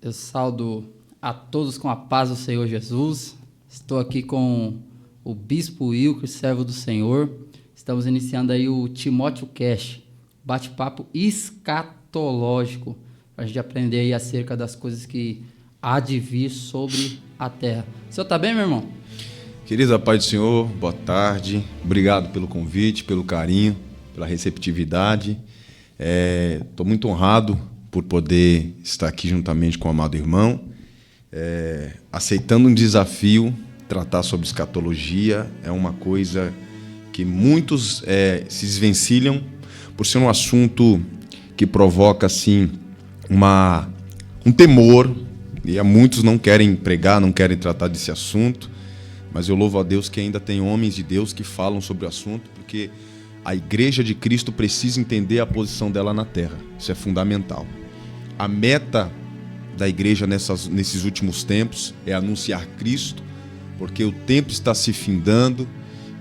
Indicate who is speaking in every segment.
Speaker 1: Eu saúdo a todos com a paz do Senhor Jesus. Estou aqui com o Bispo Wilker, servo do Senhor. Estamos iniciando aí o Timóteo Cast, bate-papo escatológico, para a gente aprender aí acerca das coisas que há de vir sobre a terra. O senhor está bem, meu irmão?
Speaker 2: Querido, a paz do Senhor, boa tarde. Obrigado pelo convite, pelo carinho, pela receptividade. Estou muito honrado por poder estar aqui juntamente com o amado irmão, aceitando um desafio. Tratar sobre escatologia é uma coisa que muitos se desvencilham por ser um assunto que provoca assim, um temor, e muitos não querem pregar, não querem tratar desse assunto, mas eu louvo a Deus que ainda tem homens de Deus que falam sobre o assunto, porque a Igreja de Cristo precisa entender a posição dela na terra. Isso é fundamental. A meta da Igreja nesses últimos tempos é anunciar Cristo, porque o tempo está se findando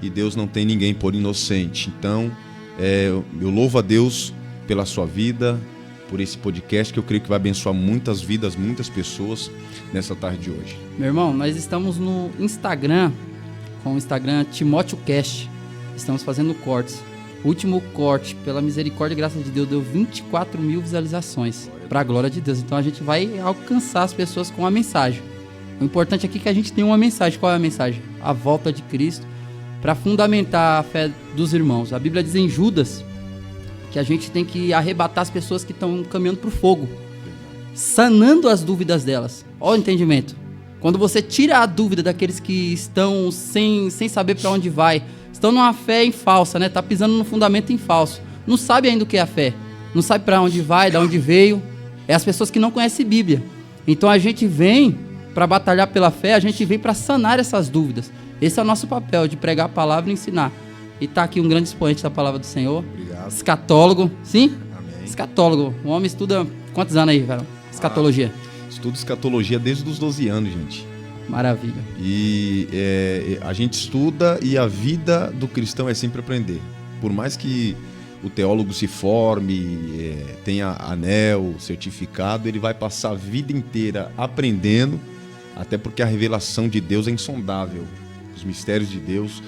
Speaker 2: e Deus não tem ninguém por inocente. Então, eu louvo a Deus pela sua vida, por esse podcast, que eu creio que vai abençoar muitas vidas, muitas pessoas nessa tarde de hoje.
Speaker 1: Meu irmão, nós estamos no Instagram, com o Instagram Timóteo Cast. Estamos fazendo cortes. O último corte, pela misericórdia e graça de Deus, deu 24 mil visualizações, para a glória de Deus. Então a gente vai alcançar as pessoas com a mensagem. O importante aqui é que a gente tem uma mensagem. Qual é a mensagem? A volta de Cristo, para fundamentar a fé dos irmãos. A Bíblia diz em Judas que a gente tem que arrebatar as pessoas que estão caminhando para o fogo, sanando as dúvidas delas. Olha o entendimento. Quando você tira a dúvida daqueles que estão sem saber para onde vai, estão numa fé em falsa, né? Tá pisando no fundamento em falso. Não sabe ainda o que é a fé. Não sabe para onde vai, de onde veio. É as pessoas que não conhecem Bíblia. Então a gente vem para batalhar pela fé, a gente vem para sanar essas dúvidas. Esse é o nosso papel, de pregar a palavra e ensinar. E tá aqui um grande expoente da palavra do Senhor. Obrigado. Escatólogo. Sim? Amém. Escatólogo. O homem estuda quantos anos aí, velho? Escatologia.
Speaker 2: Estudo escatologia desde os 12 anos, gente.
Speaker 1: Maravilha.
Speaker 2: E a gente estuda, e a vida do cristão é sempre aprender. Por mais que o teólogo se forme, tenha anel, certificado, ele vai passar a vida inteira aprendendo, até porque a revelação de Deus é insondável. Os mistérios de Deus,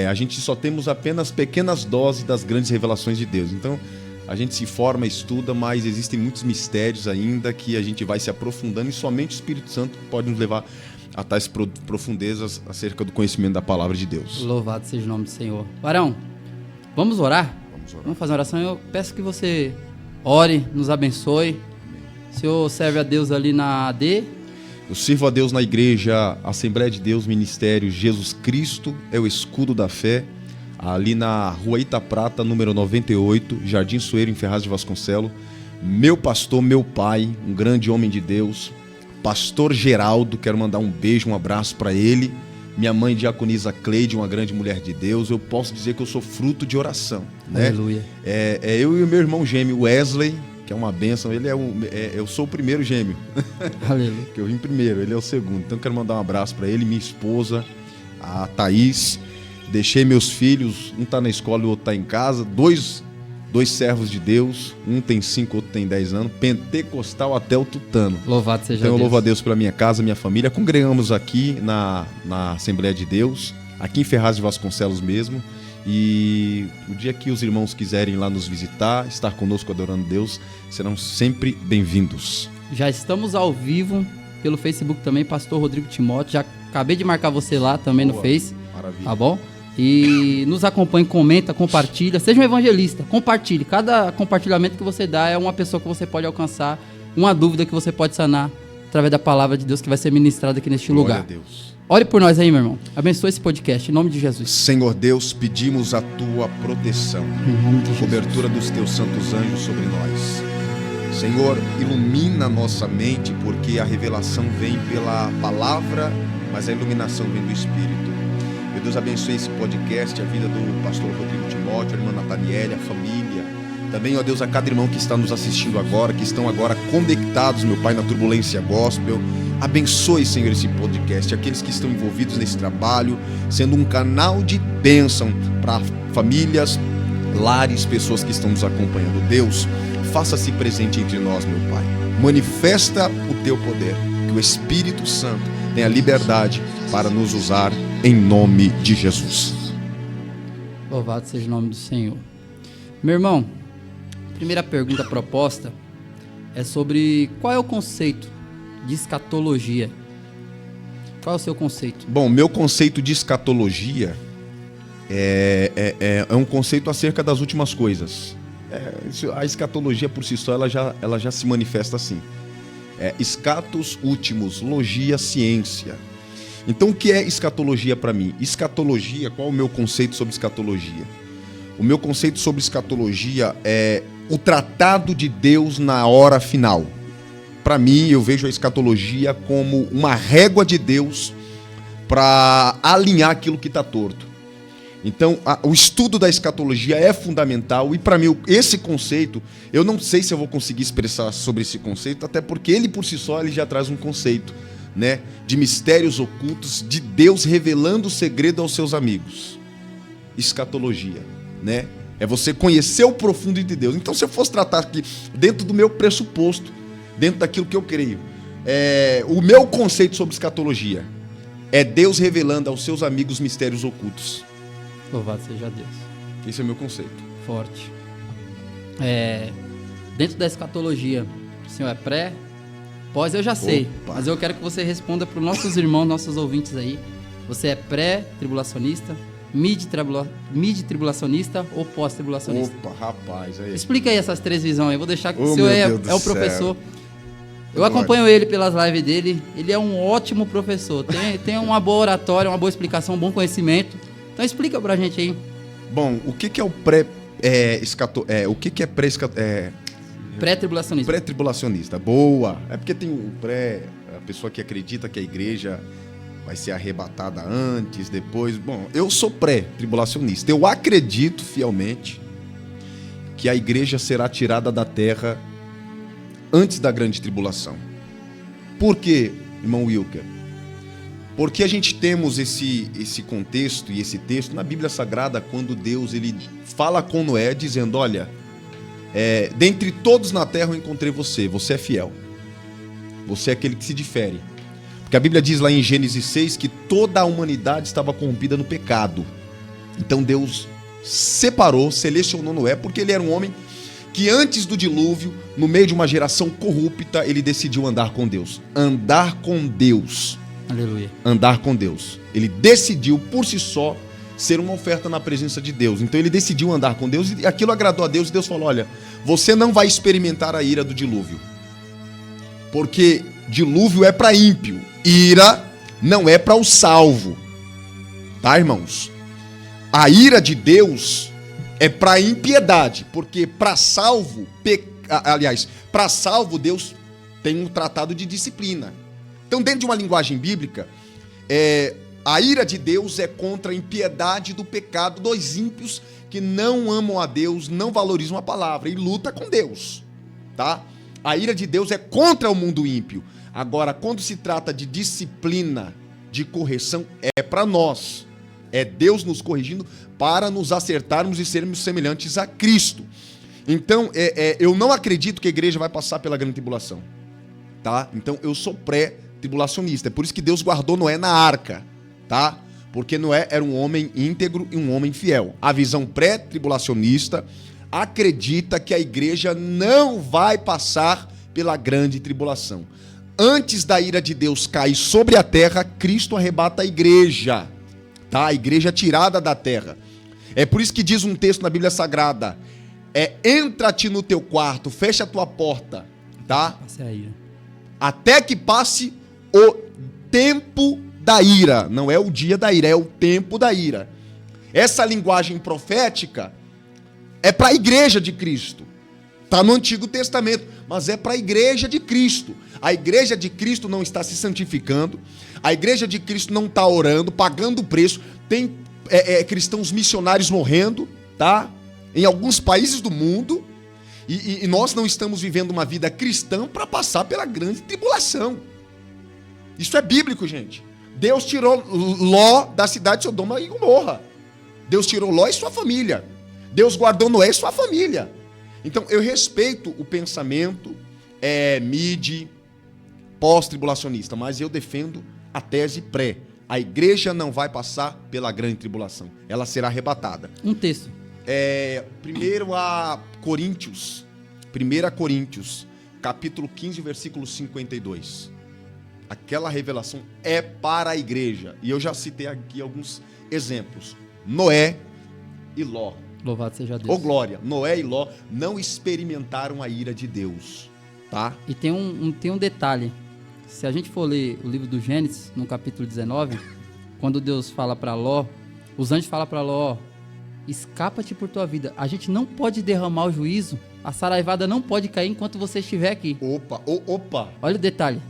Speaker 2: a gente só temos apenas pequenas doses das grandes revelações de Deus. Então, a gente se forma, estuda, mas existem muitos mistérios ainda que a gente vai se aprofundando, e somente o Espírito Santo pode nos levar a tais profundezas acerca do conhecimento da palavra de Deus.
Speaker 1: Louvado seja o nome do Senhor. Varão, vamos orar?
Speaker 2: Vamos orar.
Speaker 1: Vamos fazer uma oração. Eu peço que você ore, nos abençoe. Amém. O Senhor serve a Deus ali na AD.
Speaker 2: Eu sirvo a Deus na igreja Assembleia de Deus, Ministério Jesus Cristo é o escudo da fé, ali na Rua Itaprata, número 98, Jardim Soeiro, em Ferraz de Vasconcelos. Meu pastor, meu pai, um grande homem de Deus, pastor Geraldo, quero mandar um beijo, um abraço para ele. Minha mãe, diaconisa Cleide, uma grande mulher de Deus. Eu posso dizer que eu sou fruto de oração, né?
Speaker 1: Aleluia.
Speaker 2: Eu e o meu irmão gêmeo Wesley, que é uma bênção. Ele eu sou o primeiro gêmeo.
Speaker 1: Aleluia.
Speaker 2: Que eu vim primeiro, ele é o segundo. Então quero mandar um abraço para ele, minha esposa, a Thaís. Deixei meus filhos, um tá na escola e o outro tá em casa. Dois servos de Deus, um tem 5, outro tem 10 anos, pentecostal até o tutano.
Speaker 1: Louvado seja Deus.
Speaker 2: Então eu louvo a Deus pela minha casa, minha família. Congregamos aqui na Assembleia de Deus, aqui em Ferraz de Vasconcelos mesmo. E o dia que os irmãos quiserem ir lá nos visitar, estar conosco adorando Deus, serão sempre bem-vindos.
Speaker 1: Já estamos ao vivo pelo Facebook também, Pastor Rodrigo Timóteo. Já acabei de marcar você lá também. Boa, no Face.
Speaker 2: Maravilha.
Speaker 1: Tá bom? E nos acompanhe, comenta, compartilha. Seja um evangelista, compartilhe. Cada compartilhamento que você dá é uma pessoa que você pode alcançar, uma dúvida que você pode sanar através da palavra de Deus que vai ser ministrada aqui neste lugar.
Speaker 2: Glória a Deus.
Speaker 1: Ore por nós aí, meu irmão. Abençoe esse podcast, em nome de Jesus.
Speaker 2: Senhor Deus, pedimos a tua proteção,
Speaker 1: em nome de Jesus.
Speaker 2: Cobertura dos teus santos anjos sobre nós. Senhor, ilumina nossa mente, porque a revelação vem pela palavra, mas a iluminação vem do Espírito. Meu Deus, abençoe esse podcast, a vida do pastor Rodrigo Timóteo, a irmã Nataniele, a família. Também, ó Deus, a cada irmão que está nos assistindo agora, que estão agora conectados, meu Pai, na Turbulência Gospel. Abençoe, Senhor, esse podcast, aqueles que estão envolvidos nesse trabalho, sendo um canal de bênção para famílias, lares, pessoas que estão nos acompanhando. Deus, faça-se presente entre nós, meu Pai. Manifesta o teu poder, que o Espírito Santo tenha liberdade para nos usar em nome de Jesus.
Speaker 1: Louvado seja o nome do Senhor. Meu irmão, a primeira pergunta proposta é sobre qual é o conceito de escatologia. Qual é o seu conceito?
Speaker 2: Bom, meu conceito de escatologia é um conceito acerca das últimas coisas. A escatologia por si só ela já se manifesta assim. Escatos últimos, logia, ciência. Então o que é escatologia para mim? Escatologia, qual é o meu conceito sobre escatologia? O meu conceito sobre escatologia é o tratado de Deus na hora final. Para mim, eu vejo a escatologia como uma régua de Deus para alinhar aquilo que está torto. Então, o estudo da escatologia é fundamental e para mim esse conceito, eu não sei se eu vou conseguir expressar sobre esse conceito, até porque ele por si só ele já traz um conceito, né, de mistérios ocultos, de Deus revelando o segredo aos seus amigos. Escatologia, né? É você conhecer o profundo de Deus. Então, se eu fosse tratar aqui dentro do meu pressuposto, dentro daquilo que eu creio, o meu conceito sobre escatologia é Deus revelando aos seus amigos mistérios ocultos.
Speaker 1: Louvado seja Deus.
Speaker 2: Esse é o meu conceito.
Speaker 1: Forte. Dentro da escatologia, o senhor é pré? Pós eu já sei, mas eu quero que você responda para os nossos irmãos, nossos ouvintes aí. Você é pré-tribulacionista, mid-tribulacionista ou pós-tribulacionista?
Speaker 2: Opa, rapaz. Aí.
Speaker 1: Explica aí essas três visões aí. Eu vou deixar que o senhor é o professor. Eu acompanho ele pelas lives dele. Ele é um ótimo professor. Tem uma boa oratória, uma boa explicação, um bom conhecimento. Então explica pra gente aí.
Speaker 2: Bom, o que é o o que é
Speaker 1: pré-tribulacionista?
Speaker 2: Pré-tribulacionista. Boa. É porque tem o a pessoa que acredita que a igreja vai ser arrebatada antes, depois. Bom, eu sou pré-tribulacionista. Eu acredito fielmente que a igreja será tirada da terra antes da grande tribulação. Por quê, irmão Wilker? Porque a gente temos esse contexto e esse texto na Bíblia Sagrada, quando Deus ele fala com Noé, dizendo, olha, dentre todos na terra eu encontrei você é fiel. Você é aquele que se difere. Porque a Bíblia diz lá em Gênesis 6 que toda a humanidade estava corrompida no pecado. Então Deus separou, selecionou Noé, porque ele era um homem que antes do dilúvio, no meio de uma geração corrupta, ele decidiu andar com Deus. Andar com Deus.
Speaker 1: Aleluia.
Speaker 2: Andar com Deus. Ele decidiu por si só ser uma oferta na presença de Deus. Então ele decidiu andar com Deus e aquilo agradou a Deus. E Deus falou, olha, você não vai experimentar a ira do dilúvio. Porque dilúvio é para ímpio. Ira não é para o salvo. Tá, irmãos? A ira de Deus é para impiedade. Porque para salvo, para salvo Deus tem um tratado de disciplina. Então, dentro de uma linguagem bíblica, a ira de Deus é contra a impiedade do pecado dos ímpios que não amam a Deus, não valorizam a palavra e lutam com Deus, tá? A ira de Deus é contra o mundo ímpio. Agora, quando se trata de disciplina, de correção, é para nós. É Deus nos corrigindo para nos acertarmos e sermos semelhantes a Cristo. Então, eu não acredito que a igreja vai passar pela grande tribulação, tá? Então, eu sou pré-tribulacionista. É por isso que Deus guardou Noé na arca, tá? Porque Noé era um homem íntegro e um homem fiel. A visão pré-tribulacionista acredita que a igreja não vai passar pela grande tribulação. Antes da ira de Deus cair sobre a terra, Cristo arrebata a igreja, tá? A igreja é tirada da terra. É por isso que diz um texto na Bíblia Sagrada, entra-te no teu quarto, fecha a tua porta, tá? Até que passe o tempo da ira. Não é o dia da ira, é o tempo da ira. Essa linguagem profética é para a igreja de Cristo. Está no Antigo Testamento, mas é para a igreja de Cristo. A igreja de Cristo não está se santificando. A igreja de Cristo não está orando, pagando o preço. Tem cristãos missionários morrendo, tá? Em alguns países do mundo. E nós não estamos vivendo uma vida cristã para passar pela grande tribulação. Isso é bíblico, gente. Deus tirou Ló da cidade de Sodoma e Gomorra. Deus tirou Ló e sua família. Deus guardou Noé e sua família. Então, eu respeito o pensamento mid, pós-tribulacionista, mas eu defendo a tese pré. A igreja não vai passar pela grande tribulação. Ela será arrebatada.
Speaker 1: Um texto.
Speaker 2: Primeiro a Coríntios. 1 Coríntios, capítulo 15, versículo 52. Aquela revelação é para a igreja. E eu já citei aqui alguns exemplos. Noé e Ló.
Speaker 1: Louvado seja Deus.
Speaker 2: Ô glória, Noé e Ló não experimentaram a ira de Deus, tá?
Speaker 1: E tem um detalhe. Se a gente for ler o livro do Gênesis, no capítulo 19, quando Deus fala para Ló, os anjos falam para Ló, escapa-te por tua vida. A gente não pode derramar o juízo, a saraivada não pode cair enquanto você estiver aqui.
Speaker 2: Opa!
Speaker 1: Olha o detalhe.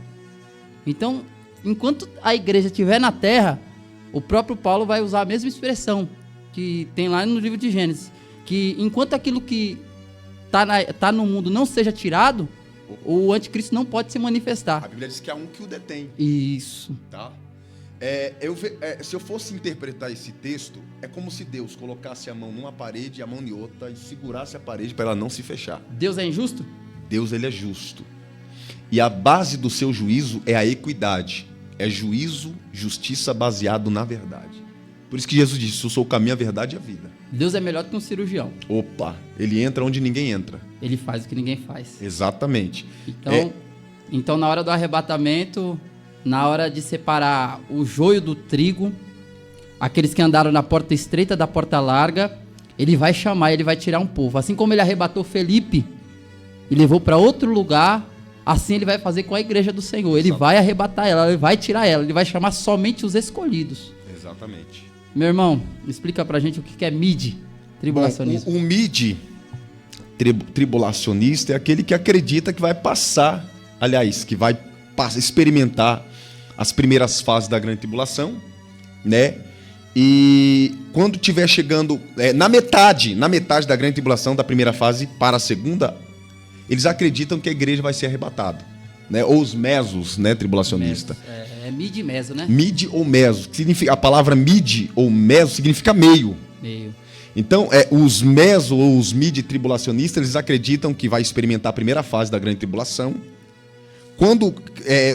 Speaker 1: Então, enquanto a igreja estiver na terra, o próprio Paulo vai usar a mesma expressão que tem lá no livro de Gênesis, que enquanto aquilo que tá no mundo não seja tirado, o anticristo não pode se manifestar.
Speaker 2: A Bíblia diz que há um que o detém.
Speaker 1: Isso.
Speaker 2: Tá? Se eu fosse interpretar esse texto, é como se Deus colocasse a mão numa parede e a mão em outra e segurasse a parede para ela não se fechar.
Speaker 1: Deus é injusto?
Speaker 2: Deus, ele é justo. E a base do seu juízo é a equidade. É juízo, justiça baseado na verdade. Por isso que Jesus disse, eu sou o caminho, a verdade e a vida.
Speaker 1: Deus é melhor do que um cirurgião.
Speaker 2: Opa, ele entra onde ninguém entra.
Speaker 1: Ele faz o que ninguém faz.
Speaker 2: Exatamente.
Speaker 1: Então, na hora do arrebatamento, na hora de separar o joio do trigo, aqueles que andaram na porta estreita da porta larga, ele vai chamar, ele vai tirar um povo. Assim como ele arrebatou Felipe e levou para outro lugar, assim ele vai fazer com a igreja do Senhor. Ele vai arrebatar ela, ele vai tirar ela, ele vai chamar somente os escolhidos.
Speaker 2: Exatamente.
Speaker 1: Meu irmão, explica pra gente o que é mid, tribulacionismo.
Speaker 2: Bom, o mid tribulacionista é aquele que acredita que vai passar, aliás, que vai experimentar as primeiras fases da grande tribulação, né? E quando estiver chegando na metade da grande tribulação, da primeira fase para a segunda, eles acreditam que a igreja vai ser arrebatada, né? Ou os mesos, né, tribulacionista.
Speaker 1: É mid e meso, né?
Speaker 2: Mid ou meso, a palavra mid ou meso significa meio.
Speaker 1: Meio.
Speaker 2: Então, os meso ou os mid tribulacionistas, eles acreditam que vai experimentar a primeira fase da grande tribulação. Quando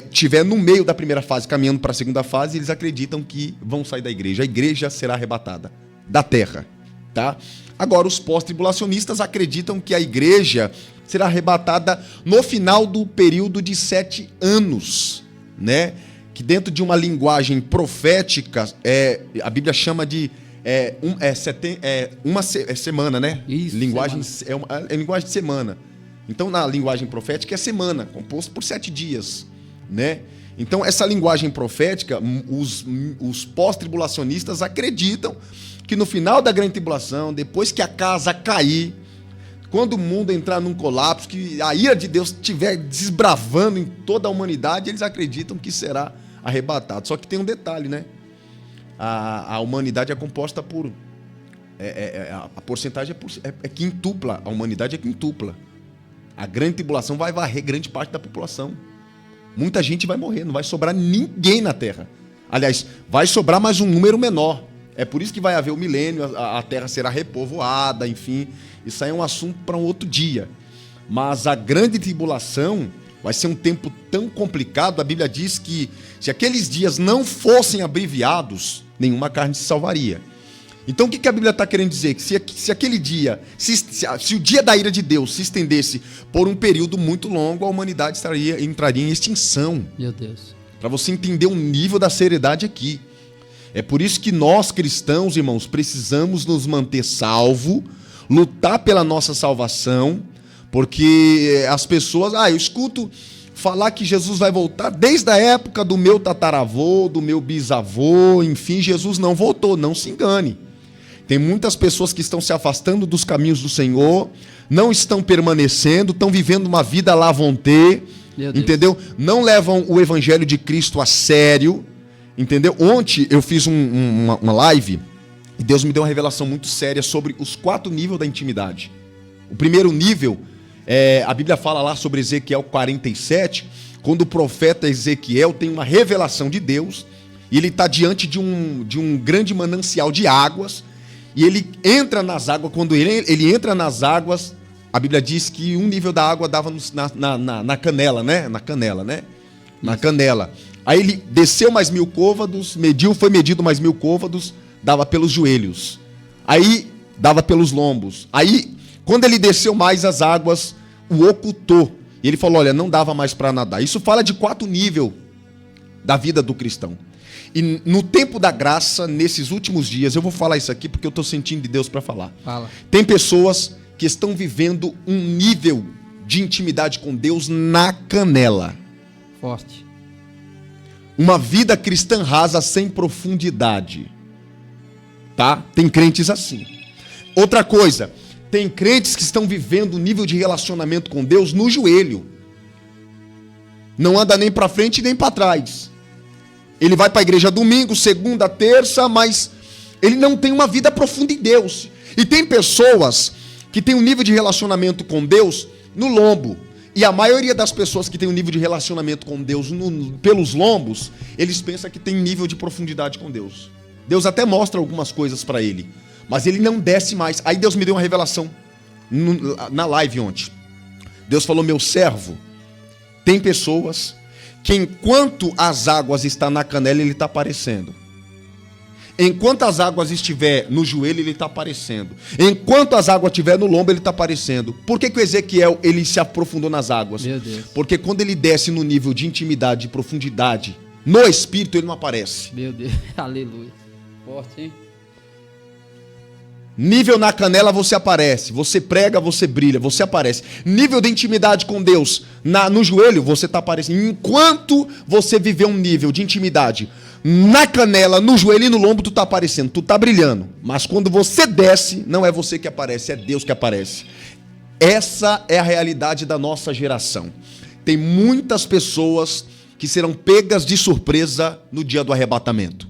Speaker 2: estiver no meio da primeira fase, caminhando para a segunda fase, eles acreditam que vão sair da igreja. A igreja será arrebatada da terra, tá? Agora, os pós-tribulacionistas acreditam que a igreja será arrebatada no final do período de 7 anos, né? Que dentro de uma linguagem profética, a Bíblia chama de uma semana, né?
Speaker 1: Isso,
Speaker 2: linguagem,
Speaker 1: semana.
Speaker 2: É linguagem de semana. Então, na linguagem profética, é semana, composto por 7 dias, né? Então, essa linguagem profética, os pós-tribulacionistas acreditam que no final da grande tribulação, depois que a casa cair, quando o mundo entrar num colapso, que a ira de Deus estiver desbravando em toda a humanidade, eles acreditam que será arrebatado. Só que tem um detalhe, né? A humanidade é composta por... a porcentagem é quintupla. A humanidade é quintupla. A grande tribulação vai varrer grande parte da população. Muita gente vai morrer, não vai sobrar ninguém na Terra. Aliás, vai sobrar mais um número menor. É por isso que vai haver o milênio, a Terra será repovoada, enfim. Isso aí é um assunto para um outro dia. Mas a grande tribulação vai ser um tempo tão complicado. A Bíblia diz que se aqueles dias não fossem abreviados, nenhuma carne se salvaria. Então o que a Bíblia está querendo dizer? Que se aquele dia, se o dia da ira de Deus se estendesse por um período muito longo, a humanidade entraria em extinção.
Speaker 1: Meu Deus.
Speaker 2: Para você entender o nível da seriedade aqui. É por isso que nós cristãos, irmãos, precisamos nos manter salvos, lutar pela nossa salvação, porque as pessoas... eu escuto falar que Jesus vai voltar desde a época do meu tataravô, do meu bisavô, enfim, Jesus não voltou, não se engane. Tem muitas pessoas que estão se afastando dos caminhos do Senhor, não estão permanecendo, estão vivendo uma vida lá vão ter, entendeu? Não levam o evangelho de Cristo a sério, entendeu? Ontem eu fiz uma live e Deus me deu uma revelação muito séria sobre os 4 níveis da intimidade. O primeiro nível, a Bíblia fala lá sobre Ezequiel 47, quando o profeta Ezequiel tem uma revelação de Deus, e ele está diante de um grande manancial de águas, e ele entra nas águas. Quando ele entra nas águas, A Bíblia diz que um nível da água dava na canela, né? Na canela, né? Na canela. Aí ele desceu mais 1000 côvados, foi medido mais 1000 côvados, dava pelos joelhos. Aí dava pelos lombos. Aí, quando ele desceu mais, as águas o ocultou. E ele falou, olha, não dava mais para nadar. Isso fala de 4 níveis da vida do cristão. E no tempo da graça, nesses últimos dias, eu vou falar isso aqui porque eu estou sentindo de Deus para falar.
Speaker 1: Fala.
Speaker 2: Tem pessoas que estão vivendo um nível de intimidade com Deus na canela.
Speaker 1: Forte.
Speaker 2: Uma vida cristã rasa sem profundidade. Tá? Tem crentes assim. Outra coisa, tem crentes que estão vivendo um nível de relacionamento com Deus no joelho. Não anda nem para frente nem para trás. Ele vai para a igreja domingo, segunda, terça, mas ele não tem uma vida profunda em Deus. E tem pessoas que têm um nível de relacionamento com Deus no lombo. E a maioria das pessoas que tem um nível de relacionamento com Deus pelos lombos, eles pensam que tem nível de profundidade com Deus. Deus até mostra algumas coisas para ele, mas ele não desce mais. Aí Deus me deu uma revelação na live ontem. Deus falou, meu servo, tem pessoas que enquanto as águas estão na canela, ele está aparecendo. Enquanto as águas estiver no joelho, ele está aparecendo. Enquanto as águas estiver no lombo, ele está aparecendo. Por que o Ezequiel ele se aprofundou nas águas?
Speaker 1: Meu Deus.
Speaker 2: Porque quando ele desce no nível de intimidade, de profundidade, no espírito, ele não aparece.
Speaker 1: Meu Deus, aleluia. Forte, hein?
Speaker 2: Nível na canela, você aparece. Você prega, você brilha, você aparece. Nível de intimidade com Deus, no joelho, você está aparecendo. Enquanto você viver um nível de intimidade na canela, no joelho e no lombo, tu está aparecendo, tu está brilhando. Mas quando você desce, não é você que aparece, é Deus que aparece. Essa é a realidade da nossa geração. Tem muitas pessoas que serão pegas de surpresa no dia do arrebatamento.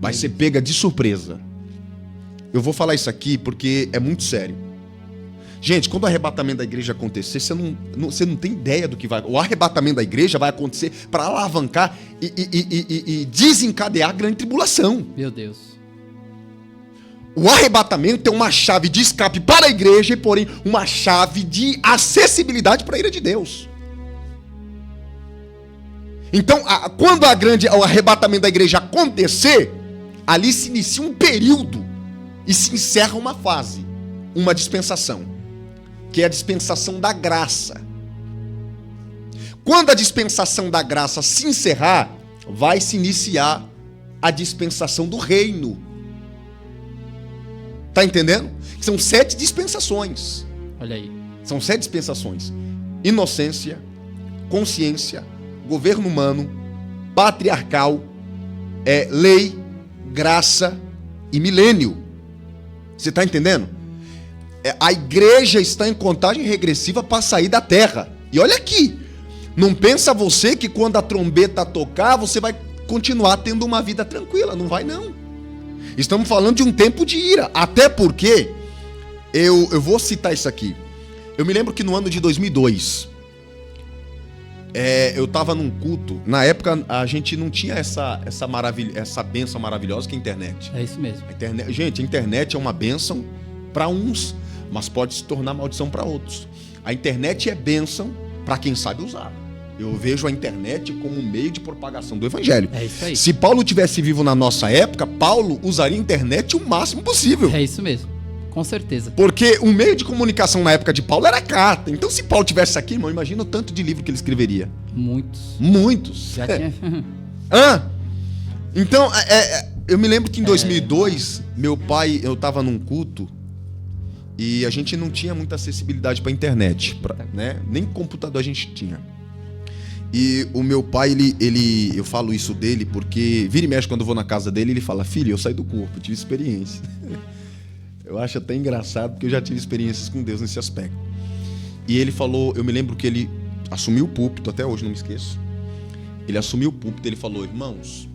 Speaker 2: Vai ser pega de surpresa. Eu vou falar isso aqui porque é muito sério. Gente, quando o arrebatamento da igreja acontecer, você não tem ideia do que vai... O arrebatamento da igreja vai acontecer para alavancar e desencadear a grande tribulação.
Speaker 1: Meu Deus.
Speaker 2: O arrebatamento é uma chave de escape para a igreja e, porém, uma chave de acessibilidade para a ira de Deus. Então, quando o arrebatamento da igreja acontecer, ali se inicia um período e se encerra uma fase, uma dispensação, que é a dispensação da graça. Quando a dispensação da graça se encerrar, vai se iniciar a dispensação do reino. Tá entendendo? São 7 dispensações.
Speaker 1: Olha aí.
Speaker 2: São 7 dispensações. Inocência, consciência, governo humano, patriarcal, lei, graça e milênio. Você está entendendo? A igreja está em contagem regressiva para sair da terra. E olha aqui, não pensa você que quando a trombeta tocar, você vai continuar tendo uma vida tranquila. Não vai, não. Estamos falando de um tempo de ira. Até porque, eu vou citar isso aqui. Eu me lembro que no ano de 2002... eu estava num culto. Na época a gente não tinha essa bênção maravilhosa que é a internet.
Speaker 1: É isso mesmo.
Speaker 2: Gente, a internet é uma bênção para uns, mas pode se tornar maldição para outros. A internet é bênção para quem sabe usar. Eu vejo a internet como um meio de propagação do evangelho.
Speaker 1: É isso aí.
Speaker 2: Se Paulo tivesse vivo na nossa época, Paulo usaria a internet o máximo possível.
Speaker 1: É isso mesmo. Com certeza.
Speaker 2: Porque o meio de comunicação na época de Paulo era carta. Então, se Paulo tivesse aqui, irmão, imagina o tanto de livro que ele escreveria. Muitos.
Speaker 1: Já tinha...
Speaker 2: Então, eu me lembro que em 2002, meu pai, eu estava num culto e a gente não tinha muita acessibilidade para a internet, né? Nem computador a gente tinha. E o meu pai, eu falo isso dele porque vira e mexe quando eu vou na casa dele, ele fala, filho, eu saí do corpo, eu tive experiência. Eu acho até engraçado, porque eu já tive experiências com Deus nesse aspecto. E ele falou, eu me lembro que ele assumiu o púlpito, até hoje não me esqueço. Ele assumiu o púlpito e ele falou, irmãos,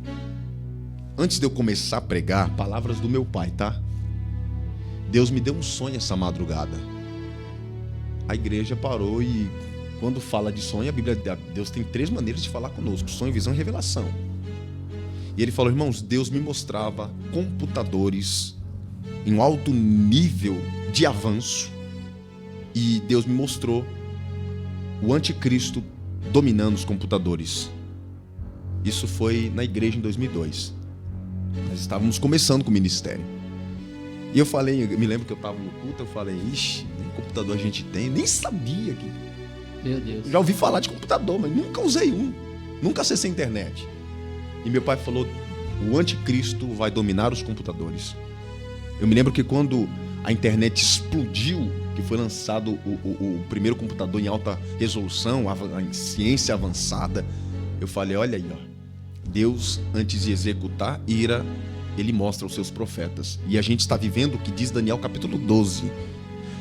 Speaker 2: antes de eu começar a pregar, palavras do meu pai, tá? Deus me deu um sonho essa madrugada. A igreja parou e quando fala de sonho, a Bíblia, Deus tem 3 maneiras de falar conosco, sonho, visão e revelação. E ele falou, irmãos, Deus me mostrava computadores em um alto nível de avanço, e Deus me mostrou o anticristo dominando os computadores. Isso foi na igreja em 2002. Nós estávamos começando com o ministério. E eu me lembro que eu estava no culto, eu falei, ixi, nem computador a gente tem, nem sabia que...
Speaker 1: Meu Deus.
Speaker 2: Já ouvi falar de computador, mas nunca usei um, nunca acessei a internet. E meu pai falou, o anticristo vai dominar os computadores. Eu me lembro que quando a internet explodiu, que foi lançado o primeiro computador em alta resolução, em ciência avançada, eu falei, olha aí, ó, Deus, antes de executar ira, ele mostra aos seus profetas. E a gente está vivendo o que diz Daniel capítulo 12.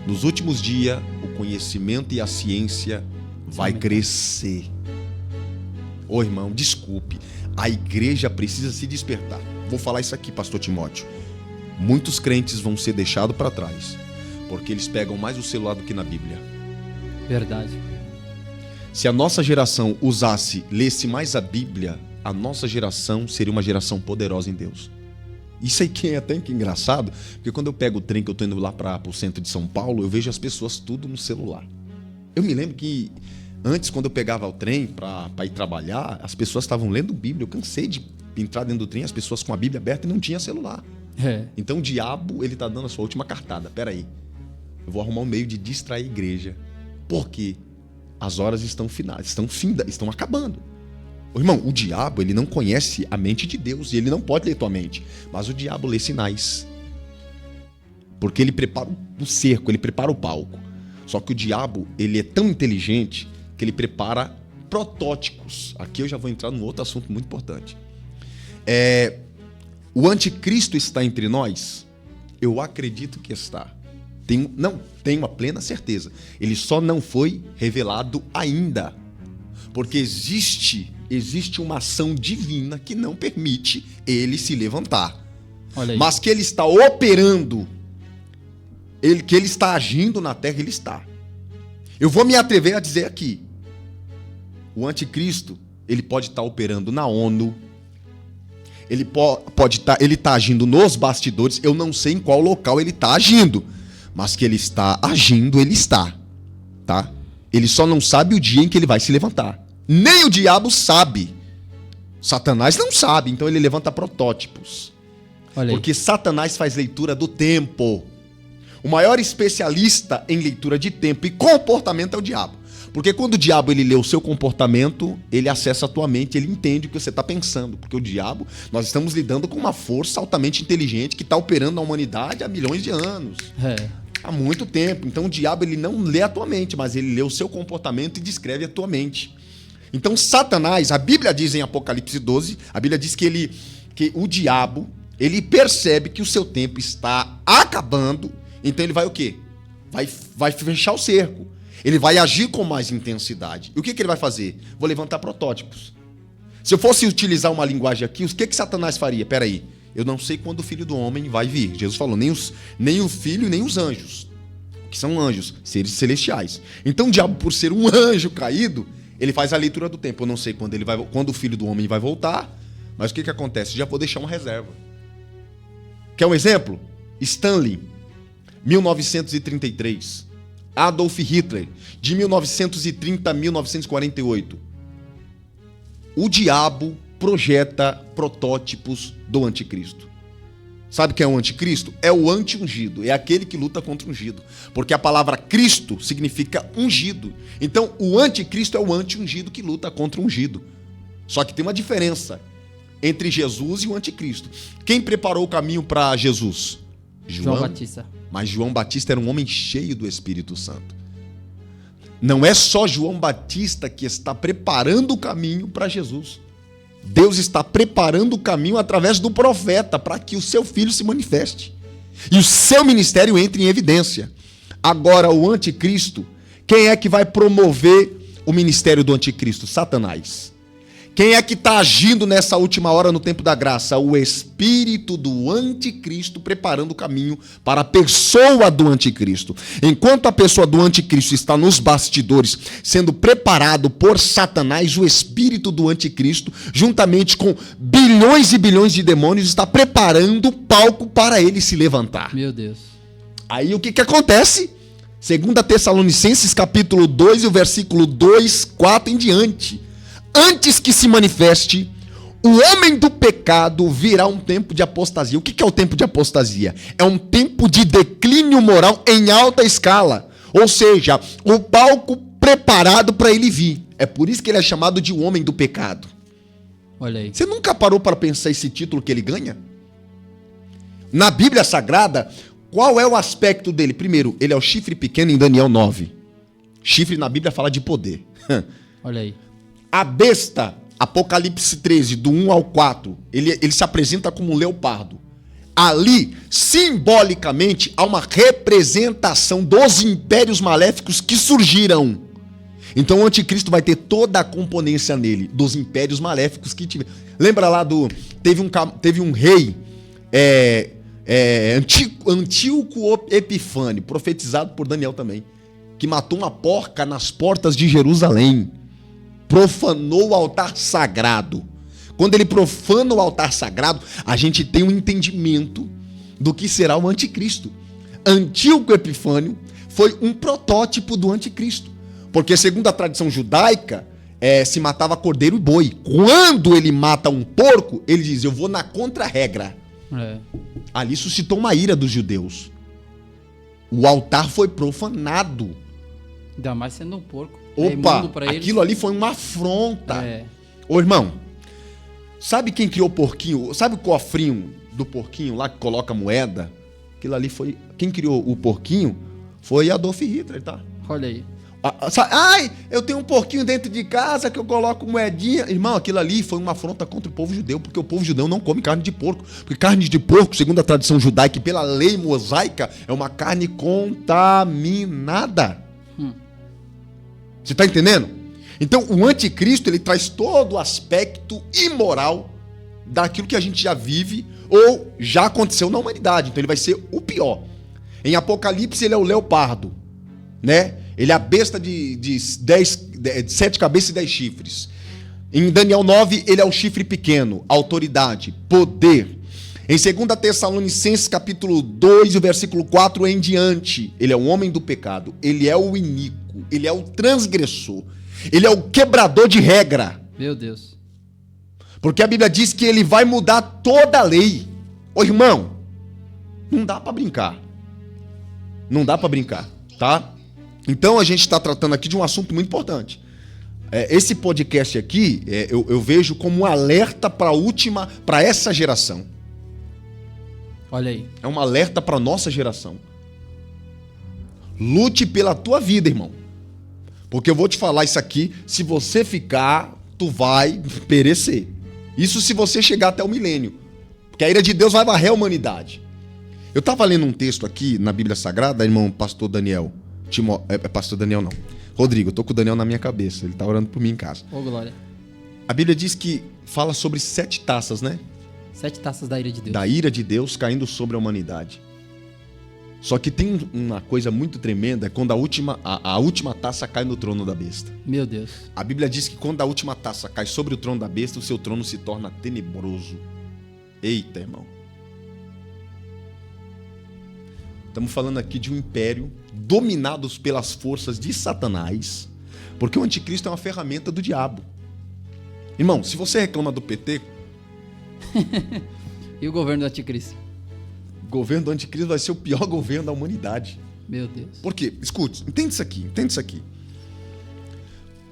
Speaker 2: Nos últimos dias, o conhecimento e a ciência vai crescer. Ô irmão, desculpe, a igreja precisa se despertar. Vou falar isso aqui, pastor Timóteo. Muitos crentes vão ser deixados para trás, porque eles pegam mais o celular do que na Bíblia.
Speaker 1: Verdade.
Speaker 2: Se a nossa geração lesse mais a Bíblia, a nossa geração seria uma geração poderosa em Deus. Isso aí que é até que engraçado, porque quando eu pego o trem que eu estou indo lá para o centro de São Paulo, eu vejo as pessoas tudo no celular. Eu me lembro que antes, quando eu pegava o trem para ir trabalhar, as pessoas estavam lendo Bíblia. Eu cansei de entrar dentro do trem, as pessoas com a Bíblia aberta e não tinha celular. Então o diabo, ele está dando a sua última cartada. Peraí, eu vou arrumar um meio de distrair a igreja, porque as horas estão estão acabando. Irmão, o diabo, ele não conhece a mente de Deus e ele não pode ler tua mente. Mas o diabo lê sinais. Porque ele prepara o cerco, ele prepara o palco. Só que o diabo, ele é tão inteligente que ele prepara protótipos. Aqui eu já vou entrar num outro assunto muito importante. O anticristo está entre nós? Eu acredito que está. Tenho uma plena certeza. Ele só não foi revelado ainda. Porque existe uma ação divina que não permite ele se levantar. Mas que ele está operando, que ele está agindo na terra, ele está. Eu vou me atrever a dizer aqui, o anticristo, ele pode estar operando na ONU, ele está agindo nos bastidores, eu não sei em qual local ele está agindo, mas que ele está agindo, ele está. Tá? Ele só não sabe o dia em que ele vai se levantar. Nem o diabo sabe. Satanás não sabe, então ele levanta protótipos. Porque Satanás faz leitura do tempo. O maior especialista em leitura de tempo e comportamento é o diabo. Porque quando o diabo ele lê o seu comportamento, ele acessa a tua mente, ele entende o que você está pensando. Porque o diabo, nós estamos lidando com uma força altamente inteligente que está operando na humanidade há milhões de anos. Há muito tempo. Então o diabo ele não lê a tua mente, mas ele lê o seu comportamento e descreve a tua mente. Então Satanás, a Bíblia diz em Apocalipse 12, a Bíblia diz que o diabo, ele percebe que o seu tempo está acabando, então ele vai o quê? Vai fechar o cerco. Ele vai agir com mais intensidade. E o que ele vai fazer? Vou levantar protótipos. Se eu fosse utilizar uma linguagem aqui, o que Satanás faria? Peraí, eu não sei quando o Filho do Homem vai vir. Jesus falou, nem o Filho, nem os anjos, que são anjos, seres celestiais. Então o diabo, por ser um anjo caído, ele faz a leitura do tempo. Eu não sei quando o Filho do Homem vai voltar, mas o que acontece? Já vou deixar uma reserva. Quer um exemplo? Stanley, 1933. Adolf Hitler, de 1930 a 1948. O diabo projeta protótipos do anticristo. Sabe o que é o anticristo? É o anti-ungido, é aquele que luta contra o ungido. Porque a palavra Cristo significa ungido. Então, o anticristo é o anti-ungido que luta contra o ungido. Só que tem uma diferença entre Jesus e o anticristo. Quem preparou o caminho para Jesus?
Speaker 1: João Batista.
Speaker 2: Mas João Batista era um homem cheio do Espírito Santo. Não é só João Batista que está preparando o caminho para Jesus. Deus está preparando o caminho através do profeta para que o seu filho se manifeste. E o seu ministério entre em evidência. Agora, o anticristo, quem é que vai promover o ministério do anticristo? Satanás. Quem é que está agindo nessa última hora no tempo da graça? O espírito do anticristo preparando o caminho para a pessoa do anticristo. Enquanto a pessoa do anticristo está nos bastidores sendo preparado por Satanás, o espírito do anticristo, juntamente com bilhões e bilhões de demônios, está preparando o palco para ele se levantar.
Speaker 1: Meu Deus.
Speaker 2: Aí o que acontece? 2 Tessalonicenses capítulo 2 e o versículo 2, 4 em diante. Antes que se manifeste o homem do pecado, virá um tempo de apostasia. O que é o tempo de apostasia? É um tempo de declínio moral em alta escala. Ou seja, o palco preparado para ele vir. É por isso que ele é chamado de o homem do pecado.
Speaker 1: Olha aí.
Speaker 2: Você nunca parou para pensar esse título que ele ganha? Na Bíblia Sagrada, qual é o aspecto dele? Primeiro, ele é o chifre pequeno em Daniel 9. Chifre na Bíblia fala de poder.
Speaker 1: Olha aí.
Speaker 2: A besta, Apocalipse 13, do 1 ao 4, ele se apresenta como um leopardo. Ali, simbolicamente, há uma representação dos impérios maléficos que surgiram. Então o anticristo vai ter toda a componência nele, dos impérios maléficos que tiveram. Lembra lá teve um rei, Antíoco Epifânio, profetizado por Daniel também, que matou uma porca nas portas de Jerusalém. Profanou o altar sagrado. Quando ele profana o altar sagrado, a gente tem um entendimento do que será o anticristo. Antíoco Epifânio foi um protótipo do anticristo. Porque, segundo a tradição judaica, se matava cordeiro e boi. Quando ele mata um porco, ele diz, eu vou na contra-regra. Ali suscitou uma ira dos judeus. O altar foi profanado.
Speaker 1: Ainda mais sendo um porco.
Speaker 2: Opa, aquilo ali foi uma afronta. Ô, irmão, sabe quem criou o porquinho? Sabe o cofrinho do porquinho lá que coloca moeda? Aquilo ali foi... Quem criou o porquinho foi Adolf Hitler, tá?
Speaker 1: Olha aí.
Speaker 2: Ai, eu tenho um porquinho dentro de casa que eu coloco moedinha. Irmão, aquilo ali foi uma afronta contra o povo judeu, porque o povo judeu não come carne de porco. Porque carne de porco, segundo a tradição judaica e pela lei mosaica, é uma carne contaminada. Você está entendendo? Então, o anticristo, ele traz todo o aspecto imoral daquilo que a gente já vive ou já aconteceu na humanidade. Então, ele vai ser o pior. Em Apocalipse, ele é o leopardo, né? Ele é a besta de 7 cabeças e 10 chifres. Em Daniel 9, ele é o chifre pequeno, autoridade, poder. Em 2 Tessalonicenses, capítulo 2, o versículo 4 em diante, ele é o homem do pecado, ele é o iníquo, ele é o transgressor, ele é o quebrador de regra.
Speaker 1: Meu Deus.
Speaker 2: Porque a Bíblia diz que ele vai mudar toda a lei. Ô irmão, não dá pra brincar. Não dá pra brincar, tá? Então a gente está tratando aqui de um assunto muito importante. Esse podcast aqui, eu vejo como um alerta para essa geração.
Speaker 1: Olha aí.
Speaker 2: É um alerta para nossa geração. Lute pela tua vida, irmão. Porque eu vou te falar isso aqui, se você ficar, tu vai perecer. Isso se você chegar até o milênio. Porque a ira de Deus vai varrer a humanidade. Eu estava lendo um texto aqui na Bíblia Sagrada, irmão pastor Daniel. Pastor Daniel não. Rodrigo, eu tô com o Daniel na minha cabeça. Ele tá orando por mim em casa.
Speaker 1: Ô, glória.
Speaker 2: A Bíblia diz que fala sobre 7 taças, né?
Speaker 1: 7 taças da ira de Deus.
Speaker 2: Da ira de Deus caindo sobre a humanidade. Só que tem uma coisa muito tremenda, é quando a última taça cai no trono da besta.
Speaker 1: Meu Deus.
Speaker 2: A Bíblia diz que quando a última taça cai sobre o trono da besta, o seu trono se torna tenebroso. Eita, irmão. Estamos falando aqui de um império dominados pelas forças de Satanás, porque o anticristo é uma ferramenta do diabo. Irmão, se você reclama do PT...
Speaker 1: E o governo do anticristo?
Speaker 2: O governo do anticristo vai ser o pior governo da humanidade.
Speaker 1: Meu Deus.
Speaker 2: Por quê? Escute, entende isso aqui.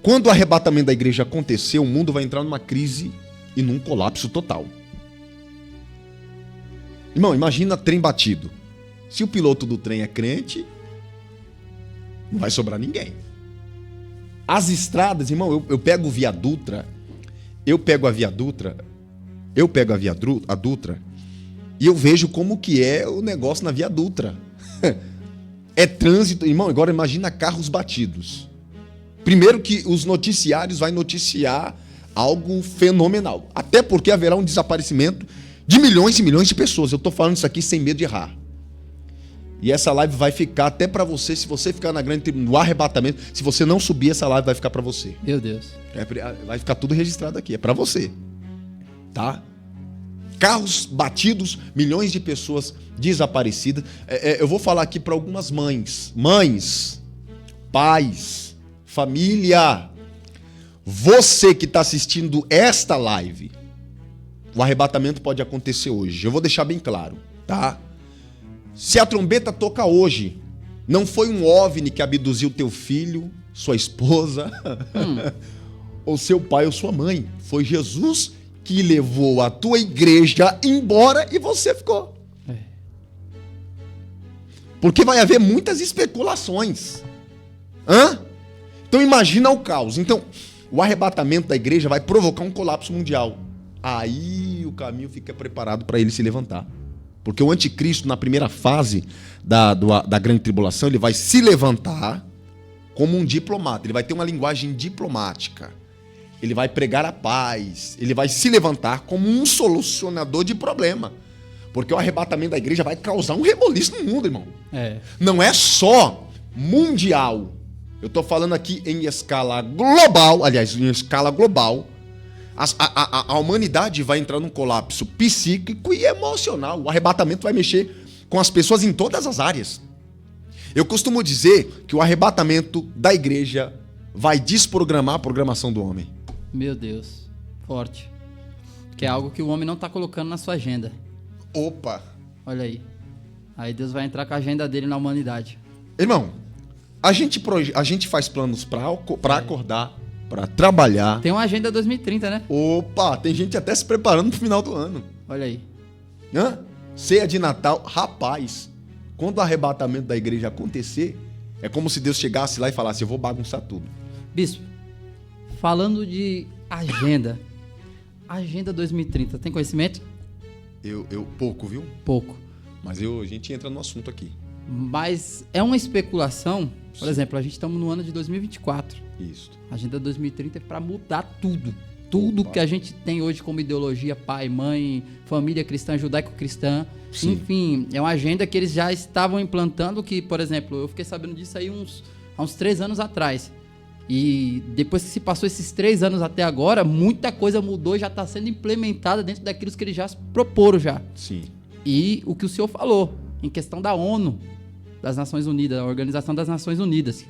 Speaker 2: Quando o arrebatamento da igreja acontecer, o mundo vai entrar numa crise e num colapso total. Irmão, imagina trem batido. Se o piloto do trem é crente, não vai sobrar ninguém. As estradas, irmão, eu pego a Via Dutra, a Dutra, e eu vejo como que é o negócio na Via Dutra. É trânsito, irmão, agora imagina carros batidos. Primeiro que os noticiários vai noticiar algo fenomenal. Até porque haverá um desaparecimento de milhões e milhões de pessoas. Eu estou falando isso aqui sem medo de errar. E essa live vai ficar até para você, se você ficar no arrebatamento, se você não subir, essa live vai ficar para você.
Speaker 1: Meu Deus.
Speaker 2: Vai ficar tudo registrado aqui, é para você. Tá? Carros batidos, milhões de pessoas desaparecidas. Eu vou falar aqui para algumas mães, pais, família. Você que está assistindo esta live, o arrebatamento pode acontecer hoje. Eu vou deixar bem claro, tá? Se a trombeta toca hoje, não foi um OVNI que abduziu teu filho, sua esposa, ou seu pai ou sua mãe. Foi Jesus que levou a tua igreja embora e você ficou. Porque vai haver muitas especulações. Então imagina o caos. Então, o arrebatamento da igreja vai provocar um colapso mundial. Aí o caminho fica preparado para ele se levantar. Porque o anticristo, na primeira fase da grande tribulação, ele vai se levantar como um diplomata. Ele vai ter uma linguagem diplomática. Ele vai pregar a paz. Ele vai se levantar como um solucionador de problema. Porque o arrebatamento da igreja vai causar um reboliço no mundo, irmão. Não é só mundial. Eu estou falando aqui em escala global. Aliás, em escala global. A humanidade vai entrar num colapso psíquico e emocional. O arrebatamento vai mexer com as pessoas em todas as áreas. Eu costumo dizer que o arrebatamento da igreja vai desprogramar a programação do homem.
Speaker 1: Meu Deus, forte. Que é algo que o homem não está colocando na sua agenda.
Speaker 2: Opa!
Speaker 1: Olha aí. Aí Deus vai entrar com a agenda dele na humanidade.
Speaker 2: Irmão, a gente faz planos para acordar, para trabalhar.
Speaker 1: Tem uma agenda 2030, né?
Speaker 2: Opa, tem gente até se preparando pro final do ano.
Speaker 1: Olha aí.
Speaker 2: Ceia de Natal, rapaz. Quando o arrebatamento da igreja acontecer, é como se Deus chegasse lá e falasse: eu vou bagunçar tudo.
Speaker 1: Bispo, falando de agenda. Agenda 2030, tem conhecimento?
Speaker 2: Eu pouco, viu?
Speaker 1: Pouco.
Speaker 2: Mas a gente entra no assunto aqui.
Speaker 1: Mas é uma especulação. Por exemplo, a gente estamos no ano de 2024.
Speaker 2: Isso.
Speaker 1: A agenda 2030 é para mudar tudo. Tudo que a gente tem hoje como ideologia, pai, mãe, família cristã, judaico-cristã. Sim. Enfim, é uma agenda que eles já estavam implantando que, por exemplo, eu fiquei sabendo disso aí há uns 3 anos atrás. E depois que se passou esses 3 anos até agora, muita coisa mudou e já está sendo implementada dentro daquilo que eles já proporam já.
Speaker 2: Sim.
Speaker 1: E o que o senhor falou, em questão da ONU, das Nações Unidas, a Organização das Nações Unidas,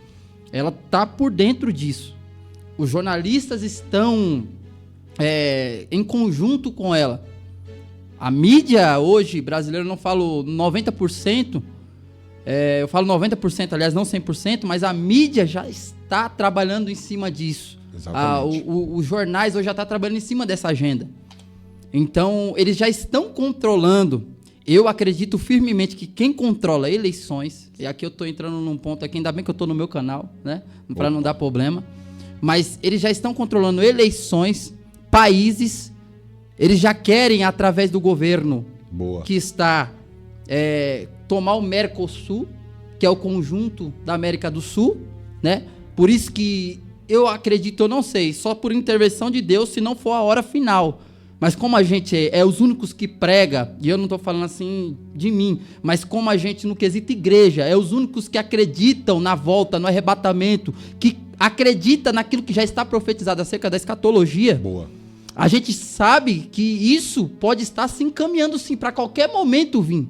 Speaker 1: ela está por dentro disso. Os jornalistas estão em conjunto com ela. A mídia hoje, brasileira, eu não falo 90%, eu falo 90%, aliás, não 100%, mas a mídia já está trabalhando em cima disso.
Speaker 2: Exatamente.
Speaker 1: Os jornais hoje já estão trabalhando em cima dessa agenda. Então, eles já estão controlando. Eu acredito firmemente que quem controla eleições, e aqui eu estou entrando num ponto aqui, ainda bem que eu estou no meu canal, né? Para não dar problema, mas eles já estão controlando eleições, países, eles já querem, através do governo que está, tomar o Mercosul, que é o conjunto da América do Sul, né? Por isso que eu acredito, eu não sei, só por intervenção de Deus, se não for a hora final. Mas como a gente é os únicos que prega, e eu não estou falando assim de mim, mas como a gente no quesito igreja, é os únicos que acreditam na volta, no arrebatamento, que acredita naquilo que já está profetizado acerca da escatologia.
Speaker 2: Boa.
Speaker 1: A gente sabe que isso pode estar se encaminhando sim, para qualquer momento vir.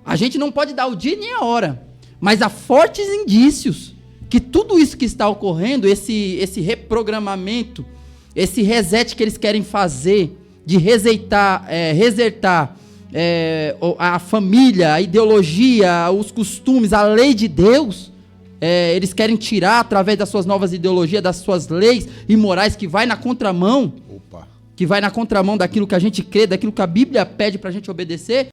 Speaker 1: A gente não pode dar o dia nem a hora, mas há fortes indícios que tudo isso que está ocorrendo, esse reprogramamento, esse reset que eles querem fazer, de resetar a família, a ideologia, os costumes, a lei de Deus, eles querem tirar através das suas novas ideologias, das suas leis imorais, que vai na contramão, que vai na contramão daquilo que a gente crê, daquilo que a Bíblia pede para a gente obedecer.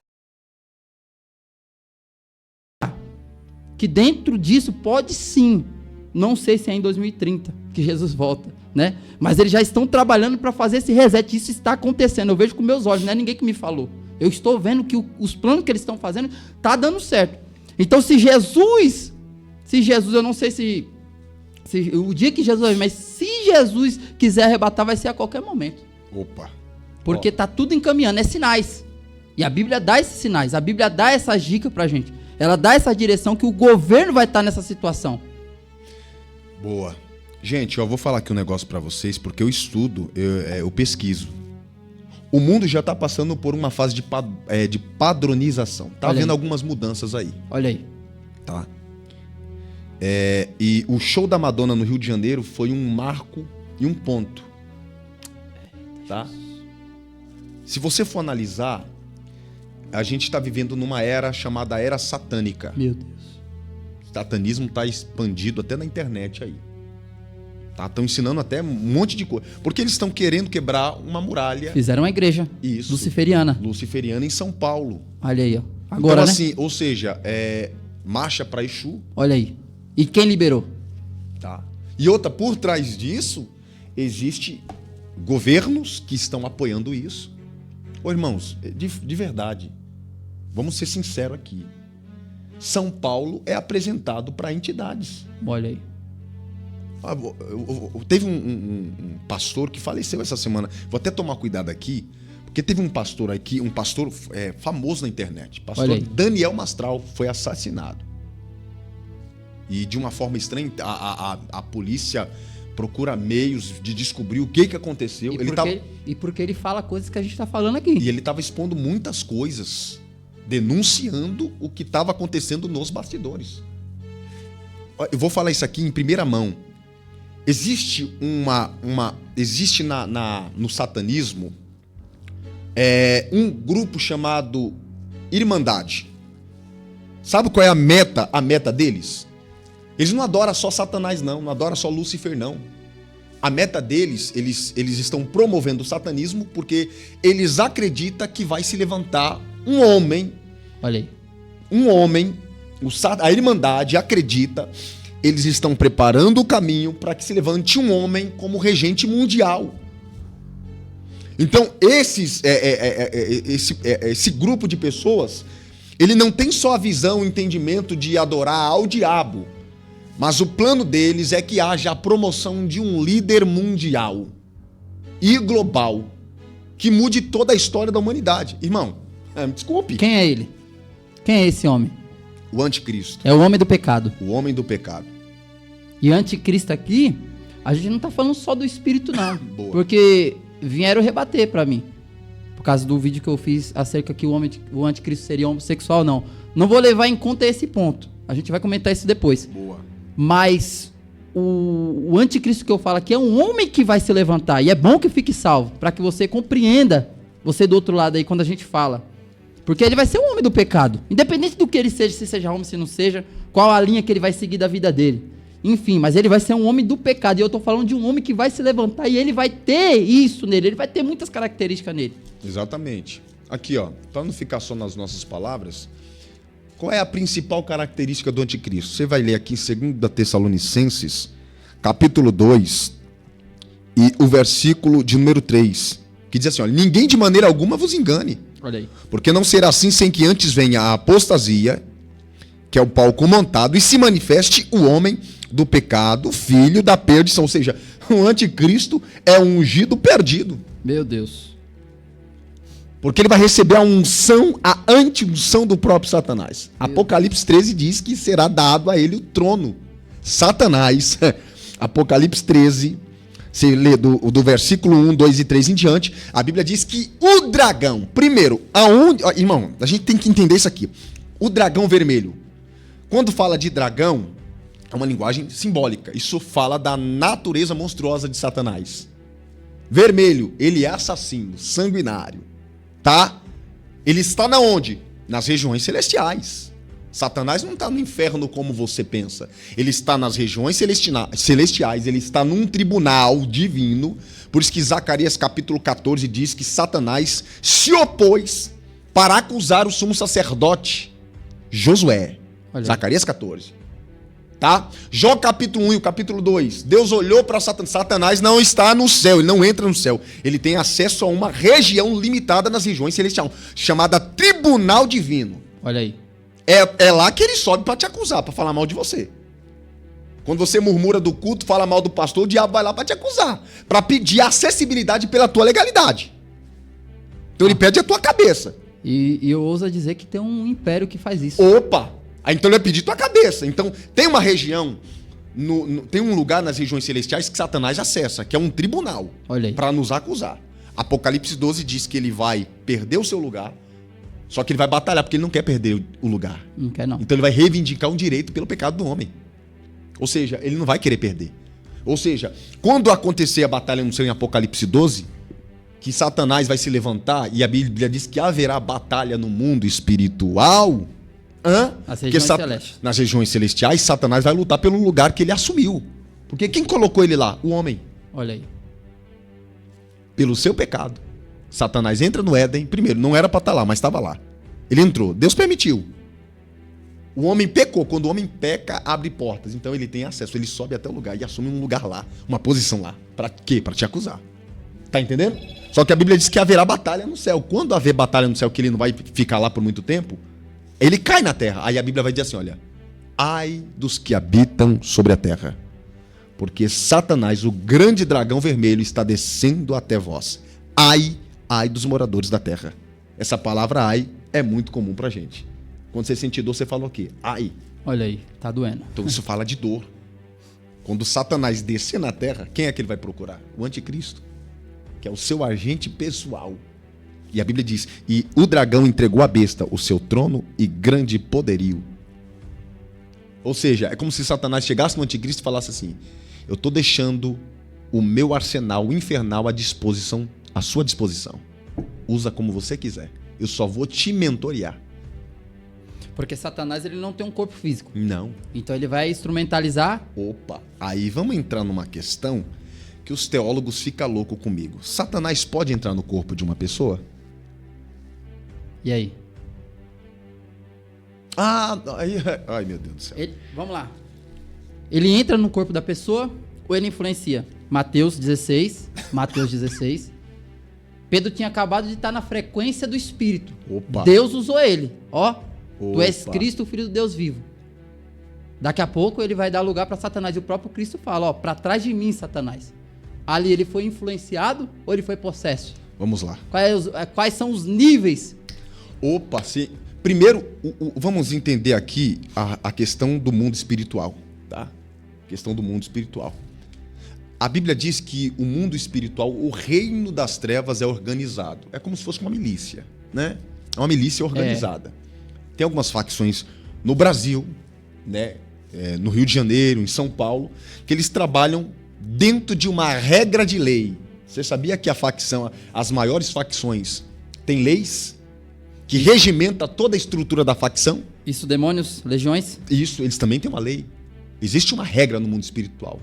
Speaker 1: Que dentro disso pode sim, não sei se é em 2030 que Jesus volta, né? Mas eles já estão trabalhando para fazer esse reset. Isso está acontecendo, eu vejo com meus olhos, não é ninguém que me falou. Eu estou vendo que os planos que eles estão fazendo tá dando certo. Então se Jesus, eu não sei se o dia que Jesus, mas se se Jesus quiser arrebatar, vai ser a qualquer momento.
Speaker 2: Opa.
Speaker 1: Porque tá tudo encaminhando, é sinais. E a Bíblia dá esses sinais, a Bíblia dá essas dicas pra gente. Ela dá essa direção que o governo vai estar nessa situação.
Speaker 2: Boa. Gente, eu vou falar aqui um negócio pra vocês, porque eu estudo, eu pesquiso. O mundo já tá passando por uma fase de padronização. Tá
Speaker 1: Olha
Speaker 2: havendo
Speaker 1: aí.
Speaker 2: algumas mudanças aí.
Speaker 1: Olha aí.
Speaker 2: Tá? E o show da Madonna no Rio de Janeiro foi um marco e um ponto. Tá? Se você for analisar, a gente está vivendo numa era chamada Era Satânica.
Speaker 1: Meu Deus.
Speaker 2: O satanismo está expandido até na internet aí. Tá? Estão ensinando até um monte de coisa. Porque eles estão querendo quebrar uma muralha.
Speaker 1: Fizeram uma igreja
Speaker 2: Isso.
Speaker 1: luciferiana.
Speaker 2: Luciferiana em São Paulo.
Speaker 1: Olha aí, ó. Agora,
Speaker 2: então,
Speaker 1: né?
Speaker 2: assim, ou seja, marcha para Exu.
Speaker 1: Olha aí. E quem liberou?
Speaker 2: Tá? E outra, por trás disso, existe governos que estão apoiando isso. Ô, irmãos, de verdade, vamos ser sinceros aqui. São Paulo é apresentado para entidades.
Speaker 1: Olha aí.
Speaker 2: Teve um pastor que faleceu essa semana. Vou até tomar cuidado aqui, porque teve um pastor aqui, um pastor famoso na internet. Pastor Daniel Mastral foi assassinado. E de uma forma estranha, a polícia procura meios de descobrir o que aconteceu.
Speaker 1: E porque ele fala coisas que a gente está falando aqui.
Speaker 2: E ele estava expondo muitas coisas, denunciando o que estava acontecendo nos bastidores. Eu vou falar isso aqui em primeira mão. Existe existe no satanismo um grupo chamado Irmandade. Sabe qual é a meta deles? Eles não adoram só Satanás, não adoram só Lúcifer, não. A meta deles, eles estão promovendo o satanismo porque eles acreditam que vai se levantar um homem.
Speaker 1: Olha aí.
Speaker 2: Um homem, a Irmandade acredita, eles estão preparando o caminho para que se levante um homem como regente mundial. Então, esse grupo de pessoas, ele não tem só a visão, o entendimento de adorar ao diabo, mas o plano deles é que haja a promoção de um líder mundial e global que mude toda a história da humanidade. Irmão, me desculpe.
Speaker 1: Quem é ele? Quem é esse homem?
Speaker 2: O anticristo.
Speaker 1: É o homem do pecado.
Speaker 2: O homem do pecado.
Speaker 1: E anticristo aqui, a gente não tá falando só do espírito, não.
Speaker 2: Boa.
Speaker 1: Porque vieram rebater pra mim. Por causa do vídeo que eu fiz acerca que o anticristo seria homossexual, não. Não vou levar em conta esse ponto. A gente vai comentar isso depois.
Speaker 2: Boa.
Speaker 1: Mas o anticristo que eu falo aqui é um homem que vai se levantar. E é bom que fique salvo, para que você compreenda, você do outro lado aí, quando a gente fala. Porque ele vai ser um homem do pecado. Independente do que ele seja, se seja homem, se não seja, qual a linha que ele vai seguir da vida dele. Enfim, mas ele vai ser um homem do pecado. E eu tô falando de um homem que vai se levantar e ele vai ter isso nele. Ele vai ter muitas características nele.
Speaker 2: Exatamente. Aqui, ó, para não ficar só nas nossas palavras, qual é a principal característica do anticristo? Você vai ler aqui em 2 Tessalonicenses, capítulo 2, e o versículo de número 3, que diz assim, ó, ninguém de maneira alguma vos engane.
Speaker 1: Olha aí.
Speaker 2: Porque não será assim sem que antes venha a apostasia, que é o palco montado, e se manifeste o homem do pecado, filho da perdição. Ou seja, o anticristo é um ungido perdido.
Speaker 1: Meu Deus.
Speaker 2: Porque ele vai receber a unção, a anti-unção do próprio Satanás. Apocalipse 13 diz que será dado a ele o trono. Satanás, Apocalipse 13, você lê do versículo 1, 2 e 3 em diante, a Bíblia diz que o dragão, primeiro, irmão, a gente tem que entender isso aqui. O dragão vermelho, quando fala de dragão, é uma linguagem simbólica. Isso fala da natureza monstruosa de Satanás. Vermelho, ele é assassino, sanguinário. Tá? Ele está na onde? Nas regiões celestiais. Satanás não está no inferno como você pensa. Ele está nas regiões celestiais. Ele está num tribunal divino. Por isso que Zacarias capítulo 14 diz que Satanás se opôs para acusar o sumo sacerdote Josué. Olha. Zacarias 14. Tá? Jó capítulo 1 e o capítulo 2. Deus olhou para Satanás. Satanás não está no céu, ele não entra no céu. Ele tem acesso a uma região limitada nas regiões celestiais, chamada Tribunal Divino.
Speaker 1: Olha aí.
Speaker 2: É lá que ele sobe para te acusar, para falar mal de você. Quando você murmura do culto, fala mal do pastor, o diabo vai lá para te acusar, para pedir acessibilidade pela tua legalidade. Então ele pede a tua cabeça.
Speaker 1: E eu ouso dizer que tem um império que faz isso.
Speaker 2: Opa! Aí então ele vai pedir tua cabeça. Então tem uma região, tem um lugar nas regiões celestiais que Satanás acessa, que é um tribunal, para nos acusar. Apocalipse 12 diz que ele vai perder o seu lugar, só que ele vai batalhar porque ele não quer perder o lugar.
Speaker 1: Não quer não.
Speaker 2: Então ele vai reivindicar um direito pelo pecado do homem. Ou seja, ele não vai querer perder. Ou seja, quando acontecer a batalha no céu em Apocalipse 12, que Satanás vai se levantar, e a Bíblia diz que haverá batalha no mundo espiritual. Nas regiões celestiais, Satanás vai lutar pelo lugar que ele assumiu. Porque quem colocou ele lá? O homem.
Speaker 1: Olha aí.
Speaker 2: Pelo seu pecado. Satanás entra no Éden. Primeiro, não era para estar lá, mas estava lá. Ele entrou. Deus permitiu. O homem pecou. Quando o homem peca, abre portas. Então ele tem acesso. Ele sobe até o lugar e assume um lugar lá. Uma posição lá. Para quê? Para te acusar. Tá entendendo? Só que a Bíblia diz que haverá batalha no céu. Quando haver batalha no céu, que ele não vai ficar lá por muito tempo, ele cai na terra. Aí a Bíblia vai dizer assim, olha, ai dos que habitam sobre a terra, porque Satanás, o grande dragão vermelho, está descendo até vós. Ai dos moradores da terra. Essa palavra ai é muito comum pra gente. Quando você sentir dor, você fala o quê? Ai.
Speaker 1: Olha aí, tá doendo.
Speaker 2: Então isso fala de dor. Quando Satanás descer na terra, quem é que ele vai procurar? O anticristo, que é o seu agente pessoal. E a Bíblia diz, e o dragão entregou à besta o seu trono e grande poderio. Ou seja, é como se Satanás chegasse no anticristo e falasse assim, eu estou deixando o meu arsenal infernal à sua disposição. Usa como você quiser. Eu só vou te mentorear.
Speaker 1: Porque Satanás ele não tem um corpo físico.
Speaker 2: Não.
Speaker 1: Então ele vai instrumentalizar.
Speaker 2: Opa, aí vamos entrar numa questão que os teólogos ficam loucos comigo. Satanás pode entrar no corpo de uma pessoa?
Speaker 1: E aí?
Speaker 2: Ai meu Deus do céu.
Speaker 1: Vamos lá. Ele entra no corpo da pessoa ou ele influencia? Mateus 16. Pedro tinha acabado de estar na frequência do Espírito.
Speaker 2: Opa.
Speaker 1: Deus usou ele. Tu és Cristo, o Filho do Deus vivo. Daqui a pouco ele vai dar lugar para Satanás. E o próprio Cristo fala, para trás de mim, Satanás. Ali ele foi influenciado ou ele foi possesso?
Speaker 2: Vamos lá.
Speaker 1: Quais são os níveis?
Speaker 2: Opa, sim. Primeiro, vamos entender aqui a questão do mundo espiritual, tá? Questão do mundo espiritual. A Bíblia diz que o mundo espiritual, o reino das trevas é organizado. É como se fosse uma milícia, né? É uma milícia organizada. Tem algumas facções no Brasil, né? No Rio de Janeiro, em São Paulo, que eles trabalham dentro de uma regra de lei. Você sabia que as maiores facções têm leis que regimenta toda a estrutura da facção?
Speaker 1: Isso, demônios, legiões?
Speaker 2: Isso, eles também têm uma lei. Existe uma regra no mundo espiritual.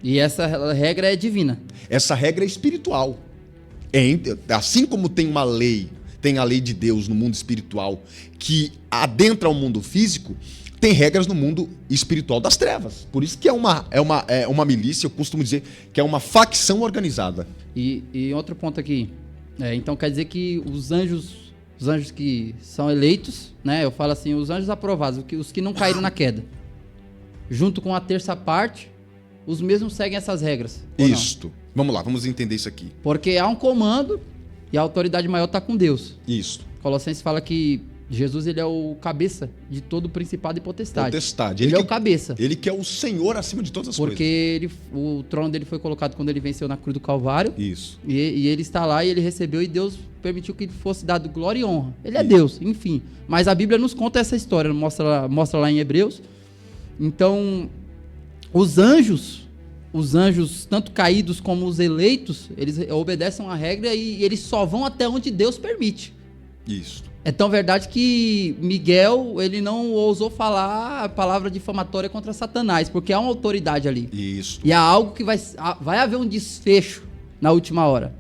Speaker 1: E essa regra é divina?
Speaker 2: Essa regra é espiritual. Assim como tem uma lei, tem a lei de Deus no mundo espiritual que adentra o mundo físico, tem regras no mundo espiritual das trevas. Por isso que é uma milícia, eu costumo dizer que é uma facção organizada.
Speaker 1: E outro ponto aqui, então quer dizer que os anjos que são eleitos, né? Eu falo assim, os anjos aprovados, os que não caíram na queda, junto com a terça parte, os mesmos seguem essas regras.
Speaker 2: Isto. Vamos lá, vamos entender isso aqui.
Speaker 1: Porque há um comando e a autoridade maior está com Deus.
Speaker 2: Isso.
Speaker 1: Colossenses fala que Jesus ele é o cabeça de todo principado e potestade.
Speaker 2: Ele
Speaker 1: é o cabeça.
Speaker 2: Ele que é o Senhor acima de todas as coisas.
Speaker 1: Porque o trono dele foi colocado quando ele venceu na cruz do Calvário.
Speaker 2: Isso.
Speaker 1: E ele está lá e ele recebeu e Deus permitiu que ele fosse dado glória e honra. Ele é Deus, enfim. Mas a Bíblia nos conta essa história, mostra lá em Hebreus. Então, os anjos, tanto caídos como os eleitos, eles obedecem a regra e eles só vão até onde Deus permite.
Speaker 2: Isso.
Speaker 1: É tão verdade que Miguel, ele não ousou falar a palavra difamatória contra Satanás, porque há uma autoridade ali.
Speaker 2: Isso.
Speaker 1: E há algo que vai haver um desfecho na última hora.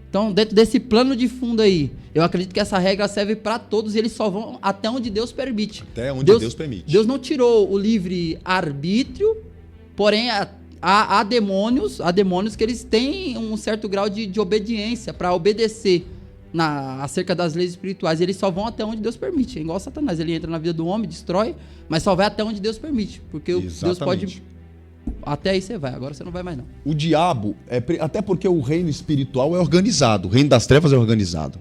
Speaker 1: Então, dentro desse plano de fundo aí, eu acredito que essa regra serve para todos e eles só vão até onde Deus permite.
Speaker 2: Até onde Deus permite.
Speaker 1: Deus não tirou o livre arbítrio, porém há demônios que eles têm um certo grau de obediência para obedecer acerca das leis espirituais. Eles só vão até onde Deus permite. É igual Satanás, ele entra na vida do homem, destrói, mas só vai até onde Deus permite. Porque Deus Até aí você vai, agora você não vai mais não.
Speaker 2: O diabo, até porque o reino espiritual é organizado, o reino das trevas é organizado.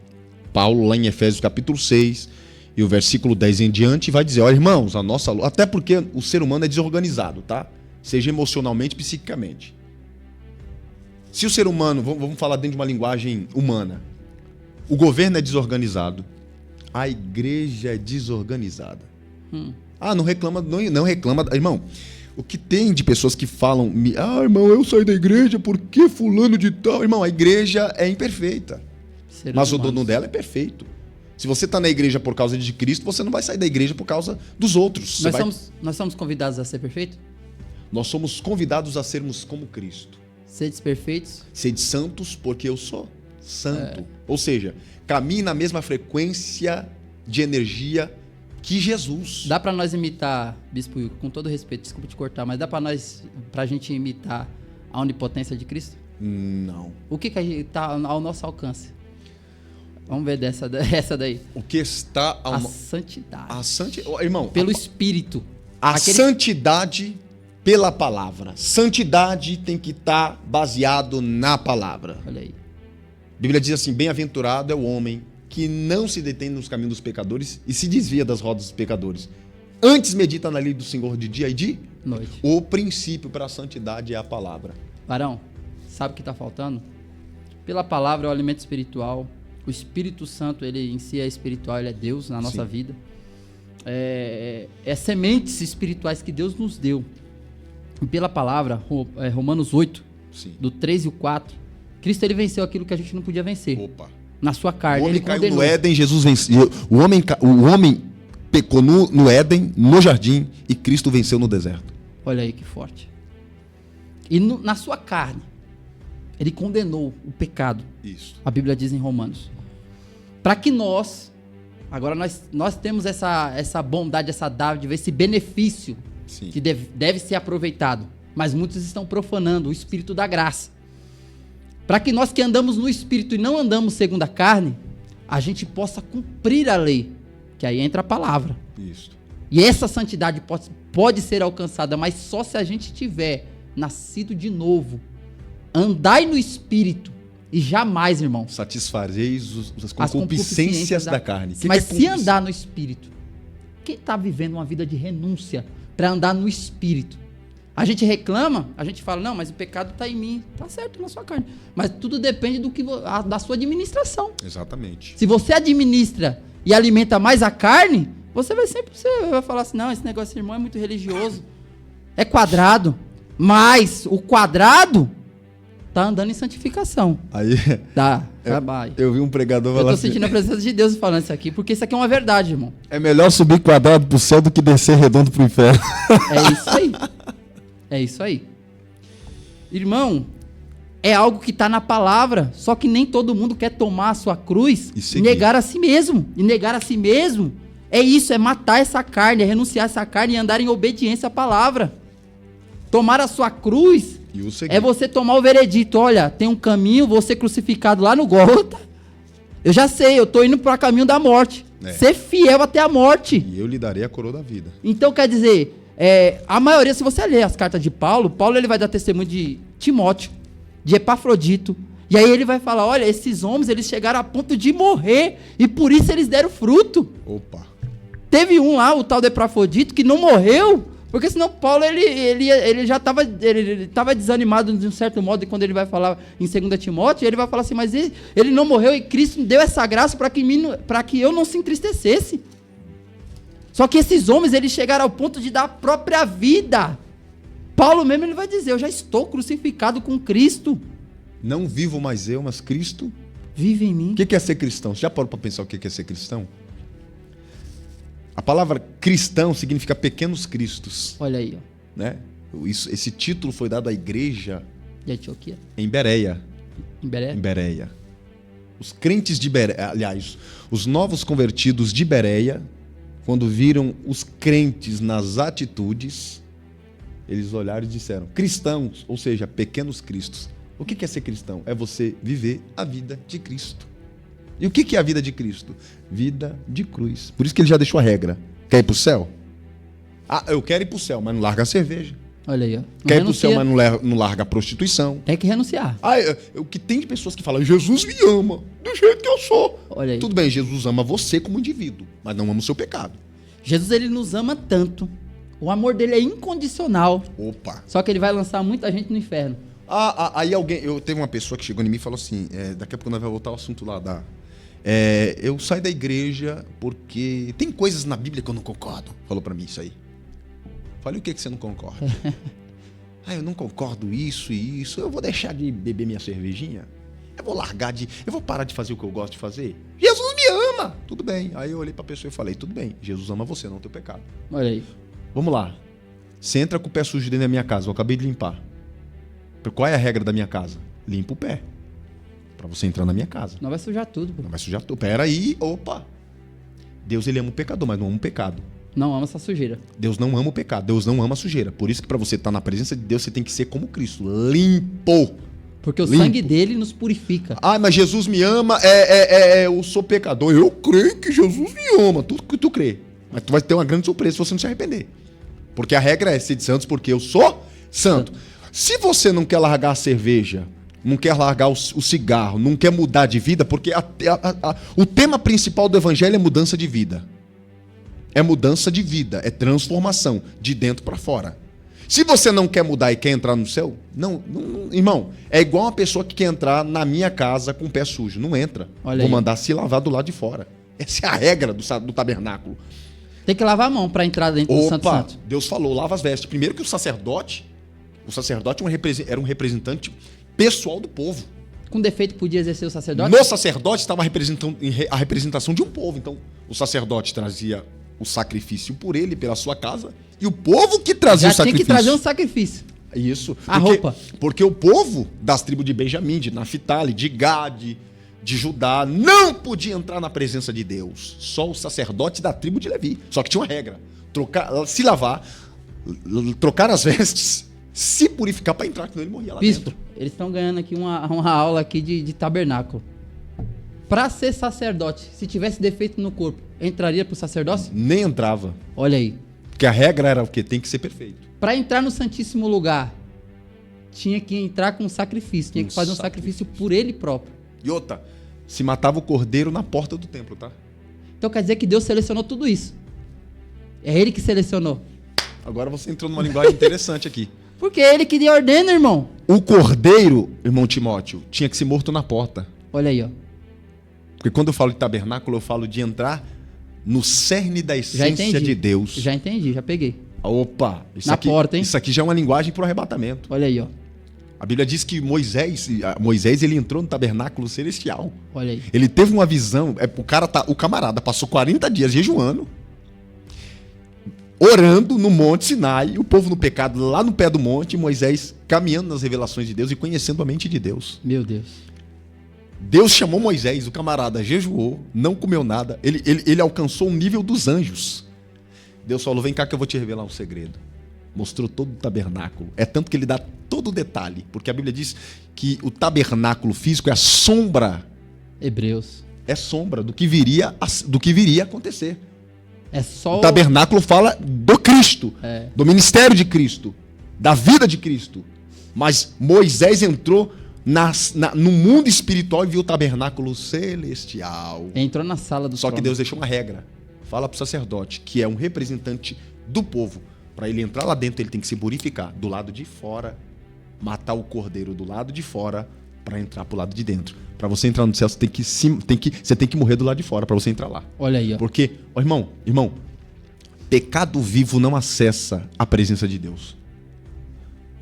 Speaker 2: Paulo, lá em Efésios capítulo 6, e o versículo 10 em diante, vai dizer, olha, irmãos, a nossa luta, até porque o ser humano é desorganizado, tá? Seja emocionalmente, psiquicamente. Se o ser humano, vamos falar dentro de uma linguagem humana, o governo é desorganizado, a igreja é desorganizada. Ah, não reclama, não reclama, irmão. O que tem de pessoas que falam, irmão, eu saí da igreja porque fulano de tal, irmão, a igreja é imperfeita. Mas o dono dela é perfeito. Se você está na igreja por causa de Cristo, você não vai sair da igreja por causa dos outros.
Speaker 1: Nós somos convidados a ser perfeitos?
Speaker 2: Nós somos convidados a sermos como Cristo.
Speaker 1: Sedes perfeitos?
Speaker 2: Sede santos porque eu sou santo. Ou seja, caminhe na mesma frequência de energia que Jesus.
Speaker 1: Dá para nós imitar, Bispo Wilco, com todo respeito, desculpa te cortar, mas dá pra gente imitar a onipotência de Cristo?
Speaker 2: Não.
Speaker 1: O que está ao nosso alcance? Vamos ver essa daí.
Speaker 2: O que está
Speaker 1: a santidade.
Speaker 2: Irmão,
Speaker 1: pelo Espírito.
Speaker 2: Santidade pela palavra. Santidade tem que estar baseado na palavra.
Speaker 1: Olha aí.
Speaker 2: A Bíblia diz assim, bem-aventurado é o homem que não se detém nos caminhos dos pecadores e se desvia das rodas dos pecadores. Antes medita na lei do Senhor de dia e de
Speaker 1: noite.
Speaker 2: O princípio para a santidade é a palavra.
Speaker 1: Varão, sabe o que está faltando? Pela palavra é o alimento espiritual. O Espírito Santo, ele em si é espiritual, ele é Deus na nossa vida. É sementes espirituais que Deus nos deu. E pela palavra, Romanos 8, do 3 e o 4, Cristo ele venceu aquilo que a gente não podia vencer.
Speaker 2: Opa.
Speaker 1: Na sua carne.
Speaker 2: O homem caiu no Éden, Jesus venceu. O homem pecou no Éden, no jardim, e Cristo venceu no deserto.
Speaker 1: Olha aí que forte. E na sua carne, ele condenou o pecado.
Speaker 2: Isso.
Speaker 1: A Bíblia diz em Romanos. Para que agora nós temos essa bondade, essa dádiva, esse benefício que deve ser aproveitado. Mas muitos estão profanando o Espírito da graça. Para que nós que andamos no Espírito e não andamos segundo a carne, a gente possa cumprir a lei. Que aí entra a palavra.
Speaker 2: Isso.
Speaker 1: E essa santidade pode ser alcançada, mas só se a gente tiver nascido de novo. Andai no Espírito e jamais, irmão,
Speaker 2: satisfareis as concupiscências da carne.
Speaker 1: Mas se andar no Espírito, quem está vivendo uma vida de renúncia para andar no Espírito? A gente reclama, a gente fala, não, mas o pecado está em mim. Está certo, na sua carne. Mas tudo depende da sua administração.
Speaker 2: Exatamente.
Speaker 1: Se você administra e alimenta mais a carne, você vai falar assim, não, esse negócio, irmão, é muito religioso. É quadrado. Mas o quadrado tá andando em santificação.
Speaker 2: Aí, eu vi um pregador falar
Speaker 1: assim... Eu tô sentindo a presença de Deus falando isso aqui, porque isso aqui é uma verdade, irmão.
Speaker 2: É melhor subir quadrado pro céu do que descer redondo pro inferno.
Speaker 1: É isso aí. É isso aí. Irmão, é algo que tá na palavra, só que nem todo mundo quer tomar a sua cruz e negar a si mesmo. E negar a si mesmo é isso, é matar essa carne, é renunciar a essa carne e andar em obediência à palavra. Tomar a sua cruz é você tomar o veredito. Olha, tem um caminho, vou ser crucificado lá no Gólgota. Eu já sei, eu tô indo para o caminho da morte. Ser fiel até a morte.
Speaker 2: E eu lhe darei a coroa da vida.
Speaker 1: Então, quer dizer, a maioria, se você ler as cartas de Paulo ele vai dar testemunho de Timóteo, de Epafrodito. E aí ele vai falar, olha, esses homens, eles chegaram a ponto de morrer. E por isso eles deram fruto.
Speaker 2: Opa.
Speaker 1: Teve um lá, o tal de Epafrodito, que não morreu. Porque senão Paulo, ele já estava desanimado de um certo modo, e quando ele vai falar em 2 Timóteo, ele vai falar assim, mas ele não morreu e Cristo deu essa graça para que eu não se entristecesse. Só que esses homens, eles chegaram ao ponto de dar a própria vida. Paulo mesmo, ele vai dizer, eu já estou crucificado com Cristo.
Speaker 2: Não vivo mais eu, mas Cristo
Speaker 1: vive em mim.
Speaker 2: O que é ser cristão? Você já parou para pensar o que é ser cristão? A palavra cristão significa pequenos cristos.
Speaker 1: Olha aí, ó.
Speaker 2: Né? Esse título foi dado à igreja
Speaker 1: de Antioquia.
Speaker 2: Em Bereia.
Speaker 1: Em
Speaker 2: Bereia. Os crentes de Bereia, aliás, os novos convertidos de Bereia, quando viram os crentes nas atitudes, eles olharam e disseram, cristãos, ou seja, pequenos cristos. O que é ser cristão? É você viver a vida de Cristo. E o que é a vida de Cristo? Vida de cruz. Por isso que ele já deixou a regra. Quer ir para o céu? Ah, eu quero ir para o céu, mas não larga a cerveja.
Speaker 1: Olha aí, ó.
Speaker 2: Quer ir pro céu, mas não larga a prostituição.
Speaker 1: Tem que renunciar.
Speaker 2: O que tem de pessoas que falam, Jesus me ama, do jeito que eu sou.
Speaker 1: Olha aí.
Speaker 2: Tudo bem, Jesus ama você como indivíduo, mas não ama o seu pecado.
Speaker 1: Jesus, ele nos ama tanto. O amor dele é incondicional.
Speaker 2: Opa.
Speaker 1: Só que ele vai lançar muita gente no inferno.
Speaker 2: Aí teve uma pessoa que chegou em mim e falou assim, daqui a pouco nós vamos voltar ao assunto lá eu saio da igreja porque tem coisas na Bíblia que eu não concordo. Falou pra mim isso aí. Falei, o que você não concorda? Eu não concordo isso e isso. Eu vou deixar de beber minha cervejinha? Eu vou parar de fazer o que eu gosto de fazer? Jesus me ama! Tudo bem. Aí eu olhei pra pessoa e falei, tudo bem, Jesus ama você, não o teu pecado.
Speaker 1: Olha aí.
Speaker 2: Vamos lá. Você entra com o pé sujo dentro da minha casa, eu acabei de limpar. Qual é a regra da minha casa? Limpa o pé. Pra você entrar na minha casa.
Speaker 1: Não vai sujar tudo, pô.
Speaker 2: Não vai sujar tudo. Pera aí, opa. Deus, ele ama o pecador, mas não ama o pecado.
Speaker 1: Não ama essa sujeira.
Speaker 2: Deus não ama o pecado, Deus não ama a sujeira. Por isso que pra você estar na presença de Deus, você tem que ser como Cristo, limpo.
Speaker 1: Porque o sangue dele nos purifica.
Speaker 2: Mas Jesus me ama, eu sou pecador. Eu creio que Jesus me ama, tudo que tu crê. Mas tu vai ter uma grande surpresa se você não se arrepender. Porque a regra é ser de santos porque eu sou santo. Se você não quer largar a cerveja, não quer largar o cigarro, não quer mudar de vida, porque o tema principal do evangelho é mudança de vida. É mudança de vida, é transformação, de dentro para fora. Se você não quer mudar e quer entrar no céu, não, irmão, é igual uma pessoa que quer entrar na minha casa com o pé sujo. Não entra. Vou mandar se lavar do lado de fora. Essa é a regra do tabernáculo.
Speaker 1: Tem que lavar a mão para entrar dentro do Santo Santo.
Speaker 2: Deus falou, lava as vestes. Primeiro que o sacerdote era um representante pessoal do povo.
Speaker 1: Com defeito podia exercer o sacerdote?
Speaker 2: No sacerdote estava representando a representação de um povo. Então, o sacerdote trazia o sacrifício por ele, pela sua casa, e o povo que trazia o sacrifício.
Speaker 1: Tinha que trazer um sacrifício.
Speaker 2: Isso.
Speaker 1: Roupa.
Speaker 2: Porque o povo das tribos de Benjamim, de Naphtali, de Gade, de Judá, não podia entrar na presença de Deus. Só o sacerdote da tribo de Levi. Só que tinha uma regra. Se lavar, trocar as vestes, se purificar para entrar, senão ele morria lá
Speaker 1: Bispo,
Speaker 2: dentro.
Speaker 1: Eles estão ganhando aqui uma aula aqui de tabernáculo. Para ser sacerdote, se tivesse defeito no corpo, entraria pro sacerdócio?
Speaker 2: Nem entrava.
Speaker 1: Olha aí.
Speaker 2: Porque a regra era o quê? Tem que ser perfeito.
Speaker 1: Para entrar no Santíssimo Lugar, tinha que entrar com um sacrifício. Tinha que fazer um sacrifício por ele próprio.
Speaker 2: E outra, se matava o cordeiro na porta do templo, tá?
Speaker 1: Então quer dizer que Deus selecionou tudo isso. É ele que selecionou.
Speaker 2: Agora você entrou numa linguagem interessante aqui.
Speaker 1: Porque é ele que ordena, irmão.
Speaker 2: O cordeiro, irmão Timóteo, tinha que ser morto na porta.
Speaker 1: Olha aí, ó.
Speaker 2: Porque quando eu falo de tabernáculo, eu falo de entrar no cerne da essência de Deus.
Speaker 1: Já entendi, já peguei.
Speaker 2: Opa!
Speaker 1: Porta, hein?
Speaker 2: Isso aqui já é uma linguagem para o arrebatamento.
Speaker 1: Olha aí, ó.
Speaker 2: A Bíblia diz que Moisés ele entrou no tabernáculo celestial.
Speaker 1: Olha aí.
Speaker 2: Ele teve uma visão. O camarada passou 40 dias jejuando, orando no Monte Sinai, o povo no pecado lá no pé do monte, Moisés caminhando nas revelações de Deus e conhecendo a mente de Deus.
Speaker 1: Meu Deus.
Speaker 2: Deus chamou Moisés, o camarada jejuou, não comeu nada, ele alcançou o nível dos anjos. Deus falou, vem cá que eu vou te revelar um segredo. Mostrou todo o tabernáculo. É tanto que ele dá todo o detalhe, porque a Bíblia diz que o tabernáculo físico é a sombra.
Speaker 1: Hebreus.
Speaker 2: É sombra do que viria a acontecer.
Speaker 1: É só
Speaker 2: o tabernáculo fala do Cristo, do ministério de Cristo, da vida de Cristo. Mas Moisés entrou no mundo espiritual e viu o tabernáculo celestial.
Speaker 1: Entrou na sala do
Speaker 2: Só
Speaker 1: trono.
Speaker 2: que Deus deixou uma regra. Fala para o sacerdote, que é um representante do povo. Para ele entrar lá dentro, ele tem que se purificar do lado de fora, matar o cordeiro do lado de fora, para entrar pro lado de dentro. Para você entrar no céu, você tem que morrer do lado de fora para você entrar lá.
Speaker 1: Olha aí, ó.
Speaker 2: Porque, irmão, pecado vivo não acessa a presença de Deus.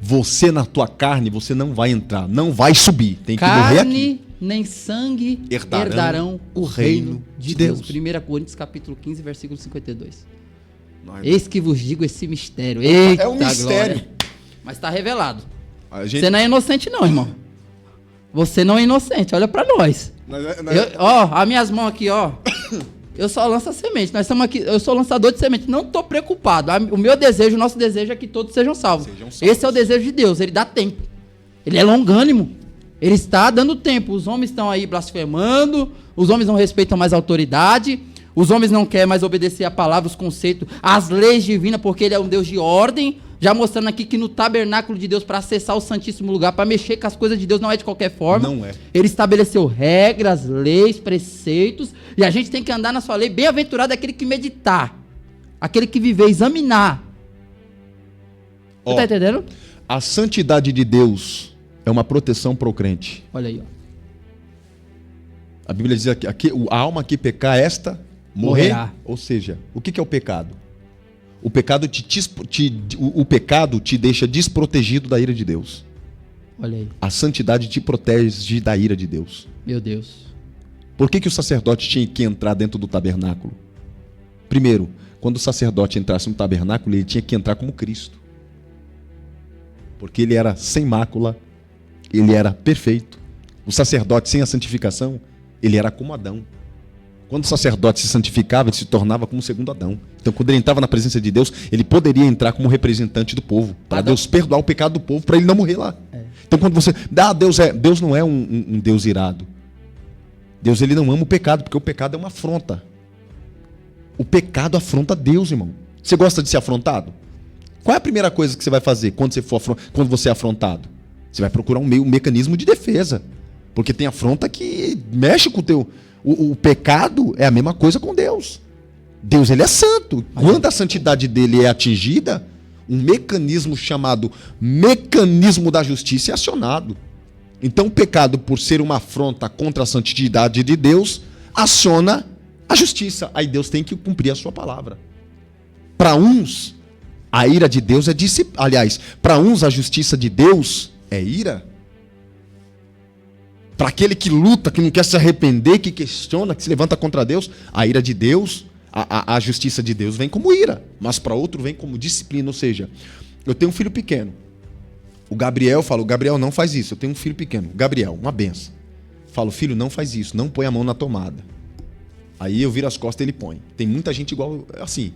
Speaker 2: Você na tua carne, você não vai entrar, não vai subir. Tem que morrer aqui.
Speaker 1: Carne nem sangue herdarão o reino de Deus. 1 Coríntios capítulo 15, versículo 52. Eis que vos digo esse mistério. Eita,
Speaker 2: é um mistério.
Speaker 1: Glória. Mas está revelado. Você não é inocente não, irmão. Você não é inocente, olha pra nós. As minhas mãos aqui, ó. Eu só lanço a semente. Nós estamos aqui, eu sou lançador de semente. Não tô preocupado. O meu desejo, o nosso desejo é que todos sejam salvos. Esse é o desejo de Deus. Ele dá tempo. Ele é longânimo. Ele está dando tempo. Os homens estão aí blasfemando. Os homens não respeitam mais a autoridade. Os homens não querem mais obedecer a palavra, os conceitos, as leis divinas, porque ele é um Deus de ordem. Já mostrando aqui que no tabernáculo de Deus, para acessar o Santíssimo Lugar, para mexer com as coisas de Deus, não é de qualquer forma.
Speaker 2: Não é.
Speaker 1: Ele estabeleceu regras, leis, preceitos, e a gente tem que andar na sua lei. Bem-aventurado é aquele que meditar, aquele que viver, examinar. Você tá entendendo?
Speaker 2: A santidade de Deus é uma proteção para o crente.
Speaker 1: Olha aí, ó.
Speaker 2: A Bíblia diz aqui, a alma que pecar, esta morrerá. Ou seja, o que é o pecado? O pecado te deixa desprotegido da ira de Deus.
Speaker 1: Olha aí.
Speaker 2: A santidade te protege da ira de Deus.
Speaker 1: Meu Deus.
Speaker 2: Por que o sacerdote tinha que entrar dentro do tabernáculo? Primeiro, quando o sacerdote entrasse no tabernáculo, ele tinha que entrar como Cristo. Porque ele era sem mácula, ele era perfeito. O sacerdote sem a santificação, ele era como Adão. Quando o sacerdote se santificava, ele se tornava como o segundo Adão. Então, quando ele entrava na presença de Deus, ele poderia entrar como representante do povo, para Deus perdoar o pecado do povo, para ele não morrer lá. Então, quando você... Deus não é um Deus irado. Deus, ele não ama o pecado, porque o pecado é uma afronta. O pecado afronta Deus, irmão. Você gosta de ser afrontado? Qual é a primeira coisa que você vai fazer quando você é afrontado? Você vai procurar um mecanismo de defesa. Porque tem afronta que mexe com o teu... O pecado é a mesma coisa com Deus. Deus, ele é santo. Quando a santidade dele é atingida, um mecanismo chamado mecanismo da justiça é acionado. Então o pecado, por ser uma afronta contra a santidade de Deus, aciona a justiça. Aí Deus tem que cumprir a sua palavra. Para uns, a ira de Deus é disciplina. Aliás, para uns a justiça de Deus é ira. Para aquele que luta, que não quer se arrepender, que questiona, que se levanta contra Deus, a ira de Deus, a justiça de Deus vem como ira. Mas para outro vem como disciplina. Ou seja, eu tenho um filho pequeno. O Gabriel fala, o Gabriel não faz isso. Eu tenho um filho pequeno. Gabriel, uma benção. Falo, filho, não faz isso. Não põe a mão na tomada. Aí eu viro as costas e ele põe. Tem muita gente igual assim.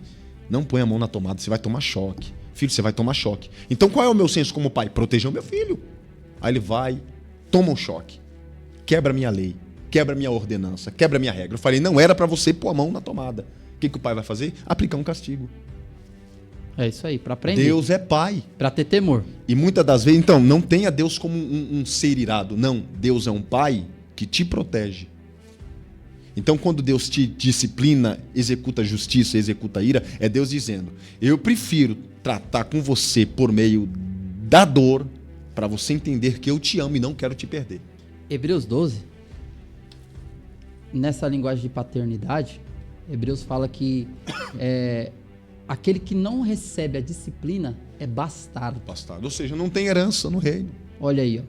Speaker 2: Não põe a mão na tomada, você vai tomar choque. Filho, você vai tomar choque. Então qual é o meu senso como pai? Proteger o meu filho. Aí ele vai, toma um choque. Quebra minha lei, quebra minha ordenança, quebra minha regra. Eu falei, não era para você pôr a mão na tomada. O que o pai vai fazer? Aplicar um castigo.
Speaker 1: É isso aí, para aprender.
Speaker 2: Deus é pai.
Speaker 1: Para ter temor.
Speaker 2: E muitas das vezes, então, não tenha Deus como um ser irado. Não, Deus é um pai que te protege. Então, quando Deus te disciplina, executa justiça, executa ira, é Deus dizendo, eu prefiro tratar com você por meio da dor, para você entender que eu te amo e não quero te perder.
Speaker 1: Hebreus 12, nessa linguagem de paternidade, Hebreus fala que aquele que não recebe a disciplina é bastardo.
Speaker 2: Bastardo, ou seja, não tem herança no reino.
Speaker 1: Olha aí, ó.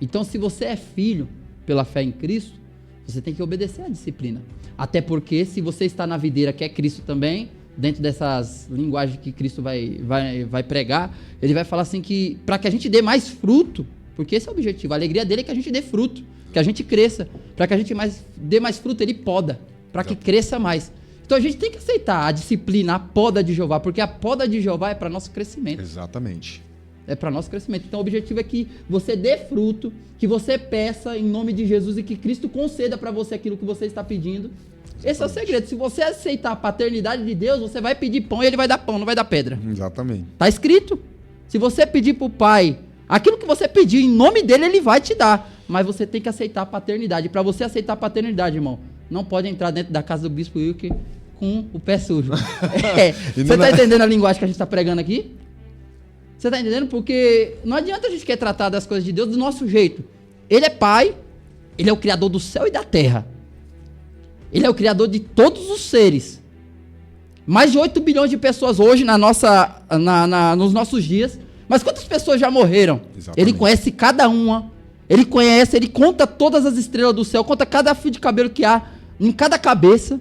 Speaker 1: Então, se você é filho pela fé em Cristo, você tem que obedecer à disciplina. Até porque, se você está na videira que é Cristo também, dentro dessas linguagens que Cristo vai pregar, ele vai falar assim que, para que a gente dê mais fruto, porque esse é o objetivo, a alegria dele é que a gente dê fruto, que a gente cresça. Para que a gente dê mais fruto, ele poda, para que cresça mais. Então a gente tem que aceitar a disciplina, a poda de Jeová, porque a poda de Jeová é para nosso crescimento.
Speaker 2: Exatamente.
Speaker 1: É para nosso crescimento. Então o objetivo é que você dê fruto, que você peça em nome de Jesus e que Cristo conceda para você aquilo que você está pedindo. Exatamente. Esse é o segredo. Se você aceitar a paternidade de Deus, você vai pedir pão e ele vai dar pão, não vai dar pedra.
Speaker 2: Exatamente.
Speaker 1: Tá escrito. Se você pedir pro Pai aquilo que você pediu, em nome dele, ele vai te dar. Mas você tem que aceitar a paternidade. Para você aceitar a paternidade, irmão, não pode entrar dentro da casa do Bispo Wilker com o pé sujo. Você tá entendendo a linguagem que a gente está pregando aqui? Você tá entendendo? Porque não adianta a gente querer tratar das coisas de Deus do nosso jeito. Ele é Pai, ele é o Criador do céu e da terra. Ele é o Criador de todos os seres. Mais de 8 bilhões de pessoas hoje nos nossos dias. Mas quantas pessoas já morreram? Exatamente. Ele conhece cada uma. Ele conta todas as estrelas do céu, conta cada fio de cabelo que há em cada cabeça.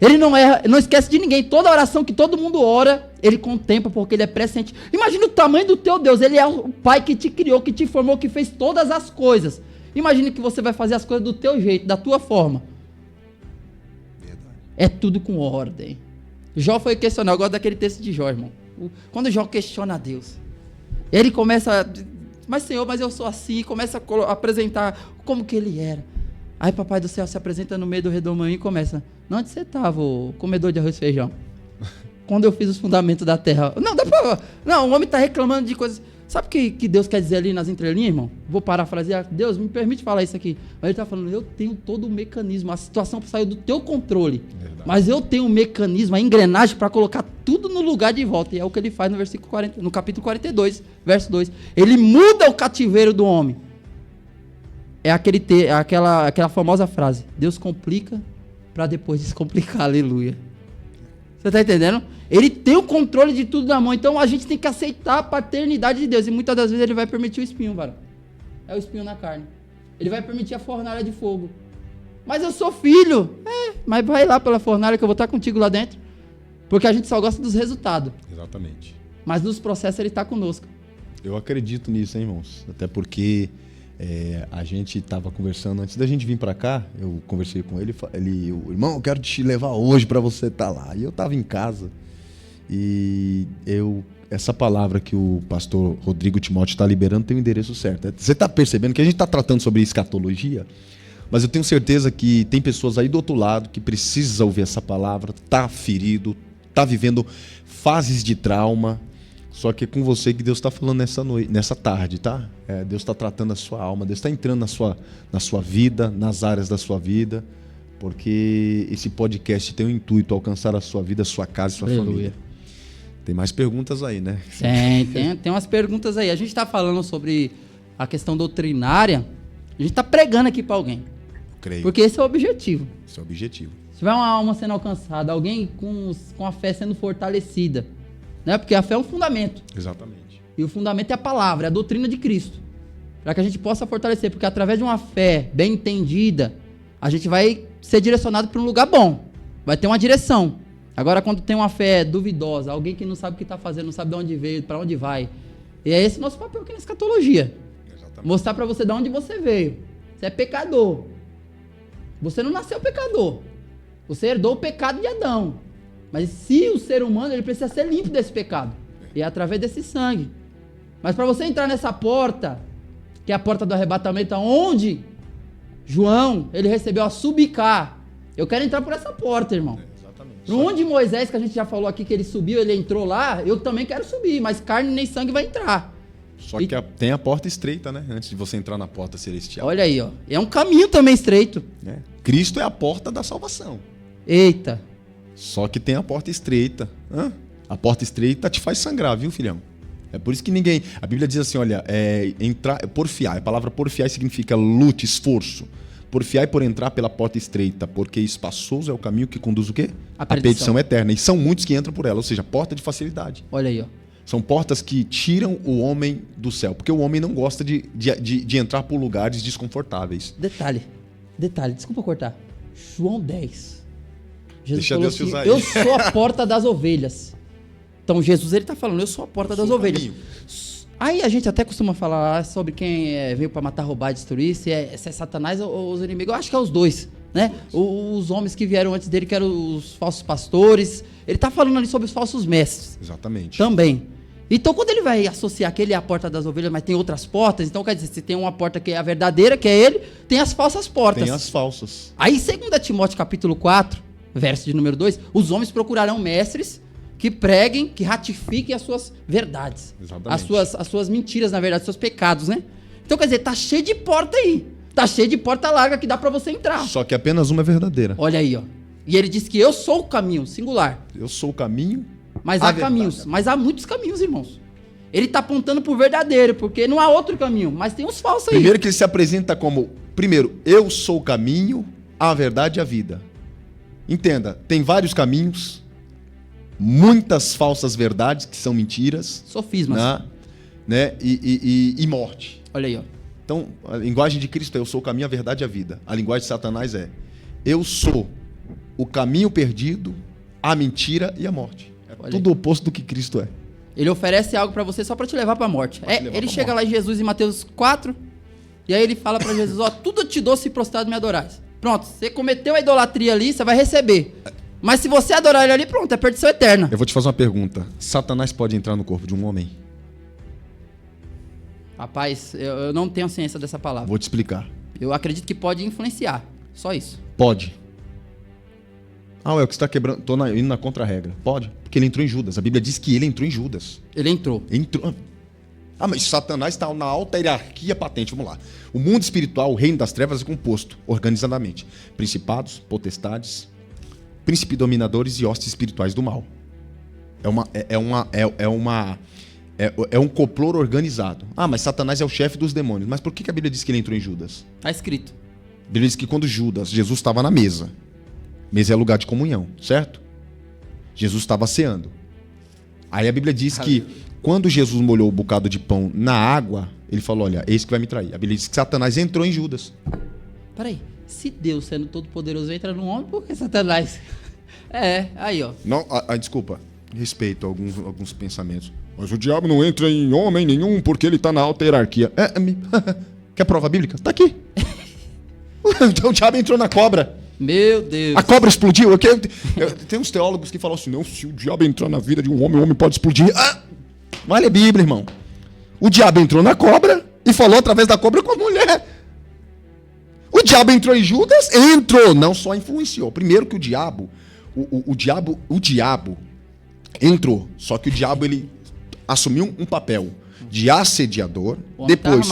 Speaker 1: Ele não esquece de ninguém. Toda oração que todo mundo ora, ele contempla porque ele é presciente. Imagina o tamanho do teu Deus. Ele é o Pai que te criou, que te formou, que fez todas as coisas. Imagina que você vai fazer as coisas do teu jeito, da tua forma. Verdade. É tudo com ordem. Jó foi questionar. Eu gosto daquele texto de Jó, irmão. Quando Jó questiona a Deus, ele começa, mas Senhor, mas eu sou assim, e começa a apresentar como que ele era. Aí Papai do Céu se apresenta no meio do redemoinho e começa, onde você estava, o comedor de arroz e feijão? quando eu fiz os fundamentos da terra. Não, o homem está reclamando de coisas. Sabe o que Deus quer dizer ali nas entrelinhas, irmão? Vou parafrasear. Deus, me permite falar isso aqui. Mas ele está falando, eu tenho todo o mecanismo. A situação saiu do teu controle. Verdade. Mas eu tenho um mecanismo, a engrenagem para colocar tudo no lugar de volta. E é o que ele faz no versículo 40, no capítulo 42, verso 2. Ele muda o cativeiro do homem. É aquela famosa frase. Deus complica para depois descomplicar. Aleluia. Você está entendendo? Ele tem o controle de tudo na mão. Então a gente tem que aceitar a paternidade de Deus. E muitas das vezes ele vai permitir o espinho, varão. É o espinho na carne. Ele vai permitir a fornalha de fogo. Mas eu sou filho. Mas vai lá pela fornalha que eu vou estar contigo lá dentro. Porque a gente só gosta dos resultados.
Speaker 2: Exatamente.
Speaker 1: Mas nos processos ele está conosco.
Speaker 2: Eu acredito nisso, hein, irmãos? Até porque a gente estava conversando, antes da gente vir para cá, eu conversei com ele, irmão, eu quero te levar hoje para você estar lá. E eu estava em casa e essa palavra que o pastor Rodrigo Timóteo está liberando tem o endereço certo. Você está percebendo que a gente está tratando sobre escatologia, mas eu tenho certeza que tem pessoas aí do outro lado que precisam ouvir essa palavra, está ferido, está vivendo fases de trauma. Só que é com você que Deus está falando nessa tarde, tá? Deus está tratando a sua alma, Deus está entrando na sua vida, nas áreas da sua vida, porque esse podcast tem o intuito de alcançar a sua vida, a sua casa, a sua família. Tem mais perguntas aí, né?
Speaker 1: Tem umas perguntas aí. A gente está falando sobre a questão doutrinária, a gente está pregando aqui para alguém.
Speaker 2: Creio.
Speaker 1: Porque esse é o objetivo.
Speaker 2: Esse é o objetivo.
Speaker 1: Se tiver uma alma sendo alcançada, alguém com a fé sendo fortalecida, né? Porque a fé é um fundamento.
Speaker 2: Exatamente.
Speaker 1: E o fundamento é a palavra, é a doutrina de Cristo. Para que a gente possa fortalecer. Porque através de uma fé bem entendida, a gente vai ser direcionado para um lugar bom. Vai ter uma direção. Agora, quando tem uma fé duvidosa, alguém que não sabe o que está fazendo, não sabe de onde veio, para onde vai. E é esse nosso papel aqui na escatologia. Exatamente. Mostrar para você de onde você veio. Você é pecador. Você não nasceu pecador. Você herdou o pecado de Adão. Mas se o ser humano, ele precisa ser limpo desse pecado. E é através desse sangue. Mas para você entrar nessa porta, que é a porta do arrebatamento, onde João, ele recebeu a subicar. Eu quero entrar por essa porta, irmão. Exatamente. Por onde Moisés, que a gente já falou aqui, que ele subiu, ele entrou lá, eu também quero subir, mas carne nem sangue vai entrar.
Speaker 2: Só que tem a porta estreita, né? Antes de você entrar na porta celestial.
Speaker 1: Olha aí, ó. É um caminho também estreito.
Speaker 2: Cristo é a porta da salvação.
Speaker 1: Eita.
Speaker 2: Só que tem a porta estreita. A porta estreita te faz sangrar, viu, filhão? É por isso que ninguém... A Bíblia diz assim, olha, porfiar. A palavra porfiar significa luta, esforço. Porfiar por entrar pela porta estreita, porque espaçoso é o caminho que conduz o quê? A perdição eterna. E são muitos que entram por ela, ou seja, porta de facilidade.
Speaker 1: Olha aí, ó.
Speaker 2: São portas que tiram o homem do céu, porque o homem não gosta de entrar por lugares desconfortáveis.
Speaker 1: Detalhe, desculpa cortar. João 10. Jesus
Speaker 2: Deixa
Speaker 1: falou
Speaker 2: Deus te usar aí.
Speaker 1: Eu sou a porta das ovelhas. Então Jesus, ele está falando, eu sou a porta das ovelhas.
Speaker 2: Caminho.
Speaker 1: Aí a gente até costuma falar sobre quem veio para matar, roubar, destruir, se é Satanás ou os inimigos. Eu acho que é os dois, né? Os homens que vieram antes dele, que eram os falsos pastores. Ele está falando ali sobre os falsos mestres.
Speaker 2: Exatamente.
Speaker 1: Também. Então, quando ele vai associar que ele é a porta das ovelhas, mas tem outras portas, então quer dizer, se tem uma porta que é a verdadeira, que é ele, tem as falsas portas.
Speaker 2: Tem as falsas.
Speaker 1: Aí, 2 Timóteo capítulo 4, verso de número 2, os homens procurarão mestres que preguem, que ratifiquem as suas verdades.
Speaker 2: Exatamente.
Speaker 1: As suas mentiras, na verdade, os seus pecados, né? Então, quer dizer, tá cheio de porta aí. Tá cheio de porta larga que dá pra você entrar.
Speaker 2: Só que apenas uma é verdadeira.
Speaker 1: Olha aí, ó. E ele diz que eu sou o caminho, singular.
Speaker 2: Eu sou o caminho.
Speaker 1: Mas há caminhos, mas há muitos caminhos, irmãos. Ele tá apontando pro verdadeiro, porque não há outro caminho, mas tem uns falsos aí.
Speaker 2: Primeiro que ele se apresenta como, eu sou o caminho, a verdade e a vida. Entenda, tem vários caminhos, muitas falsas verdades que são mentiras.
Speaker 1: Sofismas.
Speaker 2: Né? E morte.
Speaker 1: Olha aí, ó.
Speaker 2: Então, a linguagem de Cristo é eu sou o caminho, a verdade e a vida. A linguagem de Satanás é eu sou o caminho perdido, a mentira e a morte. É tudo o oposto do que Cristo é.
Speaker 1: Ele oferece algo pra você só pra te levar pra morte. Ele chega lá em Jesus em Mateus 4, e aí ele fala pra Jesus, ó, tudo eu te dou se prostrado me adorares. Pronto, você cometeu a idolatria ali, você vai receber. Mas se você adorar ele ali, pronto, é perdição eterna.
Speaker 2: Eu vou te fazer uma pergunta. Satanás pode entrar no corpo de um homem?
Speaker 1: Rapaz, eu não tenho ciência dessa palavra.
Speaker 2: Vou te explicar.
Speaker 1: Eu acredito que pode influenciar, só isso.
Speaker 2: Pode. Ah, é o que você está quebrando. Indo na contra-regra. Pode, porque ele entrou em Judas. A Bíblia diz que ele entrou em Judas.
Speaker 1: Ele entrou.
Speaker 2: Entrou. Ah, mas Satanás está na alta hierarquia patente. Vamos lá. O mundo espiritual, o reino das trevas, é composto organizadamente: principados, potestades, príncipes dominadores e hostes espirituais do mal. É um complô organizado. Ah, mas Satanás é o chefe dos demônios. Mas por que a Bíblia diz que ele entrou em Judas?
Speaker 1: Está escrito.
Speaker 2: A Bíblia diz que quando Jesus estava na mesa. Mesa é lugar de comunhão, certo? Jesus estava ceando. Aí a Bíblia diz que quando Jesus molhou o bocado de pão na água, ele falou, olha, esse que vai me trair. A Bíblia diz que Satanás entrou em Judas.
Speaker 1: Peraí, se Deus sendo todo poderoso entra no homem, por que Satanás? Aí ó.
Speaker 2: Não, desculpa, respeito alguns pensamentos. Mas o diabo não entra em homem nenhum porque ele está na alta hierarquia. Quer prova bíblica? Tá aqui. Então o diabo entrou na cobra.
Speaker 1: Meu Deus.
Speaker 2: A cobra explodiu. Tem uns teólogos que falam assim, não, se o diabo entrar na vida de um homem, o homem pode explodir. Vale a Bíblia, irmão. O diabo entrou na cobra e falou através da cobra com a mulher. O diabo entrou em Judas? Entrou, não só influenciou. Primeiro que o diabo entrou, só que o diabo ele assumiu um papel de assediador, depois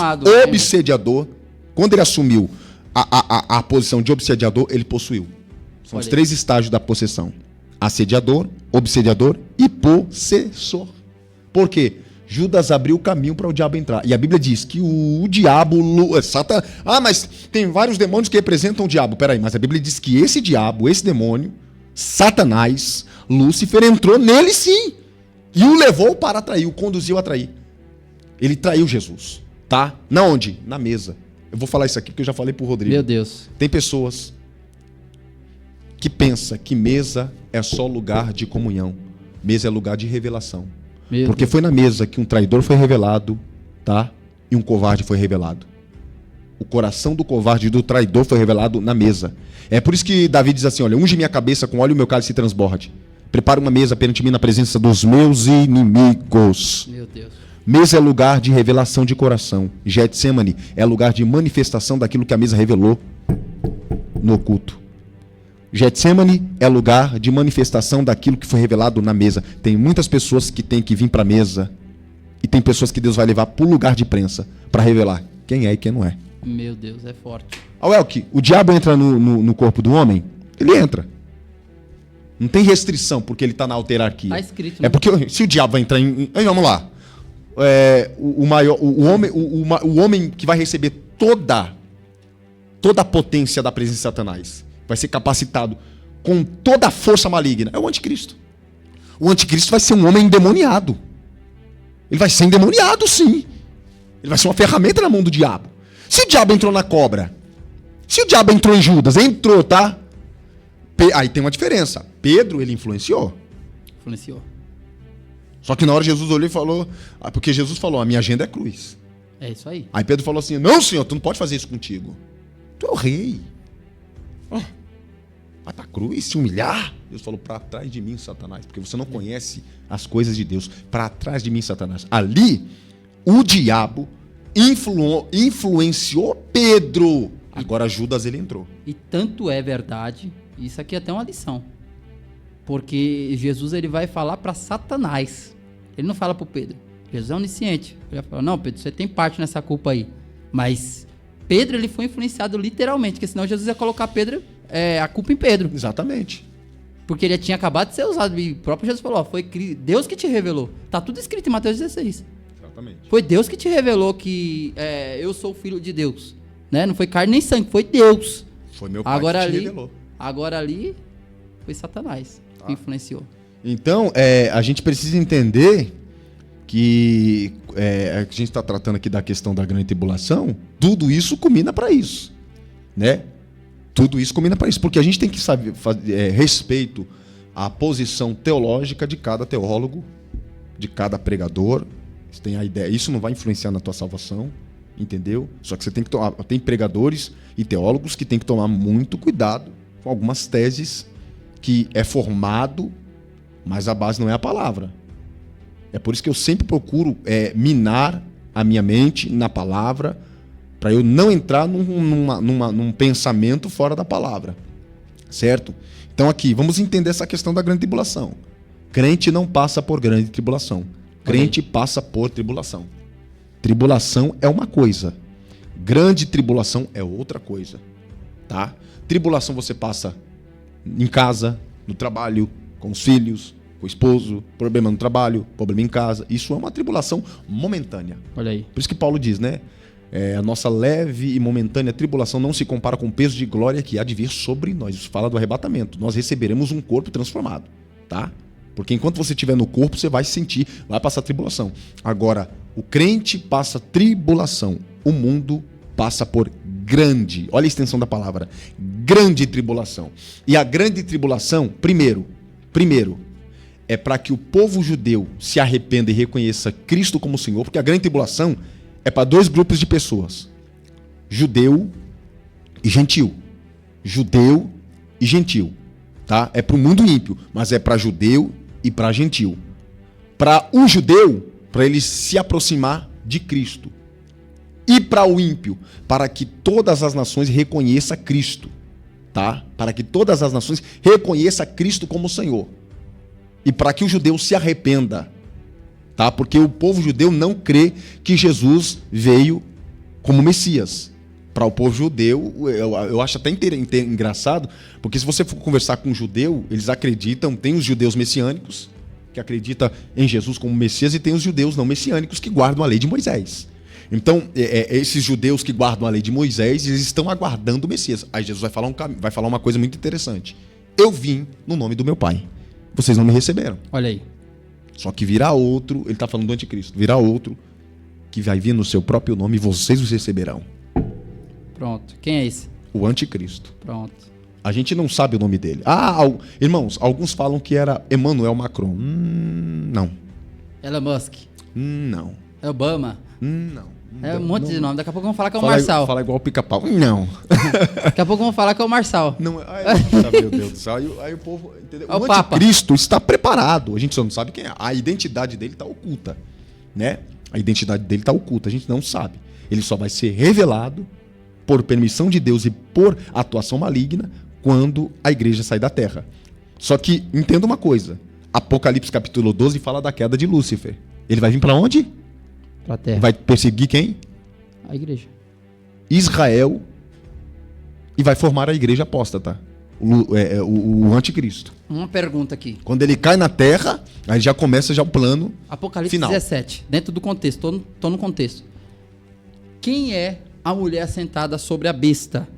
Speaker 2: obsediador. Quando ele assumiu a posição de obsediador, ele possuiu. São os 3 estágios da possessão: assediador, obsediador e possessor. Por quê? Judas abriu o caminho para o diabo entrar. E a Bíblia diz que o diabo... Satanás, mas tem vários demônios que representam o diabo. Peraí, mas a Bíblia diz que esse diabo, esse demônio, Satanás, Lúcifer, entrou nele sim. E o levou para atrair, o conduziu a trair. Ele traiu Jesus, tá? Na onde? Na mesa. Eu vou falar isso aqui porque eu já falei pro Rodrigo.
Speaker 1: Meu Deus.
Speaker 2: Tem pessoas que pensam que mesa é só lugar de comunhão. Mesa é lugar de revelação. Porque foi na mesa que um traidor foi revelado, tá? E um covarde foi revelado. O coração do covarde e do traidor foi revelado na mesa. É por isso que Davi diz assim, olha, unge minha cabeça com óleo e o meu cálice se transborde. Prepara uma mesa perante mim na presença dos meus inimigos.
Speaker 1: Meu Deus.
Speaker 2: Mesa é lugar de revelação de coração. Getsemane é lugar de manifestação daquilo que a mesa revelou no oculto. Getsemane é lugar de manifestação daquilo que foi revelado na mesa. Tem muitas pessoas que têm que vir para a mesa e tem pessoas que Deus vai levar para o lugar de prensa para revelar quem é e quem não é.
Speaker 1: Meu Deus, é forte.
Speaker 2: Elke, o diabo entra no corpo do homem? Ele entra. Não tem restrição porque ele está na alta hierarquia.
Speaker 1: Está escrito.
Speaker 2: É porque se o diabo vai entrar em... Vamos lá. O homem que vai receber toda a potência da presença de Satanás, vai ser capacitado com toda a força maligna, é o anticristo. O anticristo vai ser um homem endemoniado. Ele vai ser endemoniado, sim. Ele vai ser uma ferramenta na mão do diabo. Se o diabo entrou na cobra, se o diabo entrou em Judas, entrou, tá? Aí tem uma diferença. Pedro, ele influenciou. Só que na hora Jesus olhou e falou... Porque Jesus falou, a minha agenda é cruz.
Speaker 1: É isso aí.
Speaker 2: Aí Pedro falou assim, não, senhor, tu não pode fazer isso contigo. Tu é o rei. Vai pra cruz, se humilhar. Deus falou, para trás de mim, Satanás. Porque você não conhece as coisas de Deus. Para trás de mim, Satanás. Ali, o diabo influenciou Pedro. Agora Judas, ele entrou.
Speaker 1: E tanto é verdade, isso aqui é até uma lição. Porque Jesus, ele vai falar para Satanás. Ele não fala para o Pedro. Jesus é onisciente. Ele vai falar, não, Pedro, você tem parte nessa culpa aí. Mas Pedro, ele foi influenciado literalmente, porque senão Jesus ia colocar a culpa em Pedro.
Speaker 2: Exatamente.
Speaker 1: Porque ele tinha acabado de ser usado. E o próprio Jesus falou, foi Deus que te revelou. Tá tudo escrito em Mateus 16.
Speaker 2: Exatamente.
Speaker 1: Foi Deus que te revelou que eu sou o filho de Deus. Né? Não foi carne nem sangue, foi Deus.
Speaker 2: Foi meu pai que te revelou.
Speaker 1: Agora ali, foi Satanás que influenciou.
Speaker 2: Então, a gente precisa entender que a gente está tratando aqui da questão da grande tribulação, tudo isso culmina para isso, né? Tudo isso culmina para isso, porque a gente tem que saber respeito à posição teológica de cada teólogo, de cada pregador. Você tem a ideia, isso não vai influenciar na tua salvação, entendeu? Só que você tem que tomar, tem pregadores e teólogos que tem que tomar muito cuidado com algumas teses que é formado, mas a base não é a palavra. É por isso que eu sempre procuro minar a minha mente na palavra, para eu não entrar num pensamento fora da palavra. Certo? Então aqui, vamos entender essa questão da grande tribulação. Crente não passa por grande tribulação. Crente passa por tribulação. Tribulação é uma coisa. Grande tribulação é outra coisa. Tá? Tribulação você passa em casa, no trabalho, com os filhos, com o esposo, problema no trabalho, problema em casa. Isso é uma tribulação momentânea.
Speaker 1: Olha aí.
Speaker 2: Por isso que Paulo diz, né? A nossa leve e momentânea tribulação não se compara com o peso de glória que há de vir sobre nós. Isso fala do arrebatamento. Nós receberemos um corpo transformado, tá? Porque enquanto você estiver no corpo, você vai sentir, vai passar tribulação. Agora, o crente passa tribulação. O mundo passa por grande, olha a extensão da palavra, grande tribulação. E a grande tribulação, primeiro, é para que o povo judeu se arrependa e reconheça Cristo como Senhor, porque a grande tribulação é para dois grupos de pessoas, judeu e gentil. Judeu e gentil, tá? É para o mundo ímpio, mas é para judeu e para gentil. Para o judeu, para ele se aproximar de Cristo. E para o ímpio, para que todas as nações reconheçam Cristo, tá? Para que todas as nações reconheçam Cristo como Senhor. E para que o judeu se arrependa, tá? Porque o povo judeu não crê que Jesus veio como Messias. Para o povo judeu, eu acho até engraçado, porque se você for conversar com um judeu, eles acreditam, tem os judeus messiânicos, que acreditam em Jesus como Messias, e tem os judeus não messiânicos que guardam a lei de Moisés. Então, esses judeus que guardam a lei de Moisés, eles estão aguardando o Messias. Aí Jesus vai falar uma coisa muito interessante. Eu vim no nome do meu Pai. Vocês não me receberam.
Speaker 1: Olha aí.
Speaker 2: Só que virá outro, ele está falando do anticristo, virá outro que vai vir no seu próprio nome e vocês os receberão.
Speaker 1: Pronto. Quem é esse?
Speaker 2: O anticristo.
Speaker 1: Pronto.
Speaker 2: A gente não sabe o nome dele. Irmãos, alguns falam que era Emmanuel Macron. Não.
Speaker 1: Elon Musk.
Speaker 2: Não.
Speaker 1: É Obama.
Speaker 2: Não.
Speaker 1: É um monte de nome. Daqui a pouco vamos falar que é o Marçal.
Speaker 2: Fala igual o Pica-Pau. Não.
Speaker 1: Daqui a pouco vamos falar que é o Marçal.
Speaker 2: Não. Meu Deus do céu. Aí o povo... Entendeu?
Speaker 1: É o
Speaker 2: anticristo está preparado. A gente só não sabe quem é. A identidade dele está oculta. Né? A identidade dele está oculta. A gente não sabe. Ele só vai ser revelado por permissão de Deus e por atuação maligna quando a igreja sair da terra. Só que, entenda uma coisa. Apocalipse capítulo 12 fala da queda de Lúcifer. Ele vai vir para onde?
Speaker 1: Pra terra.
Speaker 2: Vai perseguir quem?
Speaker 1: A igreja.
Speaker 2: Israel. E vai formar a igreja apóstata. O anticristo.
Speaker 1: Uma pergunta aqui.
Speaker 2: Quando ele cai na terra, aí já começa o plano
Speaker 1: Apocalipse
Speaker 2: final.
Speaker 1: 17. Dentro do contexto. Tô no contexto. Quem é a mulher sentada sobre a besta?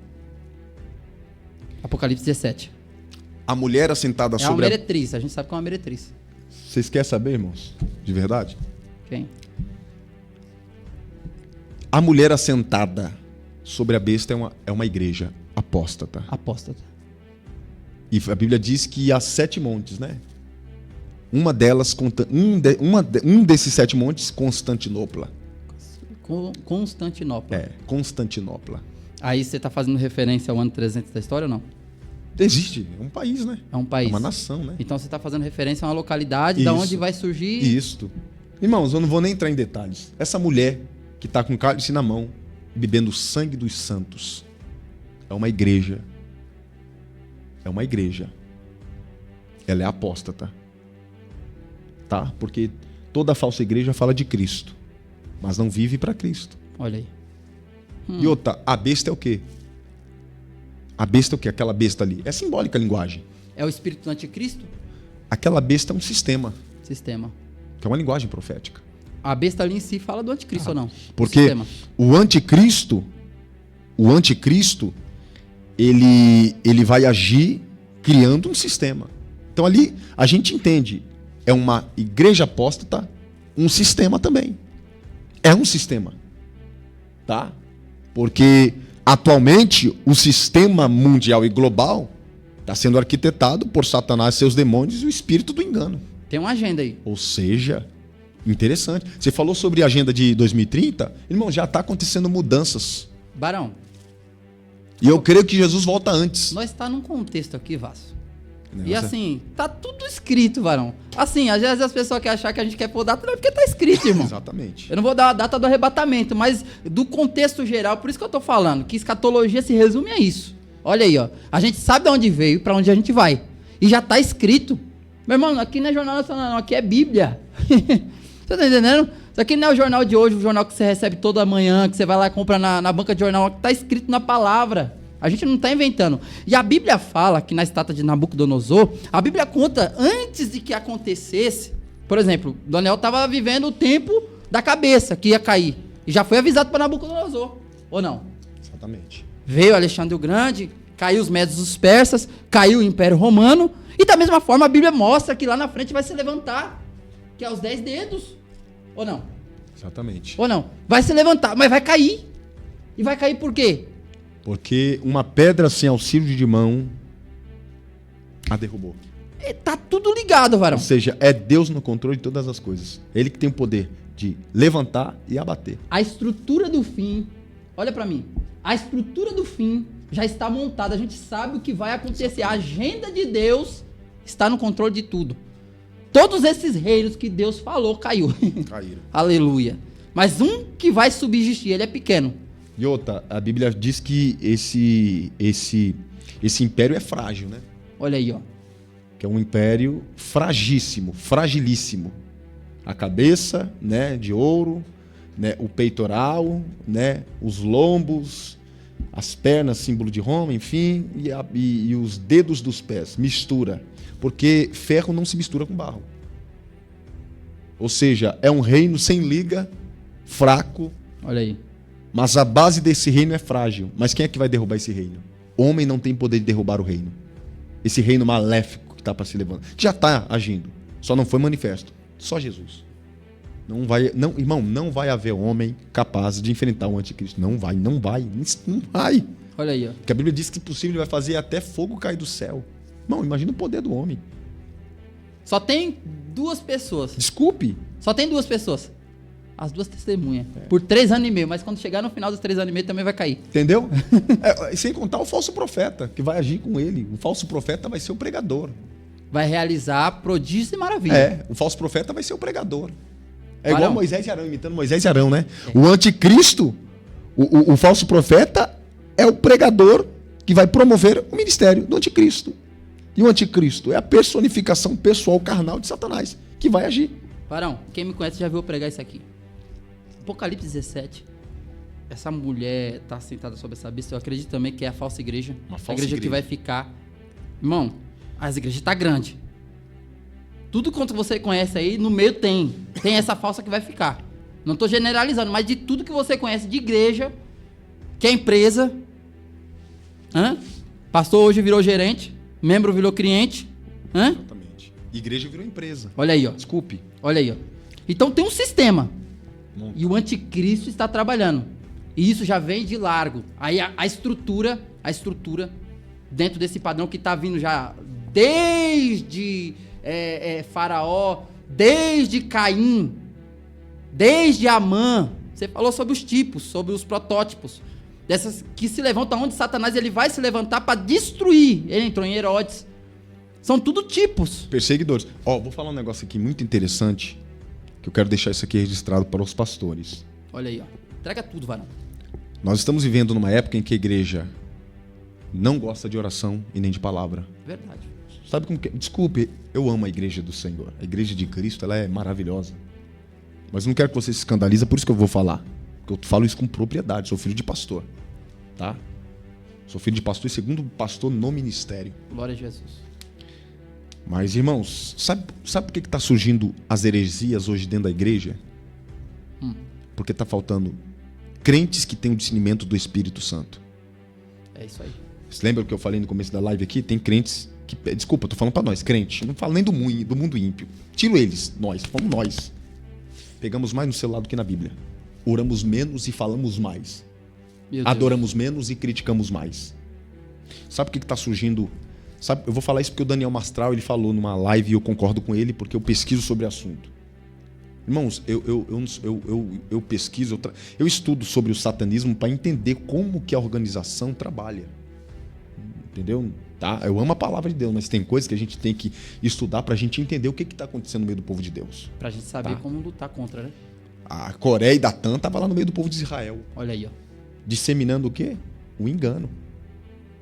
Speaker 1: Apocalipse 17.
Speaker 2: A mulher assentada
Speaker 1: sobre
Speaker 2: sobre
Speaker 1: a meretriz. A gente sabe que é uma meretriz.
Speaker 2: Vocês querem saber, irmãos? De verdade?
Speaker 1: Quem?
Speaker 2: A mulher assentada sobre a besta é uma igreja apóstata.
Speaker 1: Apóstata.
Speaker 2: E a Bíblia diz que há 7 montes, né? Uma delas, um desses 7 montes, Constantinopla.
Speaker 1: Constantinopla.
Speaker 2: Constantinopla.
Speaker 1: Aí você está fazendo referência ao ano 300 da história ou não?
Speaker 2: Existe, é um país, né?
Speaker 1: É um país.
Speaker 2: É uma nação, né?
Speaker 1: Então você está fazendo referência a uma localidade da onde vai surgir...
Speaker 2: Isso. Irmãos, eu não vou nem entrar em detalhes. Essa mulher que está com cálice na mão, bebendo o sangue dos santos, é uma igreja. É uma igreja. Ela é apóstata. Tá? Porque toda falsa igreja fala de Cristo, mas não vive para Cristo.
Speaker 1: Olha aí.
Speaker 2: E outra, a besta é o quê? A besta é o quê? Aquela besta ali. É simbólica a linguagem.
Speaker 1: É o espírito do anticristo?
Speaker 2: Aquela besta é um sistema.
Speaker 1: Sistema.
Speaker 2: Que é uma linguagem profética.
Speaker 1: A besta ali em si fala do anticristo ou não?
Speaker 2: Porque o anticristo, ele vai agir criando um sistema. Então ali a gente entende, é uma igreja apóstata, um sistema também. É um sistema. Tá? Porque atualmente o sistema mundial e global está sendo arquitetado por Satanás, seus demônios e o espírito do engano.
Speaker 1: Tem uma agenda aí.
Speaker 2: Ou seja, interessante. Você falou sobre a agenda de 2030? Irmão, já está acontecendo mudanças.
Speaker 1: Barão.
Speaker 2: E eu creio que Jesus volta antes.
Speaker 1: Nós está num contexto aqui, Vasco. E assim, tá tudo escrito, varão. Assim, às vezes as pessoas querem achar que a gente quer pôr data, não é porque tá escrito, irmão.
Speaker 2: Exatamente.
Speaker 1: Eu não vou dar a data do arrebatamento, mas do contexto geral, por isso que eu tô falando, que escatologia se resume a isso. Olha aí, ó. A gente sabe de onde veio e para onde a gente vai. E já está escrito. Meu irmão, aqui não é Jornal Nacional, não. Aqui é Bíblia. Você tá entendendo? Isso aqui não é o jornal de hoje, o jornal que você recebe toda manhã, que você vai lá e compra na banca de jornal. Está escrito na palavra. A gente não está inventando. E a Bíblia fala, que na estátua de Nabucodonosor, a Bíblia conta, antes de que acontecesse, por exemplo, Daniel estava vivendo o tempo da cabeça, que ia cair. E já foi avisado para Nabucodonosor. Ou não?
Speaker 2: Exatamente.
Speaker 1: Veio Alexandre o Grande, caiu os Médios e os Persas, caiu o Império Romano, e da mesma forma a Bíblia mostra que lá na frente vai se levantar, que é os 10 dedos. Ou não?
Speaker 2: Exatamente.
Speaker 1: Ou não? Vai se levantar, mas vai cair. E vai cair por quê?
Speaker 2: Porque uma pedra sem auxílio de mão a derrubou.
Speaker 1: Tá tudo ligado, varão.
Speaker 2: Ou seja, é Deus no controle de todas as coisas. Ele que tem o poder de levantar e abater.
Speaker 1: A estrutura do fim, olha pra mim, a estrutura do fim já está montada, a gente sabe o que vai acontecer. A agenda de Deus está no controle de tudo. Todos esses reinos que Deus falou caiu.
Speaker 2: Caíram.
Speaker 1: Aleluia. Mas um que vai subsistir, ele é pequeno.
Speaker 2: E outra, a Bíblia diz que esse império é frágil, né?
Speaker 1: Olha aí, ó.
Speaker 2: Que é um império fragíssimo, fragilíssimo. A cabeça, né, de ouro, né, o peitoral, né, os lombos, as pernas, símbolo de Roma, enfim, e os dedos dos pés, mistura. Porque ferro não se mistura com barro. Ou seja, é um reino sem liga, fraco.
Speaker 1: Olha aí.
Speaker 2: Mas a base desse reino é frágil. Mas quem é que vai derrubar esse reino? O homem não tem poder de derrubar o reino. Esse reino maléfico que está para se levantar. Que já está agindo. Só não foi manifesto. Só Jesus. Irmão, não vai haver homem capaz de enfrentar o anticristo. Não vai.
Speaker 1: Olha aí, ó.
Speaker 2: Porque a Bíblia diz que, se possível, ele vai fazer até fogo cair do céu. Irmão, imagina o poder do homem.
Speaker 1: Só tem duas pessoas.
Speaker 2: Desculpe.
Speaker 1: Só tem duas pessoas. As duas testemunhas. Por 3 anos e meio. Mas quando chegar no final dos 3 anos e meio também vai cair.
Speaker 2: Entendeu? Sem contar o falso profeta, que vai agir com ele. O falso profeta vai ser o pregador.
Speaker 1: Vai realizar prodígios e maravilhas.
Speaker 2: O falso profeta vai ser o pregador. É
Speaker 1: Varão.
Speaker 2: igual Moisés e Arão, imitando Moisés e Arão, né? O anticristo, o falso profeta, é o pregador que vai promover o ministério do anticristo. E o anticristo é a personificação pessoal carnal de Satanás, que vai agir.
Speaker 1: Varão, quem me conhece já viu eu pregar isso aqui. Apocalipse 17. Essa mulher tá sentada sobre essa besta. Eu acredito também que é a falsa igreja.
Speaker 2: Uma
Speaker 1: a
Speaker 2: falsa
Speaker 1: igreja que vai ficar. Irmão, as igrejas tá grande. Tudo quanto você conhece aí, no meio tem. Tem essa falsa que vai ficar. Não tô generalizando, mas de tudo que você conhece de igreja, que é empresa. Pastor hoje virou gerente. Membro virou cliente.
Speaker 2: Exatamente. Igreja virou empresa.
Speaker 1: Olha aí, ó.
Speaker 2: Desculpe.
Speaker 1: Olha aí, ó. Então tem um sistema.
Speaker 2: Não.
Speaker 1: E o anticristo está trabalhando. E isso já vem de largo. Aí a estrutura dentro desse padrão que está vindo já desde Faraó, desde Caim, desde Amã. Você falou sobre os tipos, sobre os protótipos. Dessas que se levantam onde Satanás ele vai se levantar para destruir. Ele entrou em Herodes. São tudo tipos.
Speaker 2: Perseguidores. Vou falar um negócio aqui muito interessante, que eu quero deixar isso aqui registrado para os pastores.
Speaker 1: Olha aí, ó. Entrega tudo, varão.
Speaker 2: Nós estamos vivendo numa época em que a igreja não gosta de oração e nem de palavra.
Speaker 1: Verdade.
Speaker 2: Sabe como que é? Desculpe, eu amo a igreja do Senhor. A igreja de Cristo, ela é maravilhosa. Mas não quero que você se escandalize, por isso que eu vou falar. Porque eu falo isso com propriedade, sou filho de pastor. Tá? Sou filho de pastor e segundo pastor no ministério.
Speaker 1: Glória a Jesus.
Speaker 2: Mas, irmãos, sabe por que está surgindo as heresias hoje dentro da igreja? Porque está faltando crentes que têm o discernimento do Espírito Santo.
Speaker 1: É isso aí.
Speaker 2: Você lembra o que eu falei no começo da live aqui? Tem crentes que... Desculpa, eu tô falando para nós, crente. Não falo nem do mundo ímpio. Tiro eles, fomos nós. Pegamos mais no celular do que na Bíblia. Oramos menos e falamos mais. Adoramos menos e criticamos mais. Sabe o que está surgindo? Eu vou falar isso porque o Daniel Mastral ele falou numa live e eu concordo com ele porque eu pesquiso sobre o assunto. Irmãos, eu pesquiso, eu estudo sobre o satanismo para entender como que a organização trabalha. Entendeu? Tá? Eu amo a palavra de Deus, mas tem coisas que a gente tem que estudar para a gente entender o que está acontecendo no meio do povo de Deus.
Speaker 1: Para a gente saber como lutar contra, né?
Speaker 2: A Coreia e Datã estavam lá no meio do povo de Israel.
Speaker 1: Olha aí, ó.
Speaker 2: Disseminando o quê? O engano.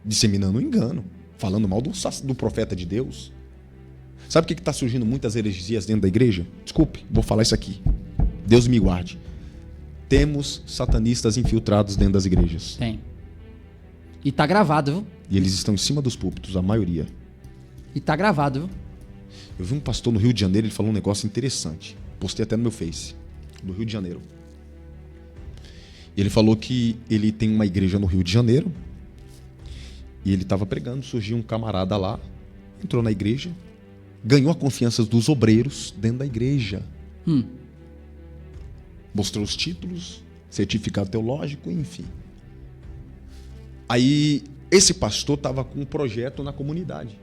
Speaker 2: disseminando um engano, falando mal do profeta de Deus. Sabe o que está surgindo muitas heresias dentro da igreja? Desculpe, vou falar isso aqui. Deus me guarde. Temos satanistas infiltrados dentro das igrejas.
Speaker 1: Tem. E tá gravado, viu?
Speaker 2: E eles estão em cima dos púlpitos, a maioria.
Speaker 1: E tá gravado, viu?
Speaker 2: Eu vi um pastor no Rio de Janeiro, ele falou um negócio interessante. Postei até no meu Face, do Rio de Janeiro. Ele falou que ele tem uma igreja no Rio de Janeiro e ele estava pregando, surgiu um camarada lá, entrou na igreja, ganhou a confiança dos obreiros dentro da igreja. Mostrou os títulos, certificado teológico, enfim. Aí, esse pastor estava com um projeto na comunidade.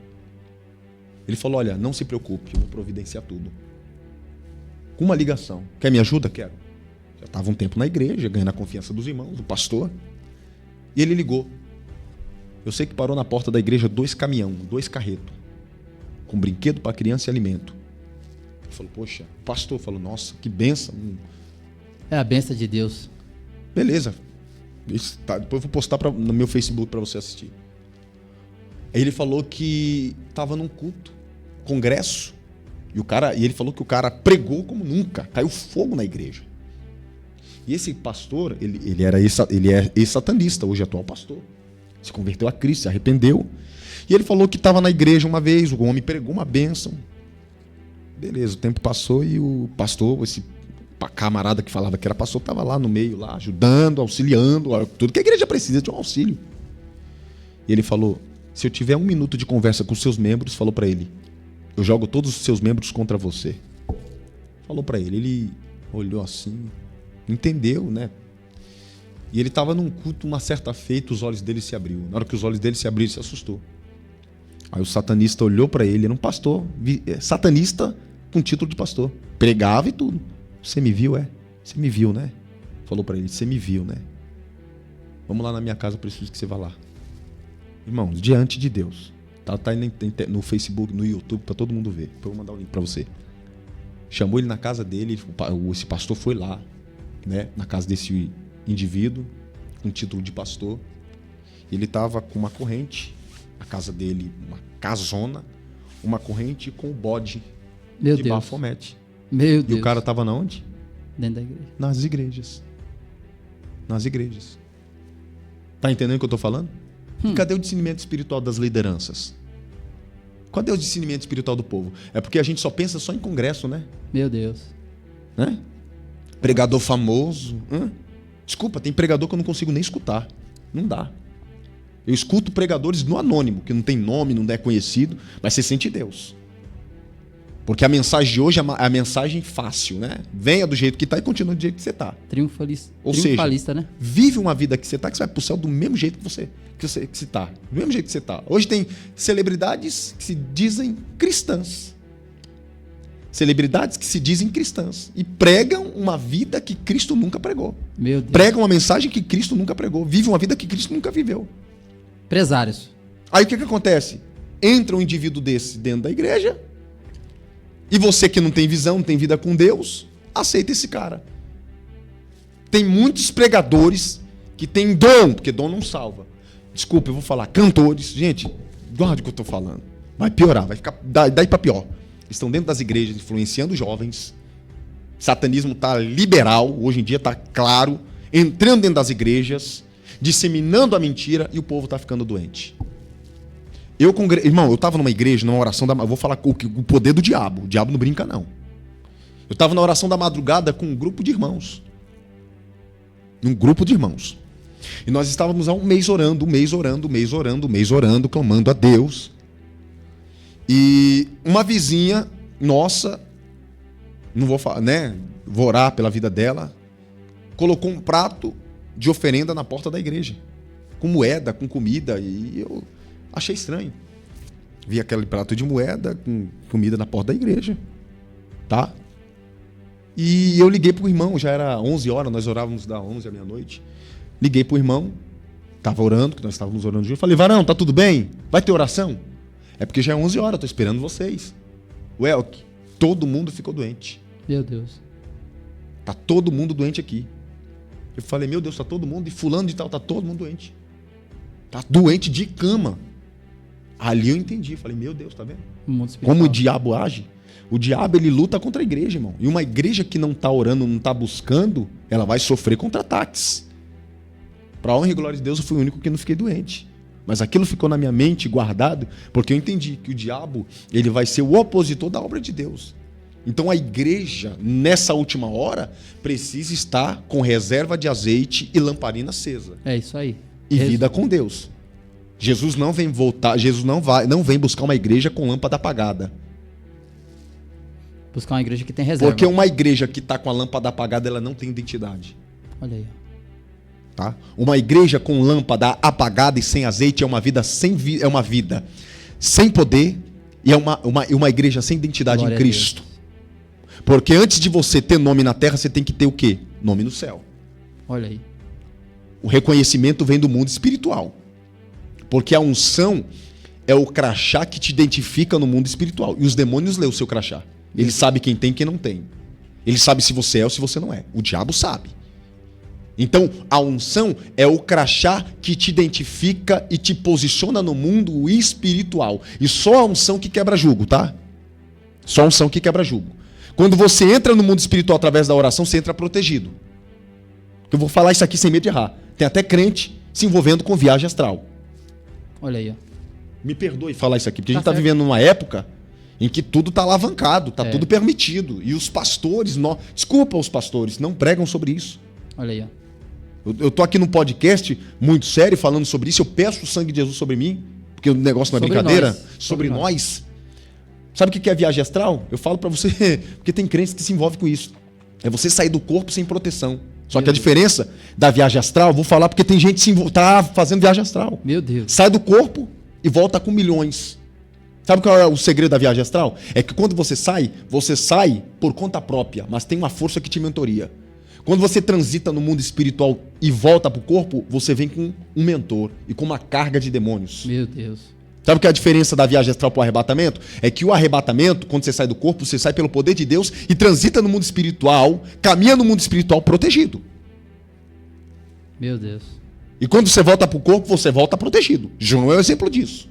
Speaker 2: Ele falou, olha, não se preocupe, eu vou providenciar tudo. Com uma ligação. Quer me ajuda? Quero. Já estava um tempo na igreja, ganhando a confiança dos irmãos, do pastor. E ele ligou. Eu sei que parou na porta da igreja 2 caminhões, 2 carretos, com brinquedo para criança e alimento. Ele falou, poxa, o pastor falou, nossa, que bênção.
Speaker 1: É a bênção de Deus.
Speaker 2: Beleza. Isso, tá, depois eu vou postar no meu Facebook para você assistir. Aí ele falou que estava num culto, congresso, e ele falou que o cara pregou como nunca, caiu fogo na igreja. E esse pastor, ele é ex-satanista, hoje é atual pastor. Se converteu a Cristo, se arrependeu. E ele falou que estava na igreja uma vez, o homem pregou uma bênção. Beleza, o tempo passou e o pastor, esse camarada que falava que era pastor, estava lá no meio, lá, ajudando, auxiliando, tudo que a igreja precisa de um auxílio. E ele falou, se eu tiver 1 minuto de conversa com os seus membros, falou para ele, eu jogo todos os seus membros contra você. Falou para ele olhou assim, entendeu, né? E ele estava num culto, uma certa feita, os olhos dele se abriu. Na hora que os olhos dele se abriram, ele se assustou. Aí o satanista olhou para ele, era um pastor, satanista com título de pastor. Pregava e tudo. Você me viu, é? Você me viu, né? Falou para ele, você me viu, né? Vamos lá na minha casa, eu preciso que você vá lá. Irmãos, diante de Deus. Tá no Facebook, no YouTube, para todo mundo ver. Depois eu vou mandar o link para você. Chamou ele na casa dele, esse pastor foi lá, né? Na casa desse indivíduo, com título de pastor. Ele estava com uma corrente, a casa dele, uma casona, uma corrente com o bode de Bafomete.
Speaker 1: Meu Deus.
Speaker 2: E o cara estava na onde?
Speaker 1: Dentro da igreja.
Speaker 2: Nas igrejas. Nas igrejas. Tá entendendo o que eu estou falando? E cadê o discernimento espiritual das lideranças? Cadê o discernimento espiritual do povo? É porque a gente só pensa só em congresso, né?
Speaker 1: Meu Deus.
Speaker 2: Né? Pregador famoso. Desculpa, tem pregador que eu não consigo nem escutar. Não dá. Eu escuto pregadores no anônimo, que não tem nome, não é conhecido, mas você sente Deus. Porque a mensagem de hoje é a mensagem fácil, né? Venha do jeito que está e continua do jeito que você está.
Speaker 1: Triunfalista.
Speaker 2: Ou
Speaker 1: Triunfalista,
Speaker 2: seja,
Speaker 1: né?
Speaker 2: Vive uma vida que você está, que você vai pro céu do mesmo jeito que você está. Do mesmo jeito que você está. Hoje tem celebridades que se dizem cristãs. Celebridades que se dizem cristãs. E pregam uma vida que Cristo nunca pregou.
Speaker 1: Meu Deus.
Speaker 2: Pregam uma mensagem que Cristo nunca pregou. Vive uma vida que Cristo nunca viveu.
Speaker 1: Empresários.
Speaker 2: Aí o que acontece? Entra um indivíduo desse dentro da igreja. E você que não tem visão, não tem vida com Deus, aceita esse cara. Tem muitos pregadores que têm dom, porque dom não salva. Desculpa, eu vou falar. Cantores. Gente, guarde o que eu estou falando. Vai piorar, vai ficar daí para pior. Estão dentro das igrejas, influenciando jovens. Satanismo está liberal, hoje em dia está claro. Entrando dentro das igrejas, disseminando a mentira e o povo está ficando doente. Irmão, eu estava numa igreja, numa oração eu vou falar o poder do diabo. O diabo não brinca, não. Eu estava na oração da madrugada com um grupo de irmãos. Um grupo de irmãos. E nós estávamos há um mês orando, clamando a Deus. E uma vizinha nossa, não vou falar, né? Vou orar pela vida dela, colocou um prato de oferenda na porta da igreja. Com moeda, com comida, e eu achei estranho. Vi aquele prato de moeda com comida na porta da igreja. Tá? E eu liguei pro irmão, já era 11 horas, nós orávamos da 11 à meia-noite. Liguei pro irmão, tava orando, que nós estávamos orando juntos. Falei, varão, tá tudo bem? Vai ter oração? É porque já é 11 horas, tô esperando vocês. Welk, todo mundo ficou doente.
Speaker 1: Meu Deus.
Speaker 2: Tá todo mundo doente aqui. Eu falei, meu Deus, tá todo mundo, e fulano de tal, tá todo mundo doente. Tá doente de cama. Ali eu entendi. Falei, meu Deus, tá vendo?
Speaker 1: Mundo espiritual.
Speaker 2: Como o diabo age? O diabo, ele luta contra a igreja, irmão. E uma igreja que não tá orando, não tá buscando, ela vai sofrer contra-ataques. Pra honra e glória de Deus, eu fui o único que não fiquei doente. Mas aquilo ficou na minha mente guardado, porque eu entendi que o diabo, ele vai ser o opositor da obra de Deus. Então a igreja, nessa última hora, precisa estar com reserva de azeite e lamparina acesa.
Speaker 1: É isso aí.
Speaker 2: E vida com Deus. Jesus não vem voltar, Jesus não vem buscar uma igreja com lâmpada apagada.
Speaker 1: Buscar uma igreja que tem reserva.
Speaker 2: Porque uma igreja que está com a lâmpada apagada, ela não tem identidade.
Speaker 1: Olha aí.
Speaker 2: Tá? Uma igreja com lâmpada apagada e sem azeite é uma vida sem poder e é uma igreja sem identidade
Speaker 1: Glória
Speaker 2: em Cristo. Porque antes de você ter nome na terra, você tem que ter o quê? Nome no céu.
Speaker 1: Olha aí.
Speaker 2: O reconhecimento vem do mundo espiritual. Porque a unção é o crachá que te identifica no mundo espiritual. E os demônios lêem o seu crachá. Ele sabe quem tem e quem não tem. Ele sabe se você é ou se você não é. O diabo sabe. Então, a unção é o crachá que te identifica e te posiciona no mundo espiritual. E só a unção que quebra jugo, tá? Só a unção que quebra jugo. Quando você entra no mundo espiritual através da oração, você entra protegido. Eu vou falar isso aqui sem medo de errar. Tem até crente se envolvendo com viagem astral.
Speaker 1: Olha aí, ó.
Speaker 2: Me perdoe falar isso aqui, porque
Speaker 1: Tá
Speaker 2: a gente está
Speaker 1: certo.
Speaker 2: vivendo numa época em que tudo está alavancado, está
Speaker 1: É.
Speaker 2: tudo permitido. E os pastores, desculpa os pastores, não pregam sobre isso.
Speaker 1: Olha aí, ó.
Speaker 2: Eu tô aqui num podcast muito sério falando sobre isso. Eu peço o sangue de Jesus sobre mim, porque o negócio não é
Speaker 1: Sobre
Speaker 2: brincadeira.
Speaker 1: nós.
Speaker 2: Sobre nós. Sabe o que é viagem astral? Eu falo pra você, porque tem crentes que se envolvem com isso. É você sair do corpo sem proteção. Só que a diferença da viagem astral, vou falar porque tem gente que tá fazendo viagem astral.
Speaker 1: Meu Deus.
Speaker 2: Sai do corpo e volta com milhões. Sabe qual é o segredo da viagem astral? É que quando você sai por conta própria, mas tem uma força que te mentoria. Quando você transita no mundo espiritual e volta pro corpo, você vem com um mentor e com uma carga de demônios.
Speaker 1: Meu Deus.
Speaker 2: Sabe o que é a diferença da viagem astral pro arrebatamento? É que o arrebatamento, quando você sai do corpo, você sai pelo poder de Deus e transita no mundo espiritual, caminha no mundo espiritual protegido.
Speaker 1: Meu Deus.
Speaker 2: E quando você volta pro corpo, você volta protegido. João é o exemplo disso.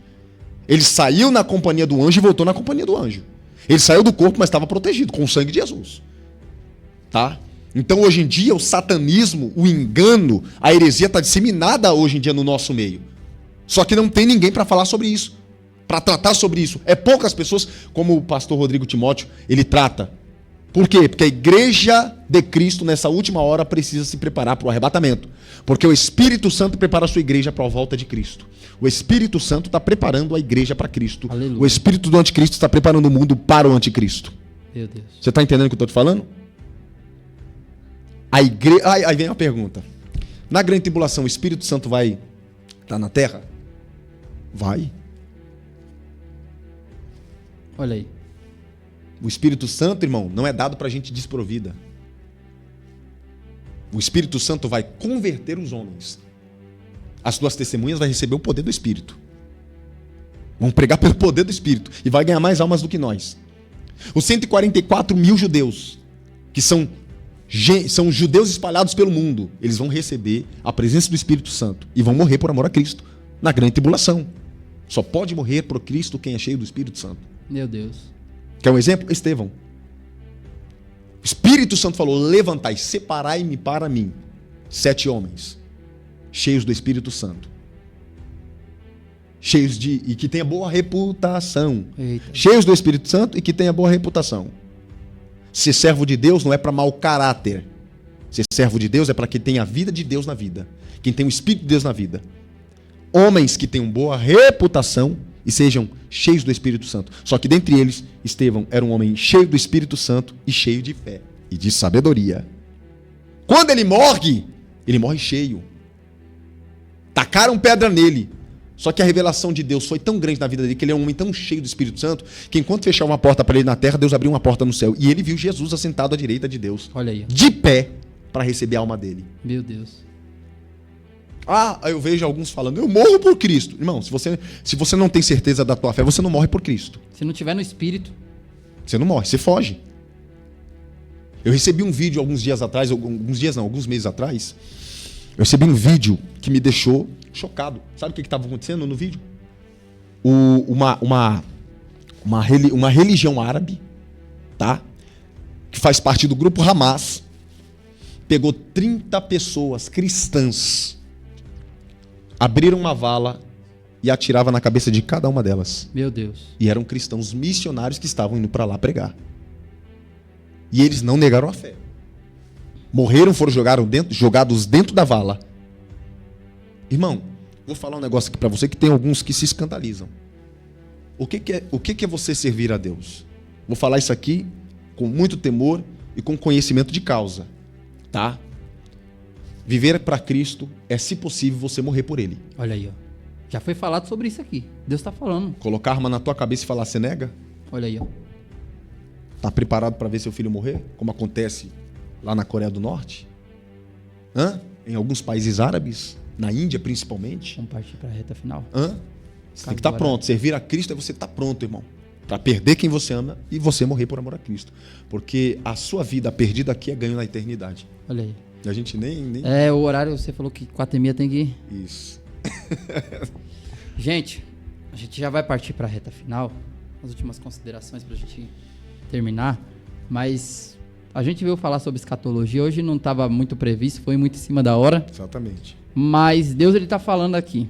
Speaker 2: Ele saiu na companhia do anjo e voltou na companhia do anjo. Ele saiu do corpo, mas estava protegido com o sangue de Jesus. Tá? Então, hoje em dia, o satanismo, o engano, a heresia está disseminada hoje em dia no nosso meio. Só que não tem ninguém para falar sobre isso, para tratar sobre isso. É poucas pessoas, como o pastor Rodrigo Timóteo, ele trata. Por quê? Porque a igreja de Cristo, nessa última hora, precisa se preparar para o arrebatamento. Porque o Espírito Santo prepara a sua igreja para a volta de Cristo. O Espírito Santo está preparando a igreja para Cristo.
Speaker 1: Aleluia.
Speaker 2: O Espírito do Anticristo está preparando o mundo para o Anticristo.
Speaker 1: Meu Deus.
Speaker 2: Você está entendendo o que eu estou te falando? A igreja. Aí vem a pergunta. Na grande tribulação, o Espírito Santo vai estar na terra? Vai.
Speaker 1: Olha aí.
Speaker 2: O Espírito Santo, irmão, não é dado para gente desprovida. O Espírito Santo vai converter os homens. As tuas testemunhas vão receber o poder do Espírito. Vão pregar pelo poder do Espírito. E vai ganhar mais almas do que nós. Os 144 mil judeus, que são judeus espalhados pelo mundo, eles vão receber a presença do Espírito Santo e vão morrer por amor a Cristo na grande tribulação. Só pode morrer por Cristo quem é cheio do Espírito Santo.
Speaker 1: Meu Deus.
Speaker 2: Quer um exemplo? Estevão. O Espírito Santo falou: levantai, separai-me para mim 7 homens cheios do Espírito Santo, e que tenha boa reputação.
Speaker 1: Eita.
Speaker 2: Cheios do Espírito Santo e que tenha boa reputação. Ser servo de Deus não é para mau caráter. Ser servo de Deus é para quem tem a vida de Deus na vida, quem tem o Espírito de Deus na vida. Homens que tenham boa reputação e sejam cheios do Espírito Santo. Só que dentre eles, Estevão era um homem cheio do Espírito Santo e cheio de fé e de sabedoria. Quando ele morre cheio. Tacaram pedra nele. Só que a revelação de Deus foi tão grande na vida dele, que ele é um homem tão cheio do Espírito Santo, que enquanto fechava uma porta para ele na terra, Deus abriu uma porta no céu. E ele viu Jesus assentado à direita de Deus.
Speaker 1: Olha aí.
Speaker 2: De pé, para receber a alma dele.
Speaker 1: Meu Deus.
Speaker 2: Aí eu vejo alguns falando: eu morro por Cristo. Irmão, se você não tem certeza da tua fé, você não morre por Cristo.
Speaker 1: Se não tiver no espírito.
Speaker 2: Você não morre, você foge. Eu recebi um vídeo alguns meses atrás, Eu recebi um vídeo que me deixou chocado. Sabe o que estava acontecendo no vídeo? Uma religião árabe, tá? Que faz parte do grupo Hamas, pegou 30 pessoas cristãs, abriram uma vala e atirava na cabeça de cada uma delas.
Speaker 1: Meu Deus.
Speaker 2: E eram cristãos missionários que estavam indo para lá pregar. E eles não negaram a fé. Morreram, foram jogados dentro da vala. Irmão, vou falar um negócio aqui para você que tem alguns que se escandalizam. O que é você servir a Deus? Vou falar isso aqui com muito temor e com conhecimento de causa, tá? Viver para Cristo é, se possível, você morrer por Ele.
Speaker 1: Olha aí, ó. Já foi falado sobre isso aqui. Deus está falando.
Speaker 2: Colocar a arma na tua cabeça e falar, você nega?
Speaker 1: Olha aí, ó.
Speaker 2: Tá preparado para ver seu filho morrer? Como acontece lá na Coreia do Norte? Em alguns países árabes? Na Índia, principalmente?
Speaker 1: Vamos partir para a reta final.
Speaker 2: Você tem que estar pronto. Servir a Cristo é você estar pronto, irmão. Para perder quem você ama e você morrer por amor a Cristo. Porque a sua vida perdida aqui é ganho na eternidade.
Speaker 1: Olha aí.
Speaker 2: E a gente nem...
Speaker 1: O horário, você falou que 4h30 tem que ir.
Speaker 2: Isso.
Speaker 1: Gente, a gente já vai partir para a reta final. As últimas considerações para a gente terminar. Mas a gente veio falar sobre escatologia. Hoje não estava muito previsto, foi muito em cima da hora.
Speaker 2: Exatamente.
Speaker 1: Mas Deus, ele está falando aqui.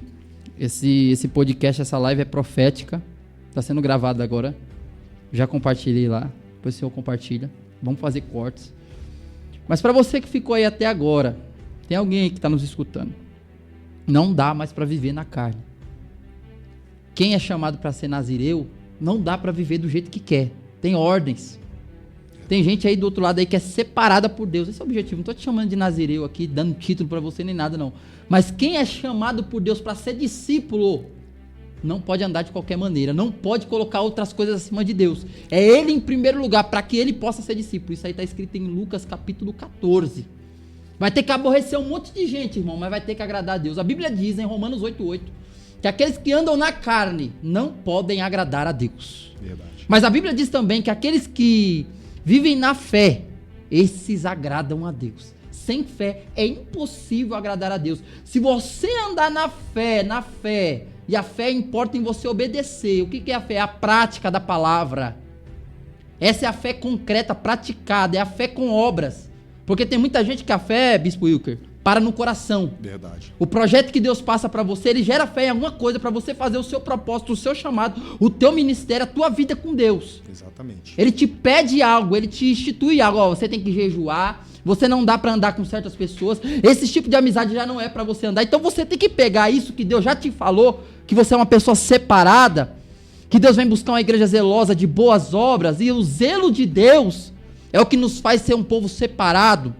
Speaker 1: Esse podcast, essa live é profética. Está sendo gravado agora. Já compartilhei lá. Depois o senhor compartilha. Vamos fazer cortes. Mas para você que ficou aí até agora, tem alguém aí que está nos escutando. Não dá mais para viver na carne. Quem é chamado para ser nazireu, não dá para viver do jeito que quer. Tem ordens. Tem gente aí do outro lado aí que é separada por Deus. Esse é o objetivo. Não estou te chamando de nazireu aqui, dando título para você nem nada, não. Mas quem é chamado por Deus para ser discípulo, não pode andar de qualquer maneira. Não pode colocar outras coisas acima de Deus. É Ele em primeiro lugar, para que Ele possa ser discípulo. Isso aí está escrito em Lucas capítulo 14. Vai ter que aborrecer um monte de gente, irmão, mas vai ter que agradar a Deus. A Bíblia diz em Romanos 8:8 que aqueles que andam na carne não podem agradar a Deus.
Speaker 2: Verdade.
Speaker 1: Mas a Bíblia diz também que aqueles que vivem na fé, esses agradam a Deus. Sem fé é impossível agradar a Deus. Se você andar na fé, e a fé importa em você obedecer. O que é a fé? É a prática da palavra. Essa é a fé concreta, praticada, é a fé com obras. Porque tem muita gente que a fé, Bispo Wilker, para no coração.
Speaker 2: Verdade.
Speaker 1: O projeto que Deus passa para você, ele gera fé em alguma coisa para você fazer o seu propósito, o seu chamado, o teu ministério, a tua vida com Deus.
Speaker 2: Exatamente.
Speaker 1: Ele te pede algo, ele te institui algo. Ó, você tem que jejuar, você não dá para andar com certas pessoas. Esse tipo de amizade já não é para você andar. Então você tem que pegar isso que Deus já te falou, que você é uma pessoa separada, que Deus vem buscar uma igreja zelosa de boas obras, e o zelo de Deus é o que nos faz ser um povo separado.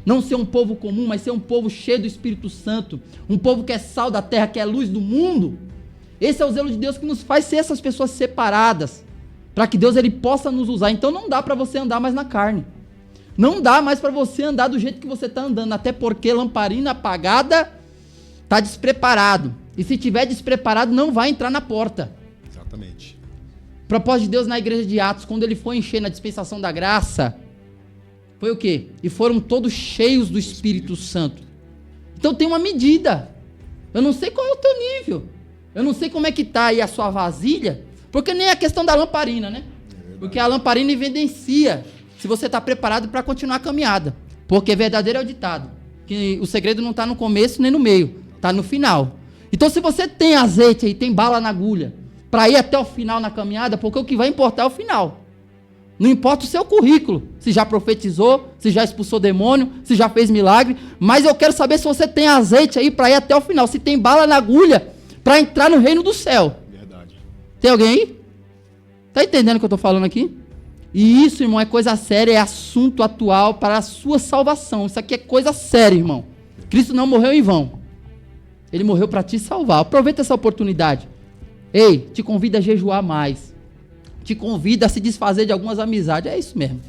Speaker 1: Não ser um povo comum, mas ser um povo cheio do Espírito Santo. Um povo que é sal da terra, que é luz do mundo. Esse é o zelo de Deus que nos faz ser essas pessoas separadas. Para que Deus ele possa nos usar. Então não dá para você andar mais na carne. Não dá mais para você andar do jeito que você está andando. Até porque lamparina apagada está despreparado. E se tiver despreparado, não vai entrar na porta.
Speaker 2: Exatamente.
Speaker 1: O propósito de Deus na igreja de Atos, quando ele foi encher na dispensação da graça, foi o quê? E foram todos cheios do Espírito Santo. Então tem uma medida. Eu não sei qual é o teu nível. Eu não sei como é que está aí a sua vasilha, porque nem é a questão da lamparina, né? Porque a lamparina evidencia se você está preparado para continuar a caminhada. Porque verdadeiro é o ditado, que o segredo não está no começo nem no meio, está no final. Então se você tem azeite aí, tem bala na agulha, para ir até o final na caminhada, porque o que vai importar é o final. Não importa o seu currículo, se já profetizou, se já expulsou demônio, se já fez milagre, mas eu quero saber se você tem azeite aí para ir até o final, se tem bala na agulha para entrar no reino do céu.
Speaker 2: Verdade.
Speaker 1: Tem alguém aí? Tá entendendo o que eu tô falando aqui? E isso, irmão, é coisa séria, é assunto atual para a sua salvação. Isso aqui é coisa séria, irmão. Cristo não morreu em vão. Ele morreu para te salvar. Aproveita essa oportunidade. Ei, te convido a jejuar mais. Te convido a se desfazer de algumas amizades. É isso mesmo.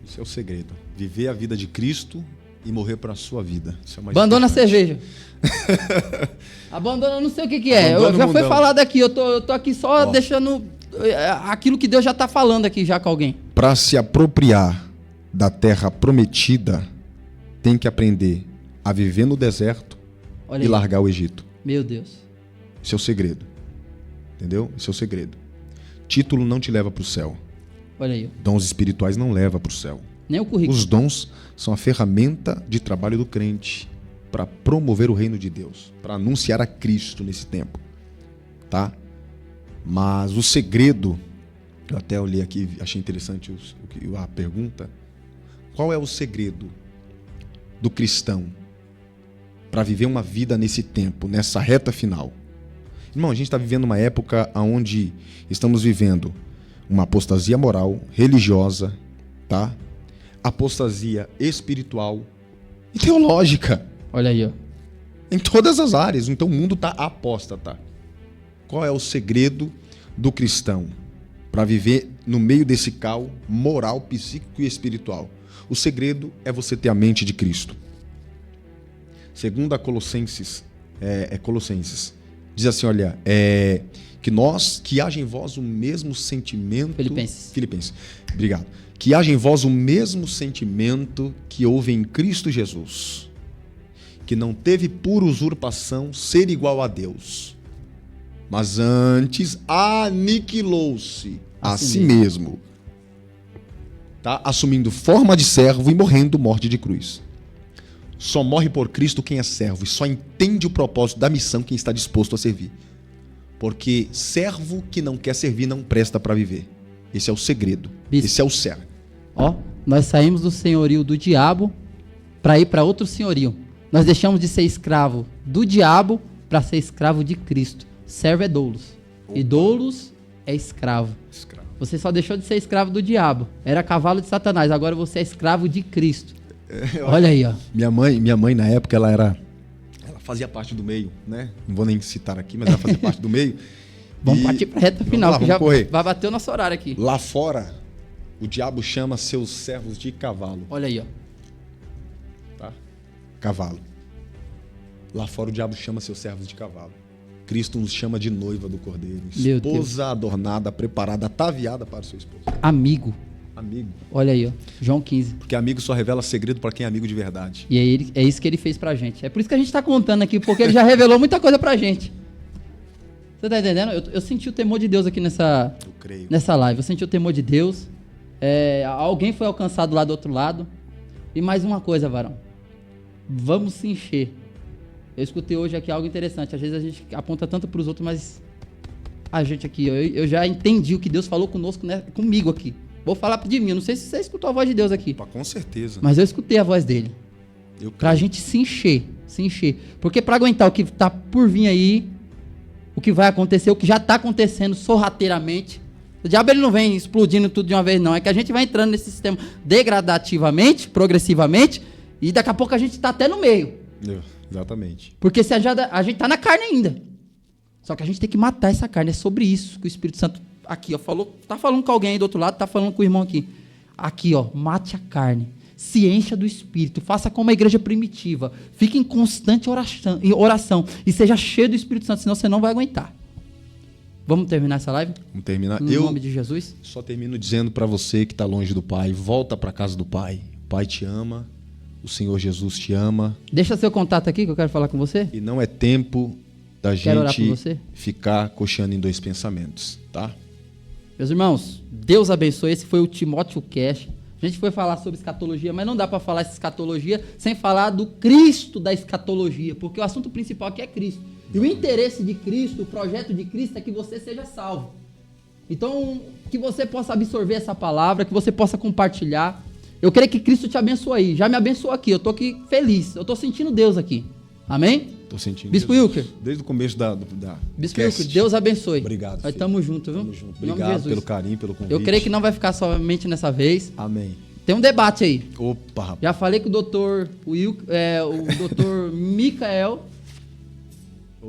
Speaker 2: Isso é o segredo. Viver a vida de Cristo e morrer para a sua vida. Isso é mais
Speaker 1: abandona a
Speaker 2: importante.
Speaker 1: cerveja. Abandona, não sei o que é. Já foi falado aqui. Eu tô aqui só deixando aquilo que Deus já está falando aqui já com alguém.
Speaker 2: Para se apropriar da terra prometida, tem que aprender a viver no deserto
Speaker 1: Olha
Speaker 2: e
Speaker 1: aí.
Speaker 2: largar o Egito.
Speaker 1: Meu Deus.
Speaker 2: Esse é o segredo. Entendeu? Esse é o segredo. Título não te leva para o céu.
Speaker 1: Olha aí.
Speaker 2: Dons espirituais não levam para o céu.
Speaker 1: Nem o currículo.
Speaker 2: Os dons são a ferramenta de trabalho do crente para promover o reino de Deus, para anunciar a Cristo nesse tempo. Tá? Mas o segredo, eu até olhei aqui, achei interessante a pergunta. Qual é o segredo do cristão para viver uma vida nesse tempo, nessa reta final? Irmão, a gente está vivendo uma época onde estamos vivendo uma apostasia moral, religiosa, tá? Apostasia espiritual e teológica.
Speaker 1: Olha aí, ó.
Speaker 2: Em todas as áreas. Então o mundo está apóstata. Qual é o segredo do cristão para viver no meio desse caos moral, psíquico e espiritual? O segredo é você ter a mente de Cristo. Segundo a Colossenses, Colossenses, diz assim, olha, que haja em vós o mesmo sentimento... Filipenses. Obrigado. Que haja em vós o mesmo sentimento que houve em Cristo Jesus, que não teve por usurpação ser igual a Deus, mas antes aniquilou-se a si mesmo, tá? Assumindo forma de servo e morrendo morte de cruz. Só morre por Cristo quem é servo e só entende o propósito da missão quem está disposto a servir. Porque servo que não quer servir não presta para viver. Esse é o segredo. Bispo. Esse é o céu.
Speaker 1: Ó, nós saímos do senhorio do diabo para ir para outro senhorio. Nós deixamos de ser escravo do diabo para ser escravo de Cristo. Servo é doulos. Opa. E doulos é escravo. Você só deixou de ser escravo do diabo. Era cavalo de Satanás. Agora você é escravo de Cristo. Olha aí, ó.
Speaker 2: Minha mãe na época, ela fazia parte do meio, né? Não vou nem citar aqui, mas ela fazia parte do meio.
Speaker 1: Vamos partir para a reta final,
Speaker 2: lá,
Speaker 1: que já
Speaker 2: correr.
Speaker 1: Vai bater o nosso horário aqui.
Speaker 2: Lá fora, o diabo chama seus servos de cavalo.
Speaker 1: Olha aí, ó.
Speaker 2: Tá? Cavalo. Lá fora o diabo chama seus servos de cavalo. Cristo nos chama de noiva do Cordeiro. Esposa adornada, preparada, ataviada para o seu esposo.
Speaker 1: Amigo.
Speaker 2: Olha
Speaker 1: aí, ó. João 15.
Speaker 2: Porque amigo só revela segredo para quem é amigo de verdade.
Speaker 1: E é isso que ele fez pra gente. É por isso que a gente tá contando aqui, porque ele já revelou muita coisa pra gente. Você tá entendendo? Eu senti o temor de Deus aqui nessa live. Eu senti o temor de Deus. Alguém foi alcançado lá do outro lado. E mais uma coisa, varão. Vamos se encher. Eu escutei hoje aqui algo interessante. Às vezes a gente aponta tanto pros outros, mas a gente aqui, eu já entendi o que Deus falou conosco, né, comigo aqui. Vou falar de mim. Eu não sei se você escutou a voz de Deus aqui.
Speaker 2: Com certeza.
Speaker 1: Mas eu escutei a voz dele. Pra gente se encher. Porque pra aguentar o que tá por vir aí, o que vai acontecer, o que já tá acontecendo sorrateiramente. O diabo ele não vem explodindo tudo de uma vez, não. É que a gente vai entrando nesse sistema degradativamente, progressivamente, e daqui a pouco a gente tá até no meio.
Speaker 2: Exatamente.
Speaker 1: Porque se a gente tá na carne ainda. Só que a gente tem que matar essa carne. É sobre isso que o Espírito Santo aqui, ó, tá falando com alguém aí do outro lado, tá falando com o irmão aqui. Aqui, ó, mate a carne. Se encha do Espírito. Faça como a igreja primitiva. Fique em constante oração. E seja cheio do Espírito Santo, senão você não vai aguentar. Vamos terminar essa live?
Speaker 2: Vamos terminar.
Speaker 1: No nome de Jesus?
Speaker 2: Só termino dizendo para você que está longe do Pai, volta para a casa do Pai. O Pai te ama, o Senhor Jesus te ama.
Speaker 1: Deixa seu contato aqui que eu quero falar com você.
Speaker 2: E não é tempo da gente ficar coxando em dois pensamentos, tá?
Speaker 1: Meus irmãos, Deus abençoe. Esse foi o Timóteo Cash. A gente foi falar sobre escatologia, mas não dá para falar essa escatologia sem falar do Cristo da escatologia, porque o assunto principal aqui é Cristo. E o interesse de Cristo, o projeto de Cristo é que você seja salvo. Então, que você possa absorver essa palavra, que você possa compartilhar. Eu creio que Cristo te abençoe aí. Já me abençoou aqui, eu tô aqui feliz. Eu tô sentindo Deus aqui. Amém?
Speaker 2: Tô sentindo
Speaker 1: Bispo Wilker.
Speaker 2: Desde o começo da
Speaker 1: Bispo Wilker, Deus abençoe.
Speaker 2: Obrigado.
Speaker 1: Nós estamos juntos, viu?
Speaker 2: Tamo junto. Obrigado pelo carinho, pelo convite.
Speaker 1: Eu creio que não vai ficar somente nessa vez.
Speaker 2: Amém.
Speaker 1: Tem um debate aí.
Speaker 2: Opa, rapaz.
Speaker 1: Já falei com o doutor o doutor Micael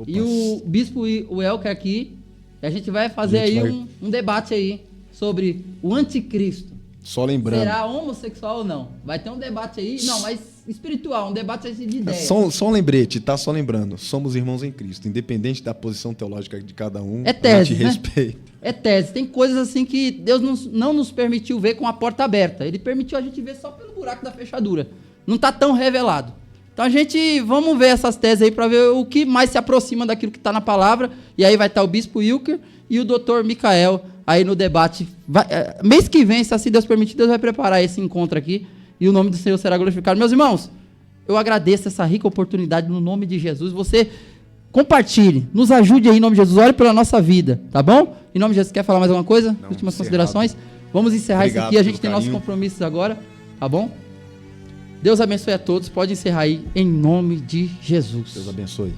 Speaker 1: e o bispo Welker aqui. E a gente vai fazer um debate aí sobre o anticristo.
Speaker 2: Só lembrando.
Speaker 1: Será homossexual ou não? Vai ter um debate aí, não, mas espiritual, um debate de ideia.
Speaker 2: Só um lembrete, tá? Só lembrando. Somos irmãos em Cristo. Independente da posição teológica de cada um,
Speaker 1: é tese,
Speaker 2: a gente
Speaker 1: né?
Speaker 2: respeita.
Speaker 1: É tese. Tem coisas assim que Deus não nos permitiu ver com a porta aberta. Ele permitiu a gente ver só pelo buraco da fechadura. Não tá tão revelado. Então vamos ver essas teses aí para ver o que mais se aproxima daquilo que está na palavra. E aí vai estar o Bispo Wilker e o Dr. Micael aí no debate. Mês que vem, se assim Deus permitir, Deus vai preparar esse encontro aqui e o nome do Senhor será glorificado. Meus irmãos, eu agradeço essa rica oportunidade no nome de Jesus. Você compartilhe, nos ajude aí em nome de Jesus, olhe pela nossa vida, tá bom? Em nome de Jesus, quer falar mais alguma coisa?
Speaker 2: Não,
Speaker 1: Últimas
Speaker 2: encerrado.
Speaker 1: Considerações? Vamos encerrar
Speaker 2: Obrigado
Speaker 1: isso aqui, a gente
Speaker 2: pelo
Speaker 1: tem nossos
Speaker 2: carinho.
Speaker 1: compromissos agora, tá bom? Deus abençoe a todos, pode encerrar aí em nome de Jesus.
Speaker 2: Deus abençoe.